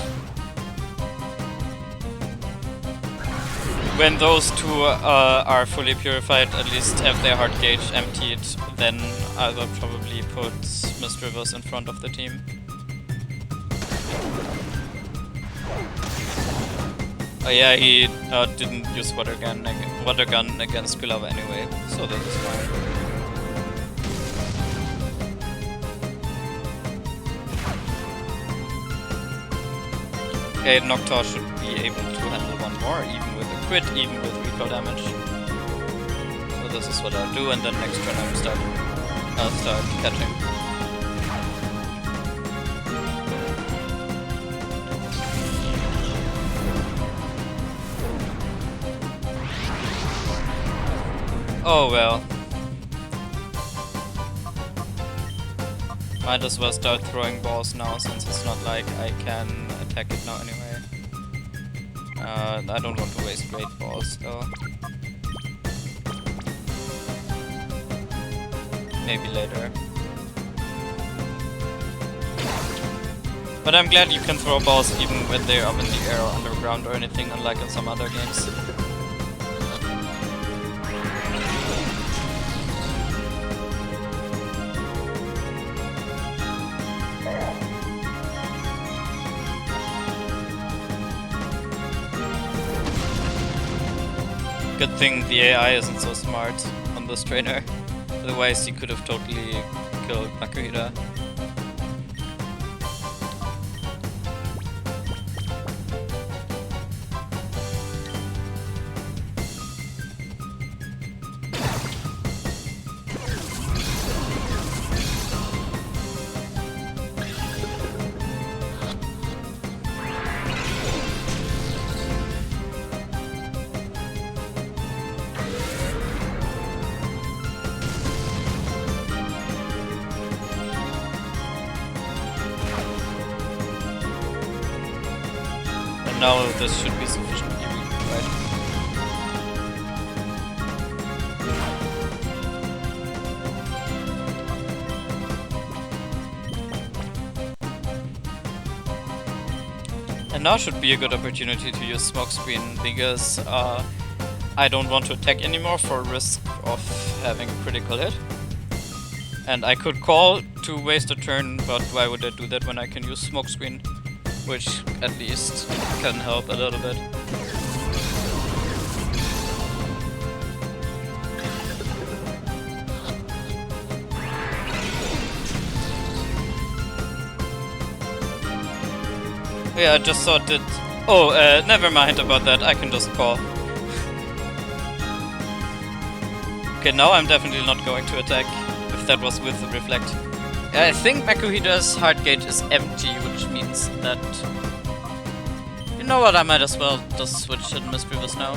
When those two are fully purified, at least have their heart gauge emptied, then I will probably put Misdreavus in front of the team. Oh yeah, he didn't use Water Gun against Kulava anyway, so that is fine. Okay, Noctowl should be able to handle one more, even with a crit, even with recoil damage. So this is what I'll do, and then next turn I'll start catching. Oh well. Might as well start throwing balls now, since it's not like I can attack it now anyway. I don't want to waste great balls though. Maybe later. But I'm glad you can throw balls even when they're up in the air or underground or anything, unlike in some other games. Good thing the AI isn't so smart on this trainer. Otherwise he could have totally killed Makuhita. Now this should be sufficiently weak, right? And now should be a good opportunity to use Smokescreen, because I don't want to attack anymore for risk of having a critical hit. And I could call to waste a turn, but why would I do that when I can use Smokescreen? which at least can help a little bit. Yeah, I just thought that... Oh, never mind about that, I can just call. Okay, now I'm definitely not going to attack, if that was with the reflect. I think Makuhida's heart gauge is empty, which means that... You know what, I might as well just switch to Mischievous now.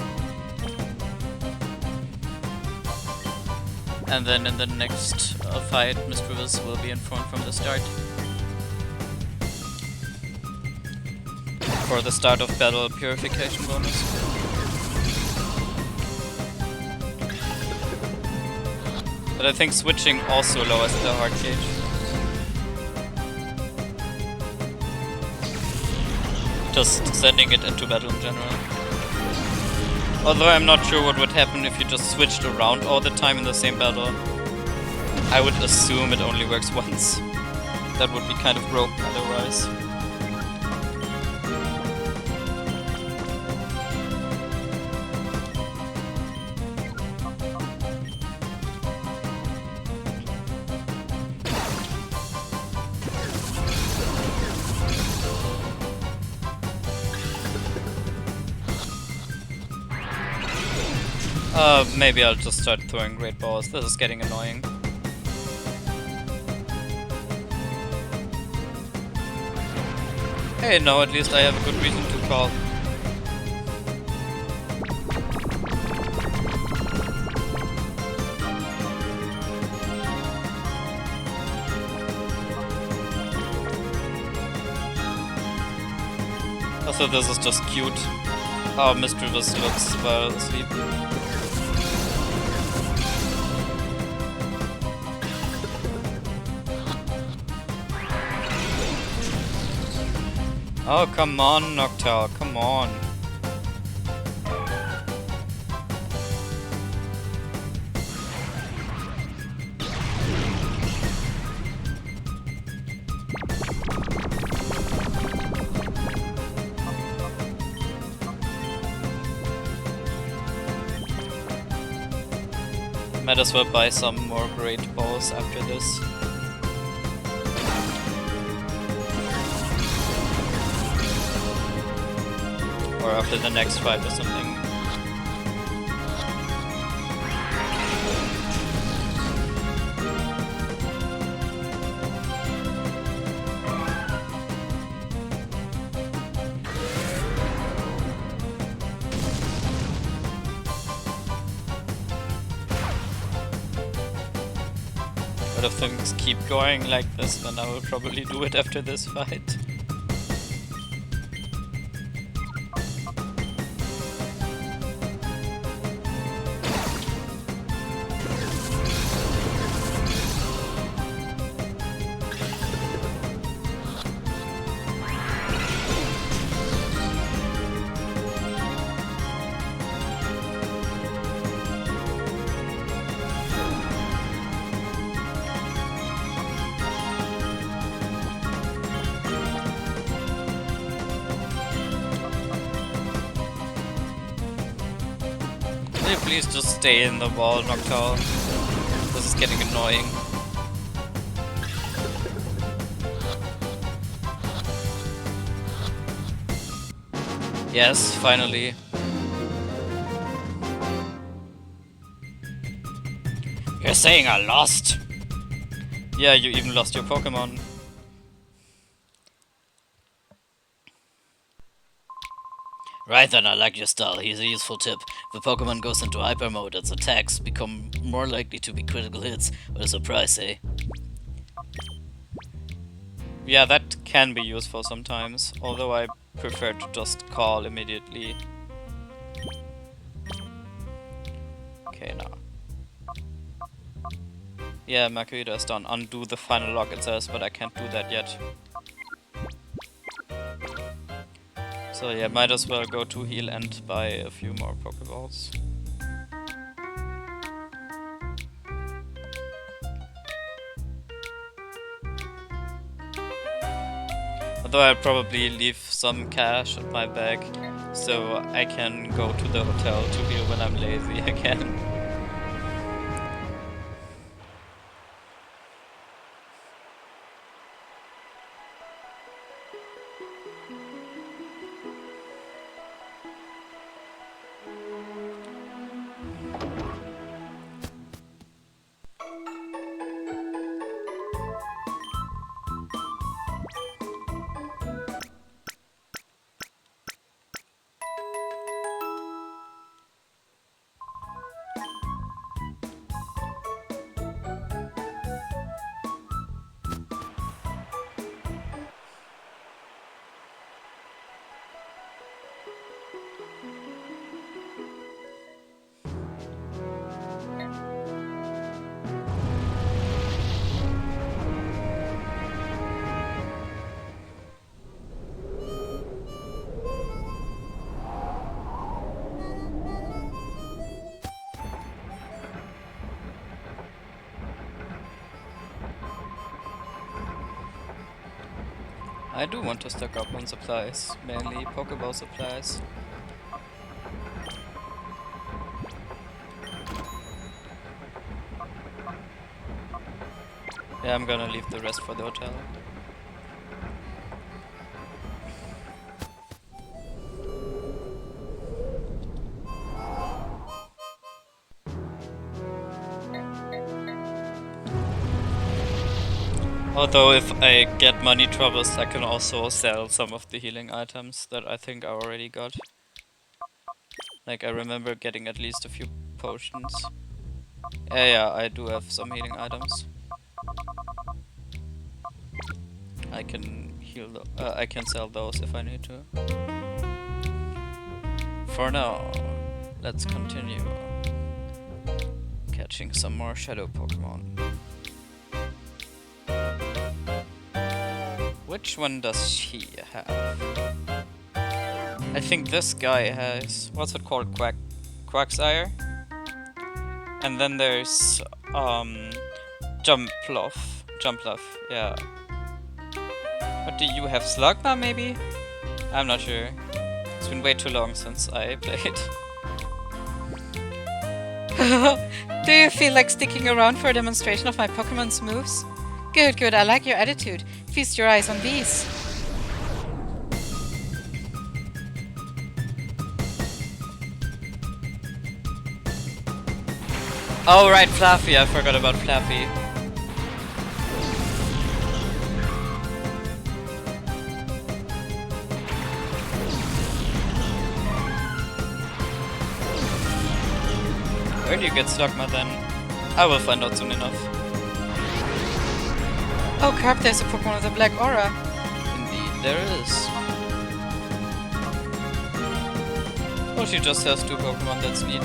And then in the next fight, Mischievous will be informed from the start. For the start of battle purification bonus. But I think switching also lowers the heart gauge. Just sending it into battle in general. Although I'm not sure what would happen if you just switched around all the time in the same battle. I would assume it only works once. That would be kind of broken otherwise. Maybe I'll just start throwing great balls. This is getting annoying. Hey, no, at least I have a good reason to call. Also, this is just cute. How Mischievous looks while asleep. Oh, come on, Noctowl, come on. Might as well buy some more great balls after this. Or after the next fight or something. But if things keep going like this, then I will probably do it after this fight. Please just stay in the wall, Noctowl. This is getting annoying. Yes, finally. You're saying I lost? Yeah, you even lost your Pokémon. Right then, I like your style. Here's a useful tip. If a Pokemon goes into hyper mode, its attacks become more likely to be critical hits. What a surprise, eh? Yeah, that can be useful sometimes, although I prefer to just call immediately. Okay, now. Yeah, Makuhita is done. Undo the final lock, it says, but I can't do that yet. So yeah, might as well go to heal and buy a few more Pokeballs. Although I'll probably leave some cash at my bag so I can go to the hotel to heal when I'm lazy again. I do want to stock up on supplies, mainly Pokeball supplies. Yeah, I'm gonna leave the rest for the hotel. Although if I get money troubles, I can also sell some of the healing items that I think I already got. Like, I remember getting at least a few potions. Yeah, I do have some healing items. I can I can sell those if I need to. For now, let's continue catching some more shadow Pokemon. Which one does he have? I think this guy has, what's it called, Quagsire? And then there's Jumpluff, yeah. What do you have, Slugma maybe? I'm not sure. It's been way too long since I played. Do you feel like sticking around for a demonstration of my Pokemon's moves? Good, I like your attitude. Feast your eyes on these. Oh right, Fluffy, I forgot about Fluffy. Where do you get Slugma then? I will find out soon enough. Oh crap, there's a Pokemon with a black aura. Indeed, there is. Oh, she just has 2 Pokemon, that's neat.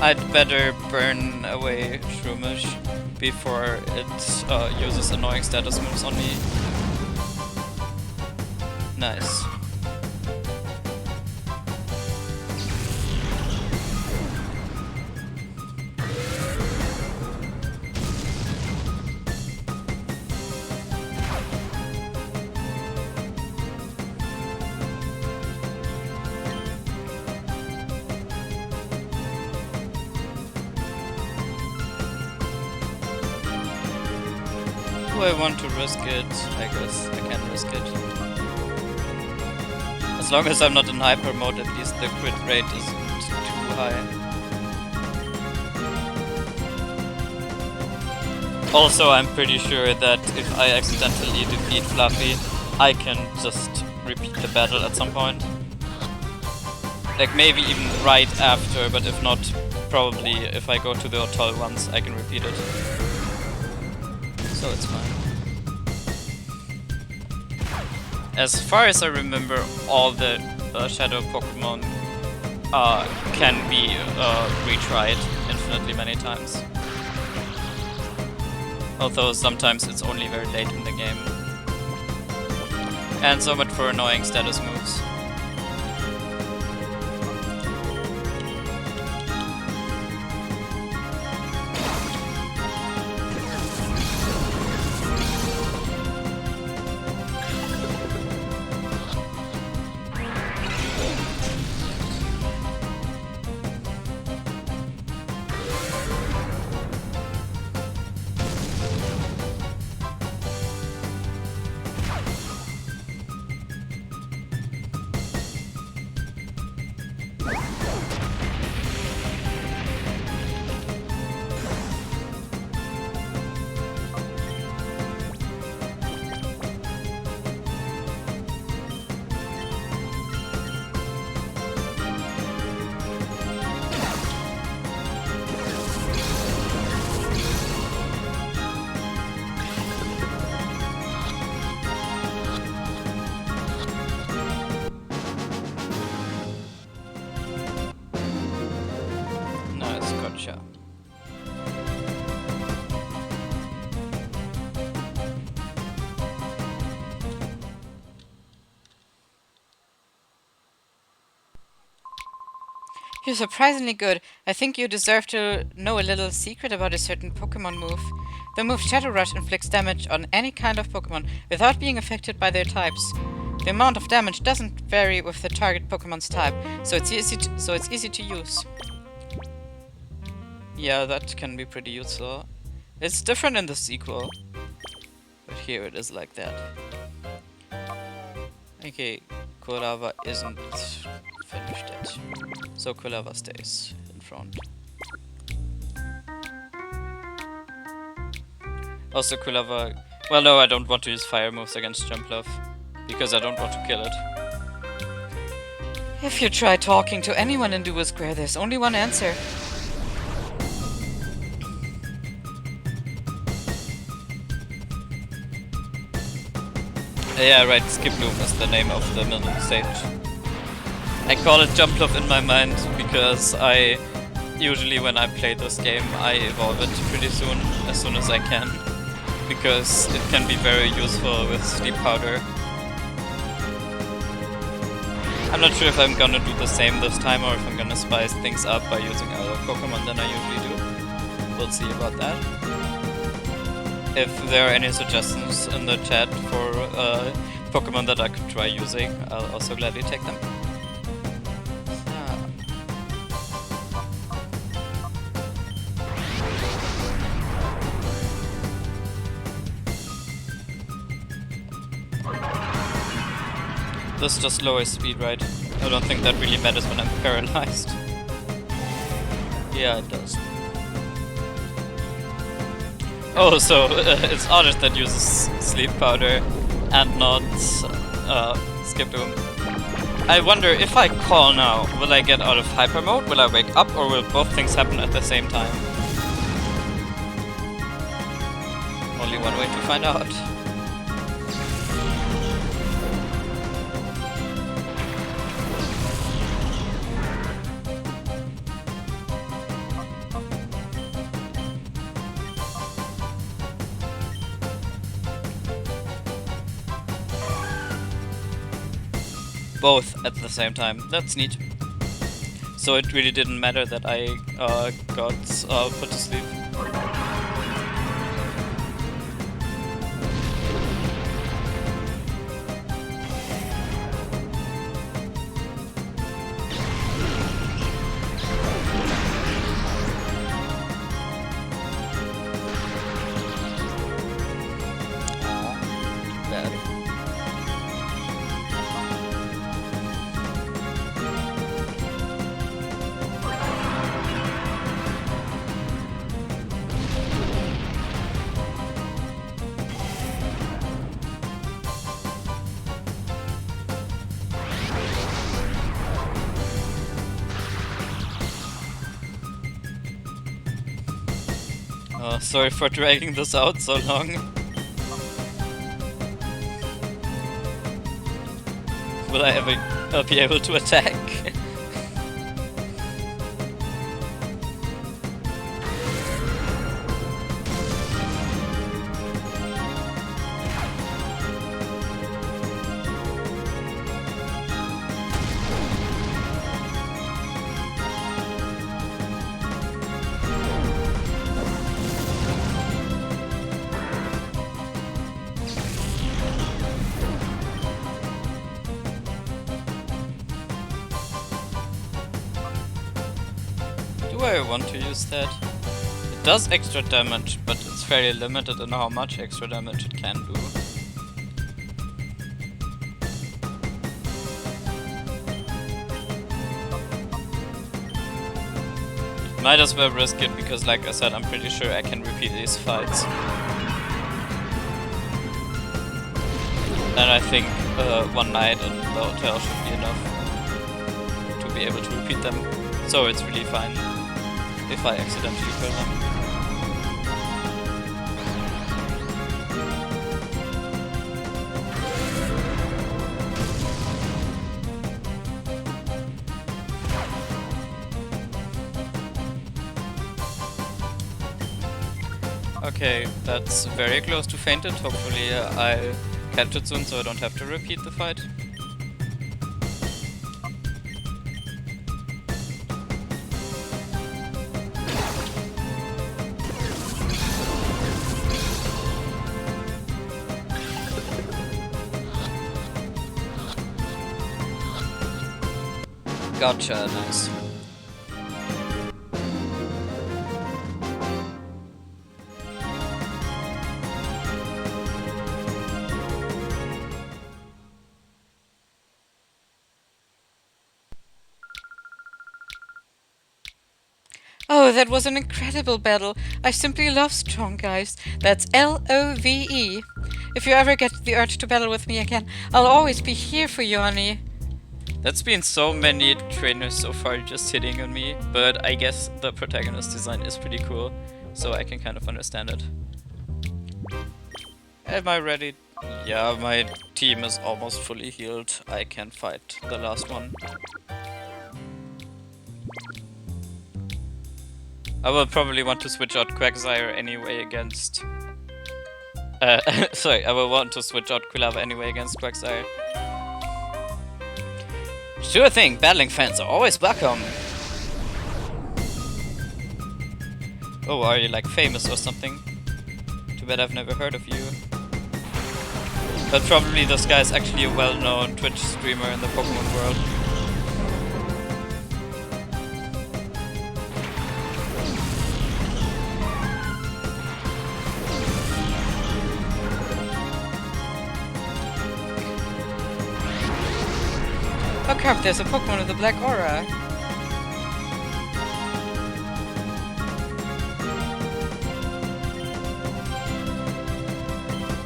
I'd better burn away Shroomish before it uses annoying status moves on me. Nice. Do I want to risk it? I guess I can risk it. As long as I'm not in hyper mode, at least the crit rate isn't too high. Also, I'm pretty sure that if I accidentally defeat Fluffy, I can just repeat the battle at some point. Like maybe even right after, but if not, probably if I go to the hotel once, I can repeat it. So it's fine. As far as I remember, all the shadow Pokemon can be retried infinitely many times. Although sometimes it's only very late in the game. And so much for annoying status moves. Sure. You're surprisingly good. I think you deserve to know a little secret about a certain Pokemon move. The move Shadow Rush inflicts damage on any kind of Pokemon without being affected by their types. The amount of damage doesn't vary with the target Pokemon's type, so it's easy to use. Yeah, that can be pretty useful. It's different in the sequel, but here it is like that. Okay, Kolava isn't finished yet, so Kolava stays in front. Also Kolava... Well, no, I don't want to use fire moves against Jumpluff, because I don't want to kill it. If you try talking to anyone in Dual Square, there's only one answer. Yeah, right, Skiploom is the name of the middle stage. I call it Jumpluff in my mind because I usually when I play this game I evolve it pretty soon, as soon as I can. Because it can be very useful with Sleep Powder. I'm not sure if I'm gonna do the same this time or if I'm gonna spice things up by using other Pokemon than I usually do. We'll see about that. If there are any suggestions in the chat for Pokemon that I could try using, I'll also gladly take them. This just lowers speed, right? I don't think that really matters when I'm paralyzed. Yeah, it does. Oh, so it's Oddish that uses Sleep Powder and not Skiploom. I wonder if I call now, will I get out of Hyper Mode, will I wake up, or will both things happen at the same time? Only one way to find out. Both at the same time. That's neat. So it really didn't matter that I got put to sleep. Bad. Sorry for dragging this out so long. Will I ever be able to attack? Do I want to use that? It does extra damage, but it's fairly limited in how much extra damage it can do. Might as well risk it because, like I said, I'm pretty sure I can repeat these fights. And I think one night in the hotel should be enough to be able to repeat them. So it's really fine if I accidentally kill them. Okay, that's very close to fainted. Hopefully I'll catch it soon so I don't have to repeat the fight. Gotcha, nice. Oh, that was an incredible battle. I simply love strong guys. That's Love. If you ever get the urge to battle with me again, I'll always be here for you, honey. That's been so many trainers so far just hitting on me, but I guess the protagonist design is pretty cool, so I can kind of understand it. Am I ready? Yeah, my team is almost fully healed. I can fight the last one. I will probably want to switch out Quagsire anyway against... sorry, I will want to switch out Quilava anyway against Quagsire. Sure thing, battling fans are always welcome. Oh, are you like famous or something? Too bad I've never heard of you. But probably this guy is actually a well-known Twitch streamer in the Pokemon world. Oh crap, there's a Pokemon with a black aura.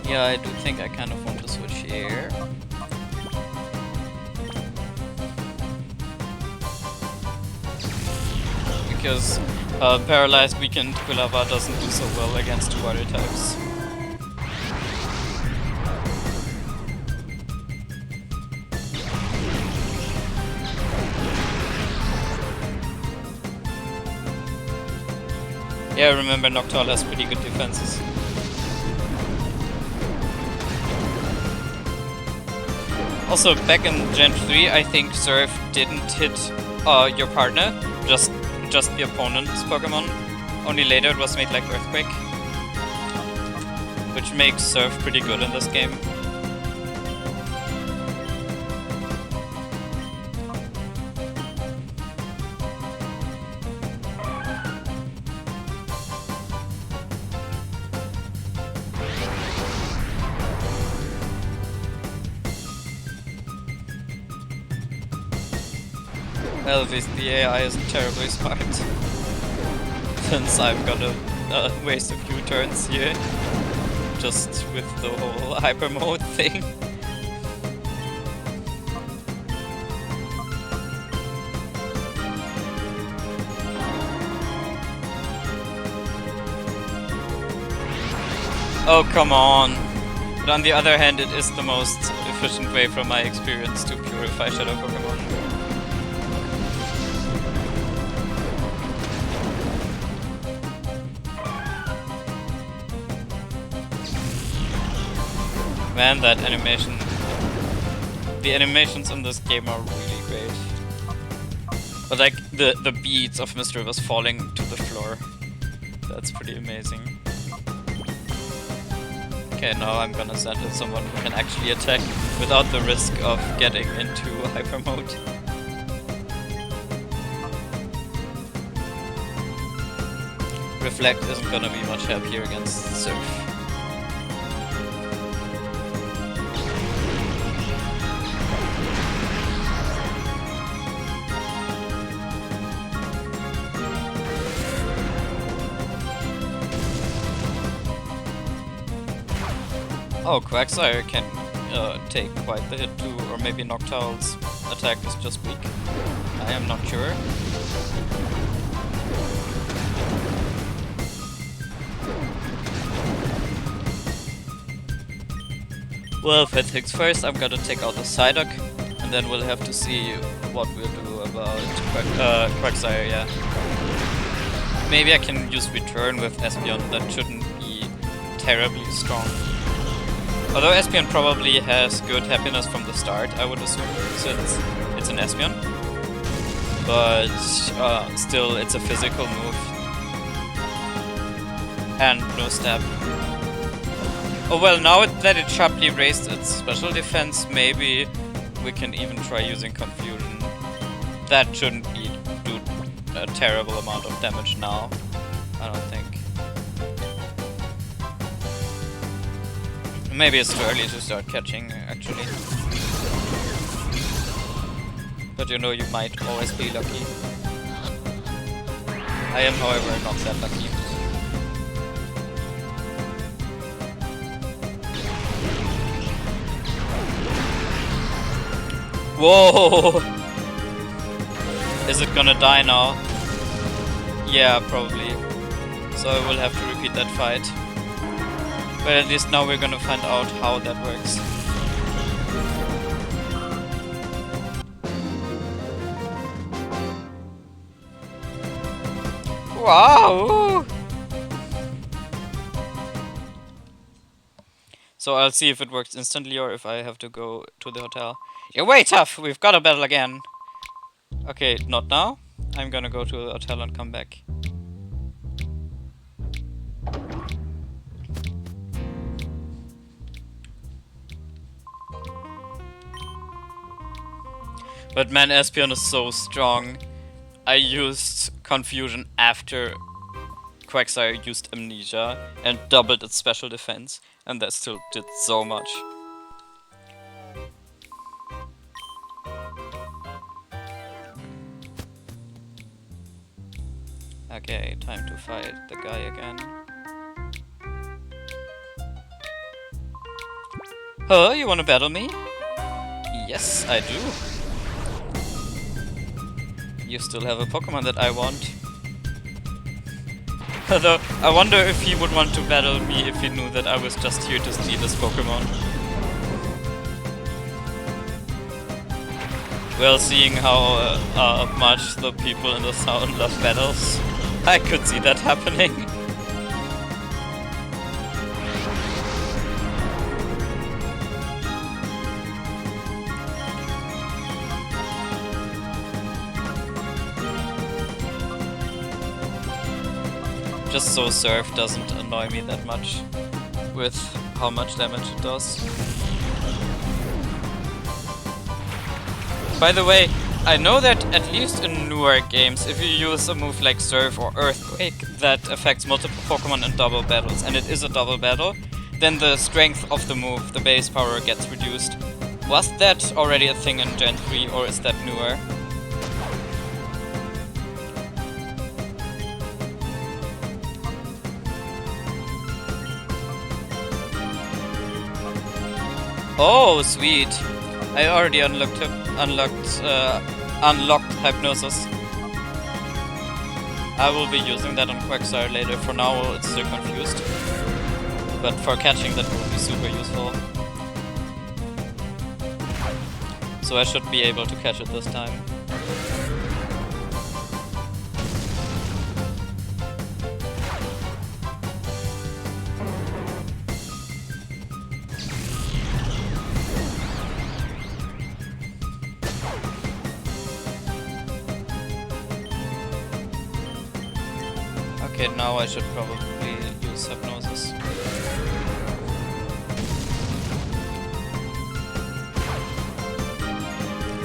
Yeah, I do think I kind of want to switch here. Because Paralyzed Weakened Quilava doesn't do so well against water types. Yeah, remember Noctowl has pretty good defenses. Also, back in Gen 3, I think Surf didn't hit your partner, just the opponent's Pokemon. Only later it was made like Earthquake, which makes Surf pretty good in this game. Well, at least the AI isn't terribly smart. Since I'm gonna waste a few turns here. Just with the whole hyper mode thing. Oh, come on. But on the other hand, it is the most efficient way from my experience to purify Shadow Pokemon. Man, that animation. The animations in this game are really great. But like the beads of Misdreavus falling to the floor. That's pretty amazing. Okay, now I'm gonna send in someone who can actually attack without the risk of getting into hyper mode. Reflect isn't gonna be much help here against Surf. Oh, Quagsire can take quite the hit too, or maybe Noctowl's attack is just weak. I am not sure. Well, Fethix first, I'm gonna take out the Psyduck, and then we'll have to see what we'll do about Quagsire, yeah. Maybe I can use Return with Espeon, that shouldn't be terribly strong. Although Espion probably has good happiness from the start, I would assume, since it's an Espion. But still, it's a physical move. And no stab. Oh well, now that it sharply raised its special defense, maybe we can even try using Confusion. That shouldn't do a terrible amount of damage now, I don't think. Maybe it's too early to start catching, actually. But you know, you might always be lucky. I am, however, not that lucky. Whoa! Is it gonna die now? Yeah, probably. So I will have to repeat that fight. But at least now we're gonna find out how that works. Wow! So I'll see if it works instantly or if I have to go to the hotel. You're way tough! We've got to battle again! Okay, not now. I'm gonna go to the hotel and come back. But man, Espion is so strong. I used Confusion after Quagsire used Amnesia and doubled its special defense, and that still did so much. Okay, time to fight the guy again. Huh, you wanna battle me? Yes, I do. You still have a Pokemon that I want. Although, I wonder if he would want to battle me if he knew that I was just here to steal his Pokemon. Well, seeing how much the people in the town love battles, I could see that happening. Just so Surf doesn't annoy me that much with how much damage it does. By the way, I know that at least in newer games, if you use a move like Surf or Earthquake that affects multiple Pokemon in double battles, and it is a double battle, then the strength of the move, the base power, gets reduced. Was that already a thing in Gen 3 or is that newer? Oh, sweet! I already unlocked Hypnosis. I will be using that on Quagsire later. For now, it's still confused. But for catching, that will be super useful. So I should be able to catch it this time. Okay, now I should probably use Hypnosis.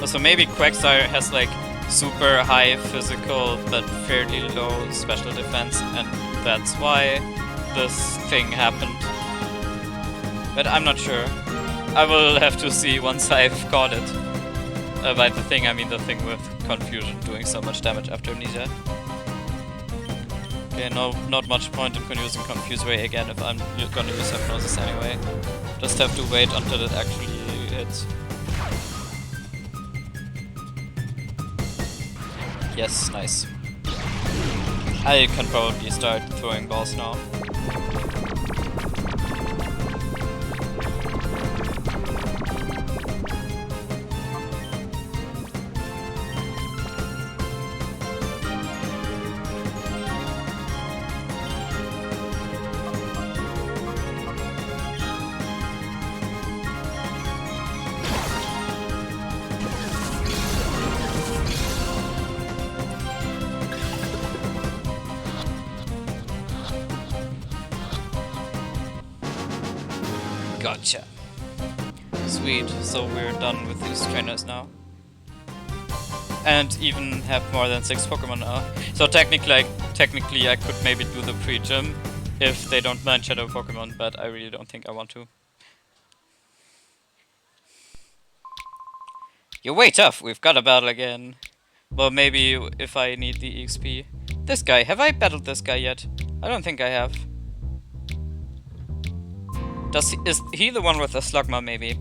So maybe Quagsire has like super high physical but fairly low special defense, and that's why this thing happened. But I'm not sure. I will have to see once I've caught it. By the thing, I mean the thing with Confusion doing so much damage after Amnesia. Okay, no, not much point in using Confuse Ray again if I'm gonna use Hypnosis anyway. Just have to wait until it actually hits. Yes, nice. I can probably start throwing balls now. Gotcha. Sweet, so we're done with these trainers now. And even have more than 6 Pokemon now. So technically I could maybe do the pre-gym if they don't mind Shadow Pokemon, but I really don't think I want to. You're way tough, we've got a battle again. Well, maybe if I need the EXP. This guy, have I battled this guy yet? I don't think I have. Is he the one with the Slugma, maybe?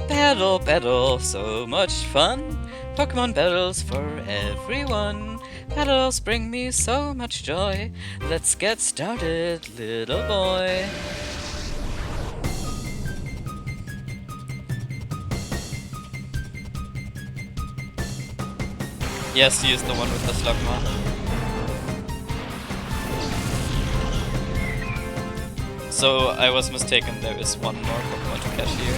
Battle, battle, so much fun. Pokemon battles for everyone. Battles bring me so much joy. Let's get started, little boy. Yes, he is the one with the Slugma. So I was mistaken, there is one more Pokemon to catch here.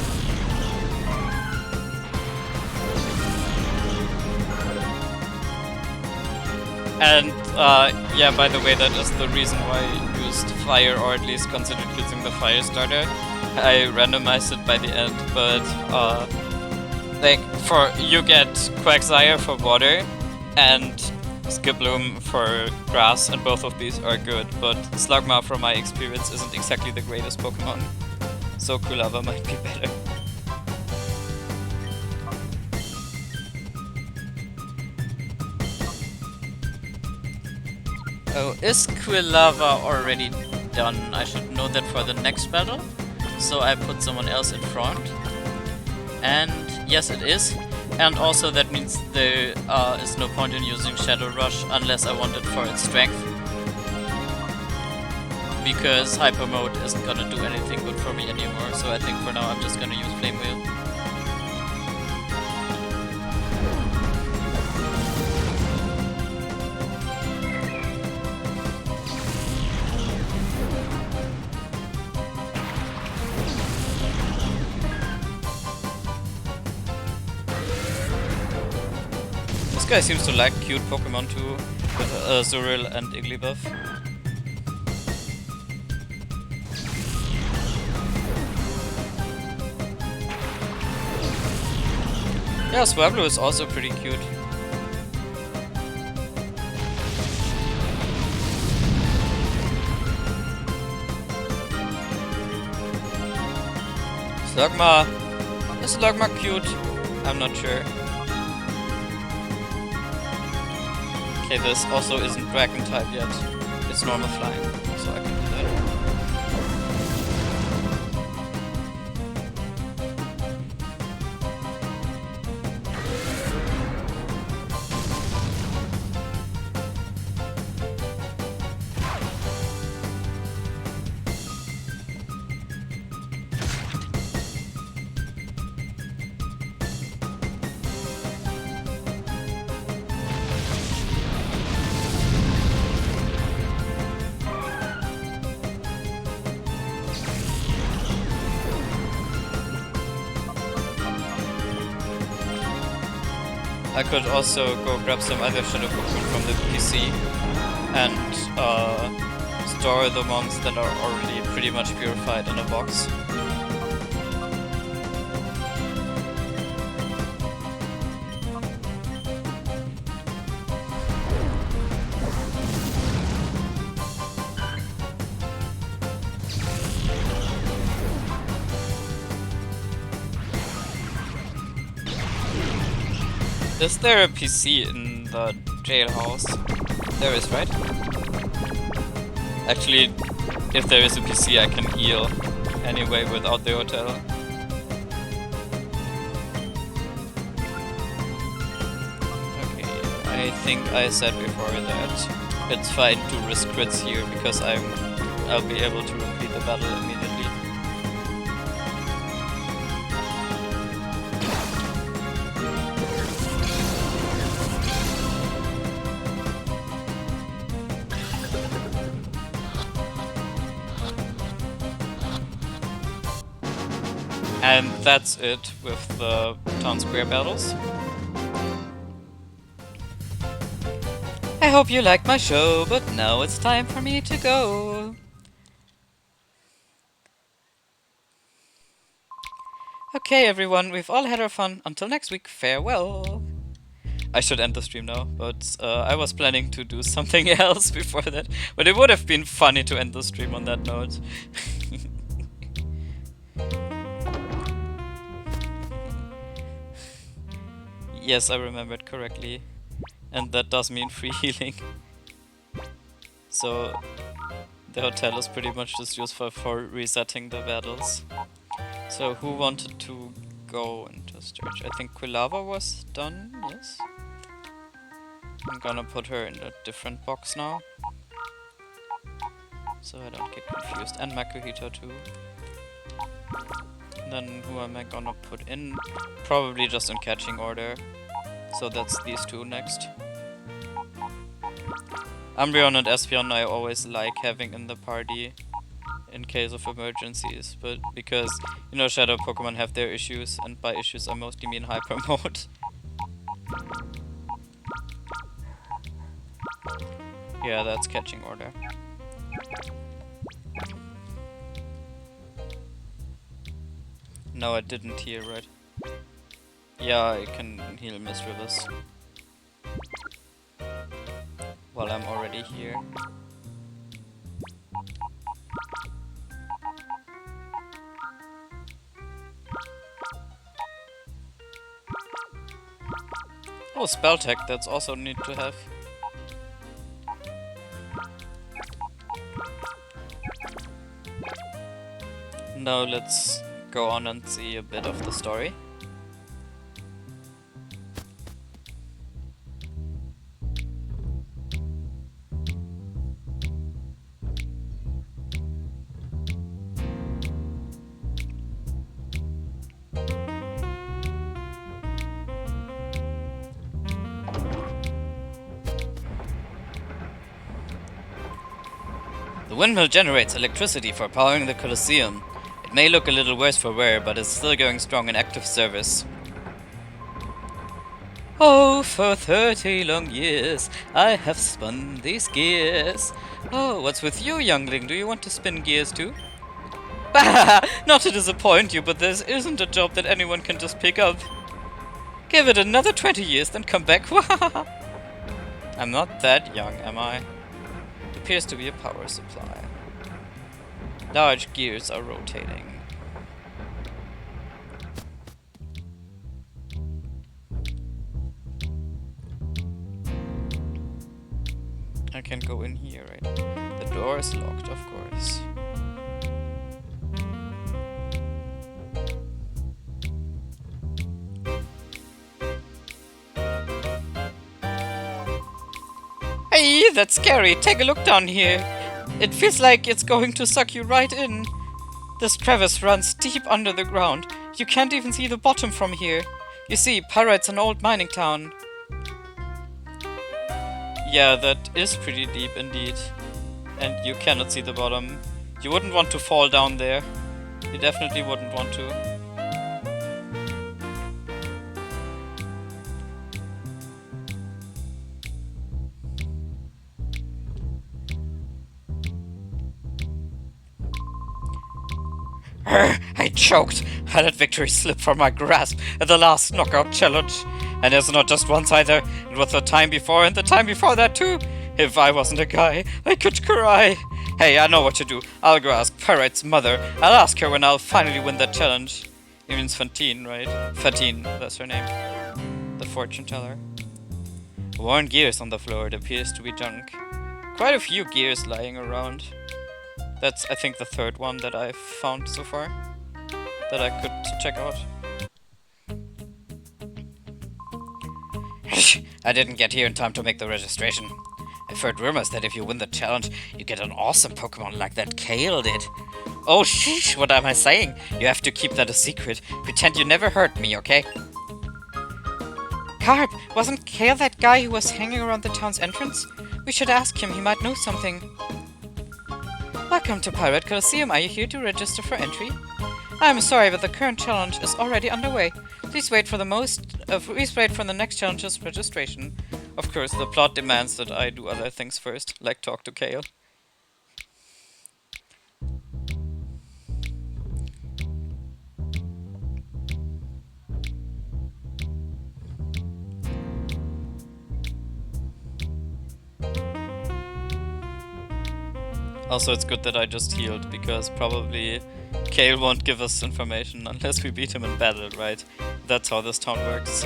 And yeah, by the way, that is the reason why I used fire, or at least considered using the fire starter. I randomized it by the end, but like you get Quagsire for water and Skiploom for grass, and both of these are good, but Slugma from my experience isn't exactly the greatest Pokemon, so Kulava might be better. Oh, is Quilava already done? I should know that for the next battle, so I put someone else in front. And yes, it is. And also that means there is no point in using Shadow Rush unless I want it for its strength. Because Hyper Mode isn't gonna do anything good for me anymore, so I think for now I'm just gonna use Flame Wheel. This guy seems to like cute Pokemon too, with Zurill and Igglybuff. Yeah, Swablu is also pretty cute. Slugma. Is Slugma cute? I'm not sure. Okay, this also isn't Dragon type yet. It's normal flying, so I can do that. I could also go grab some other Shadow Pokemon from the PC and store the ones that are already pretty much purified in a box. Is there a PC in the jailhouse? There is, right? Actually, if there is a PC, I can heal anyway without the hotel. Okay, I think I said before that it's fine to risk crits here because I'll be able to repeat the battle immediately. And that's it with the town square battles. I hope you liked my show, but now it's time for me to go. Okay, everyone, we've all had our fun. Until next week, farewell. I should end the stream now, but I was planning to do something else before that. But it would have been funny to end the stream on that note. Yes, I remembered correctly. And that does mean free healing. So the hotel is pretty much just useful for resetting the battles. So who wanted to go into Sturge? I think Quilava was done, yes? I'm gonna put her in a different box now. So I don't get confused. And Makuhito too. Then who am I gonna put in? Probably just in catching order. So that's these two next. Umbreon and Espeon I always like having in the party in case of emergencies, but because, you know, Shadow Pokemon have their issues, and by issues I mostly mean hyper mode. Yeah, that's catching order. No, I didn't heal, right? Yeah, I can heal Miss Rivers. While I'm already here. Oh, spell tech, that's also neat to have. Now let's go on and see a bit of the story. The windmill generates electricity for powering the Colosseum. It may look a little worse for wear, but is still going strong in active service. Oh, for 30 long years I have spun these gears. Oh, what's with you, youngling? Do you want to spin gears too? Not to disappoint you, but this isn't a job that anyone can just pick up. Give it another 20 years, then come back. I'm not that young, am I? Appears to be a power supply. Large gears are rotating. I can go in here, right? The door is locked, of course. Hey, that's scary. Take a look down here. It feels like it's going to suck you right in. This crevice runs deep under the ground. You can't even see the bottom from here. You see, Pyrite's an old mining town. Yeah, that is pretty deep indeed. And you cannot see the bottom. You wouldn't want to fall down there. You definitely wouldn't want to. I choked. I let victory slip from my grasp at the last knockout challenge. And it's not just once either. It was the time before and the time before that too. If I wasn't a guy, I could cry. Hey, I know what to do. I'll go ask Pyrite's mother. I'll ask her when I'll finally win that challenge. It means Fantine, right? Fantine, that's her name. The fortune teller. Worn gears on the floor. It appears to be junk. Quite a few gears lying around. That's, I think, the third one that I've found so far that I could check out. I didn't get here in time to make the registration. I've heard rumors that if you win the challenge, you get an awesome Pokemon like that Kale did. Oh, sheesh, what am I saying? You have to keep that a secret. Pretend you never heard me, okay? Carp, wasn't Kale that guy who was hanging around the town's entrance? We should ask him, he might know something. Welcome to Pirate Colosseum. Are you here to register for entry? I'm sorry, but the current challenge is already underway. Please wait for the next challenge's registration. Of course, the plot demands that I do other things first, like talk to Kale. Also, it's good that I just healed, because probably Kale won't give us information unless we beat him in battle, right? That's how this town works.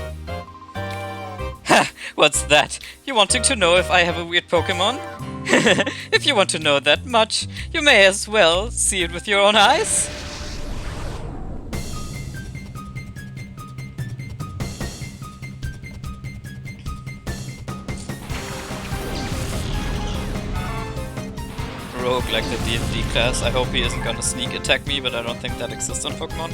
Ha! What's that? You wanting to know if I have a weird Pokémon? If you want to know that much, you may as well see it with your own eyes. Rogue like the D&D class. I hope he isn't gonna sneak attack me, but I don't think that exists on Pokémon.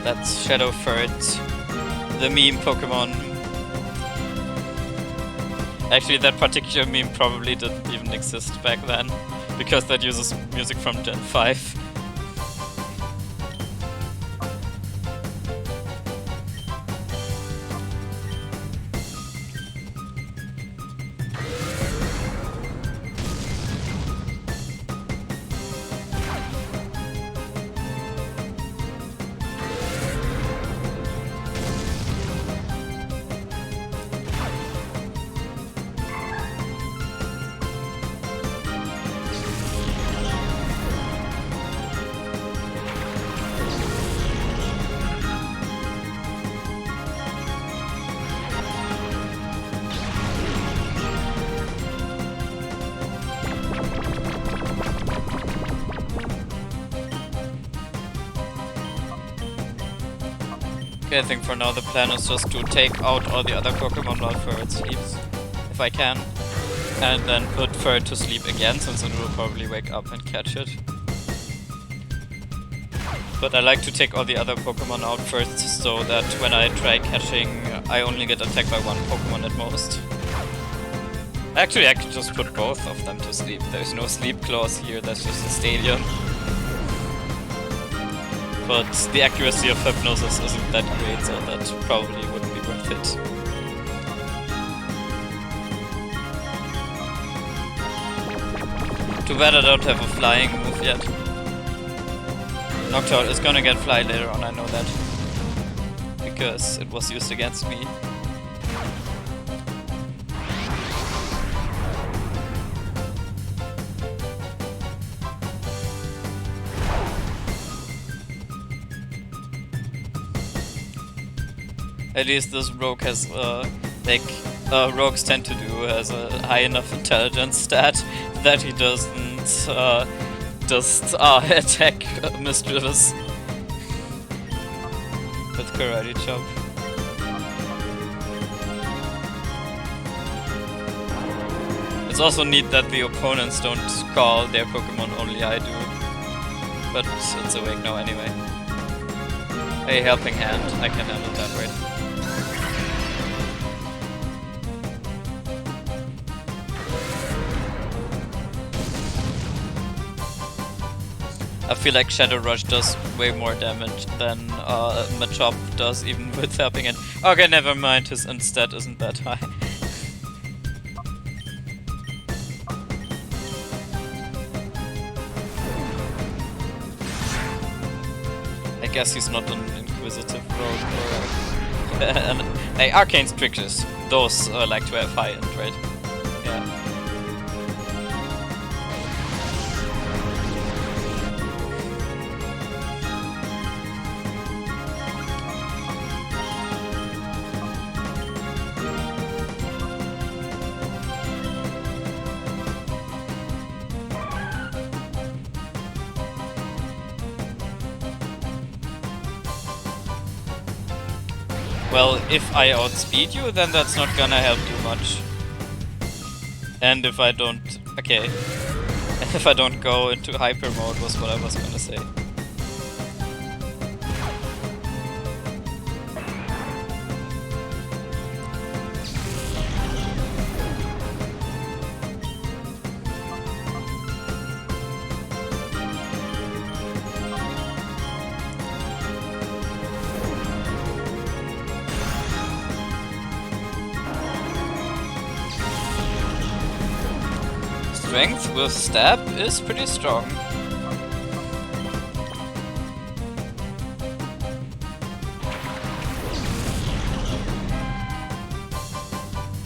That's Shadow Furt, the meme Pokémon. Actually, that particular meme probably didn't even exist back then, because that uses music from Gen 5. Okay, I think for now the plan is just to take out all the other Pokemon while Furt sleeps, if I can. And then put Furt to sleep again, since it will probably wake up and catch it. But I like to take all the other Pokemon out first, so that when I try catching, I only get attacked by one Pokemon at most. Actually, I could just put both of them to sleep. There's no sleep clause here, that's just a stadium. But the accuracy of hypnosis isn't that great, so that probably wouldn't be worth it. Too bad I don't have a flying move yet. Noctowl is gonna get fly later on, I know that. Because it was used against me. At least this rogue has, rogues tend to do, has a high enough intelligence stat that he doesn't, just, attack mischievous with Karate Chop. It's also neat that the opponents don't call their Pokemon, only I do. But it's awake now anyway. A helping hand, I can handle that, right? I feel like Shadow Rush does way more damage than Machop does, even with helping hand. Okay, never mind, his stat isn't that high. I guess he's not an inquisitive rogue or an arcane strictures. Those like to have high end, right? Yeah. Well, if I outspeed you, then that's not gonna help you much. And if I don't... okay. If I don't go into hyper mode was what I was gonna say. strength with stab is pretty strong.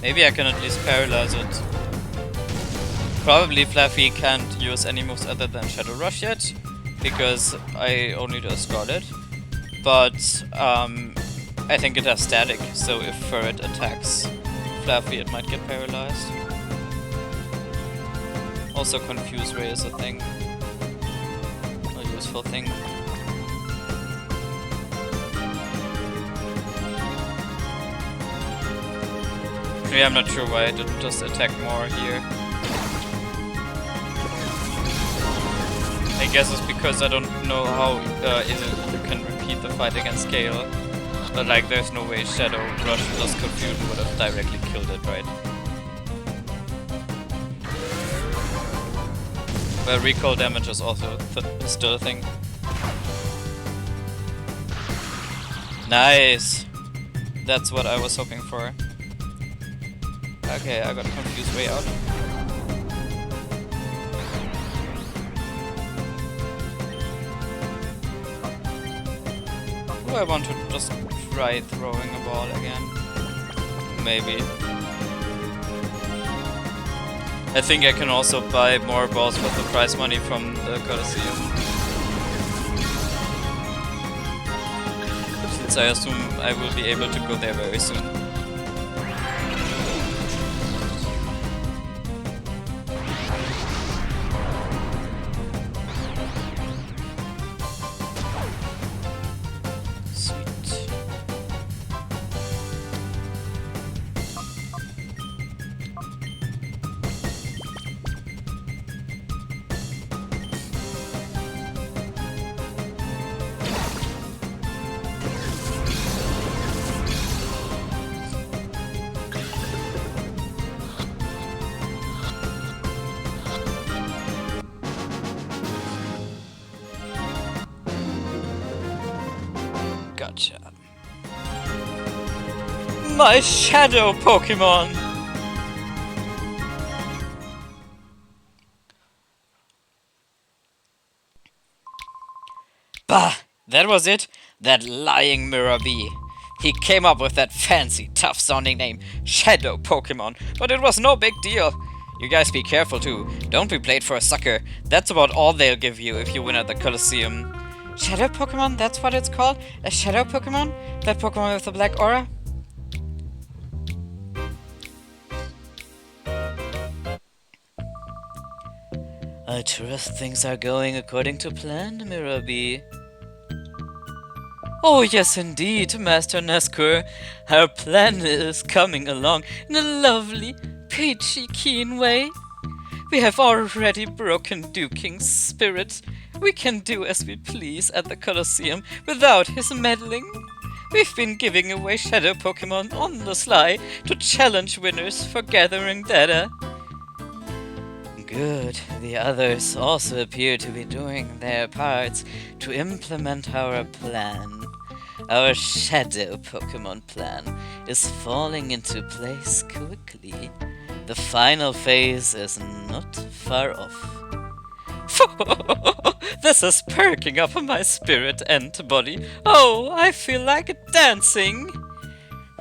Maybe I can at least paralyze it. Probably Fluffy can't use any moves other than Shadow Rush yet, because I only just got it. But I think it has static, so if Ferret attacks Fluffy, it might get paralyzed. Also, Confuse Ray is a thing, a useful thing. Actually, I'm not sure why I didn't just attack more here. I guess it's because I don't know how you can repeat the fight against Gale. But like, there's no way Shadow Rush plus Confusion would have directly killed it, right? Well, recoil damage is also still a thing. Nice! That's what I was hoping for. Okay, I got Confused Way out. Do I want to just try throwing a ball again? Maybe. I think I can also buy more balls with the prize money from the Colosseum. Since I assume I will be able to go there very soon. Gotcha. My shadow Pokémon! Bah! That was it? That lying Mirror Bee. He came up with that fancy, tough-sounding name, Shadow Pokémon, but it was no big deal. You guys be careful too. Don't be played for a sucker. That's about all they'll give you if you win at the Colosseum. Shadow Pokemon? That's what it's called? A Shadow Pokemon? That Pokemon with the black aura? I trust things are going according to plan, Mirror Bee. Oh yes indeed, Master Neskur. Our plan is coming along in a lovely, peachy keen way. We have already broken Duking's spirit. We can do as we please at the Colosseum without his meddling. We've been giving away Shadow Pokemon on the sly to challenge winners for gathering data. Good. The others also appear to be doing their parts to implement our plan. Our Shadow Pokemon plan is falling into place quickly. The final phase is not far off. This is perking up my spirit and body. Oh, I feel like dancing.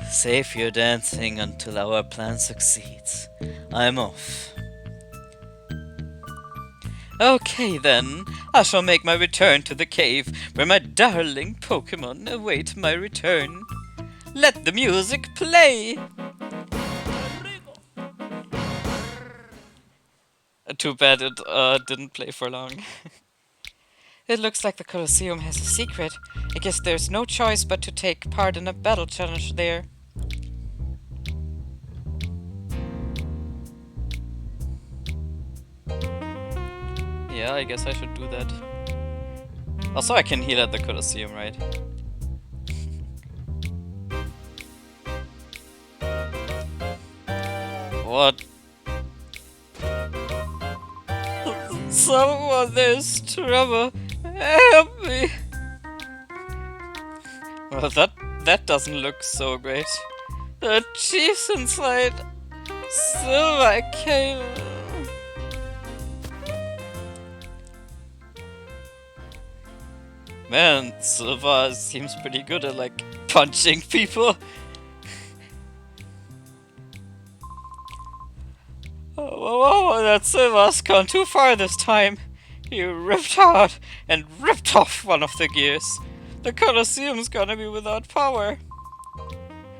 Save your dancing until our plan succeeds. I'm off. Okay then, I shall make my return to the cave where my darling Pokémon await my return. Let the music play! Too bad it didn't play for long. It looks like the Colosseum has a secret. I guess there's no choice but to take part in a battle challenge there. Yeah, I guess I should do that. Also, I can heal at the Colosseum, right? What? Someone, there's trouble. Help me. Well, that doesn't look so great. The chief's inside. Silver came. Man, Silva seems pretty good at like punching people. Oh, that Silva's gone too far this time. He ripped out and ripped off one of the gears. The Colosseum's gonna be without power.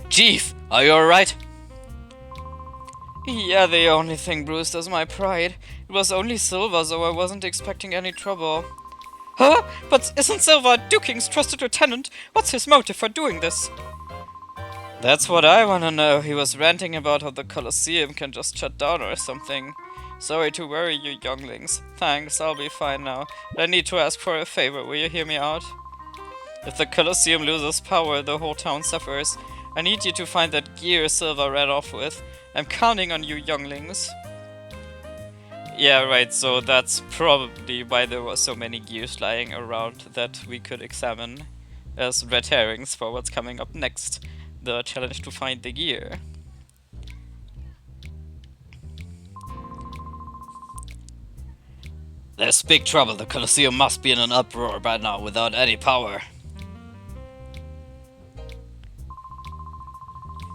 Chief, are you alright? Yeah, the only thing bruised is my pride. It was only Silva, so I wasn't expecting any trouble. Huh? But isn't Silva Duke King's trusted lieutenant? What's his motive for doing this? That's what I wanna know. He was ranting about how the Colosseum can just shut down or something. Sorry to worry you younglings. Thanks, I'll be fine now. But I need to ask for a favor, will you hear me out? If the Colosseum loses power, the whole town suffers. I need you to find that gear Silva ran off with. I'm counting on you younglings. Yeah, right, so that's probably why there were so many gears lying around that we could examine as red herrings for what's coming up next. The challenge to find the gear. There's big trouble. The Colosseum must be in an uproar by now without any power.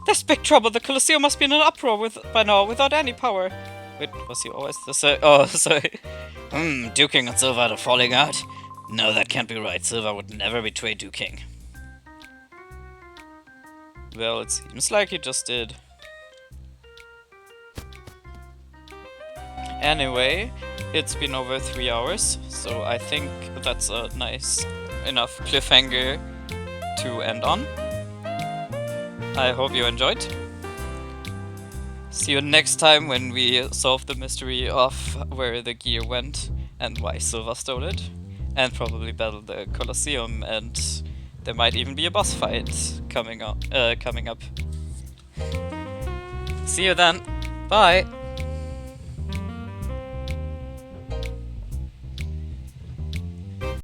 There's big trouble. The Colosseum must be in an uproar by now without any power. Wait, was he always the same? Oh, sorry. Duke King and Silva are falling out? No, that can't be right. Silva would never betray Duke King. Well, it seems like he just did. Anyway, it's been over 3 hours, so I think that's a nice enough cliffhanger to end on. I hope you enjoyed. See you next time when we solve the mystery of where the gear went and why Silva stole it. And probably battle the Colosseum, and there might even be a boss fight coming up. See you then. Bye!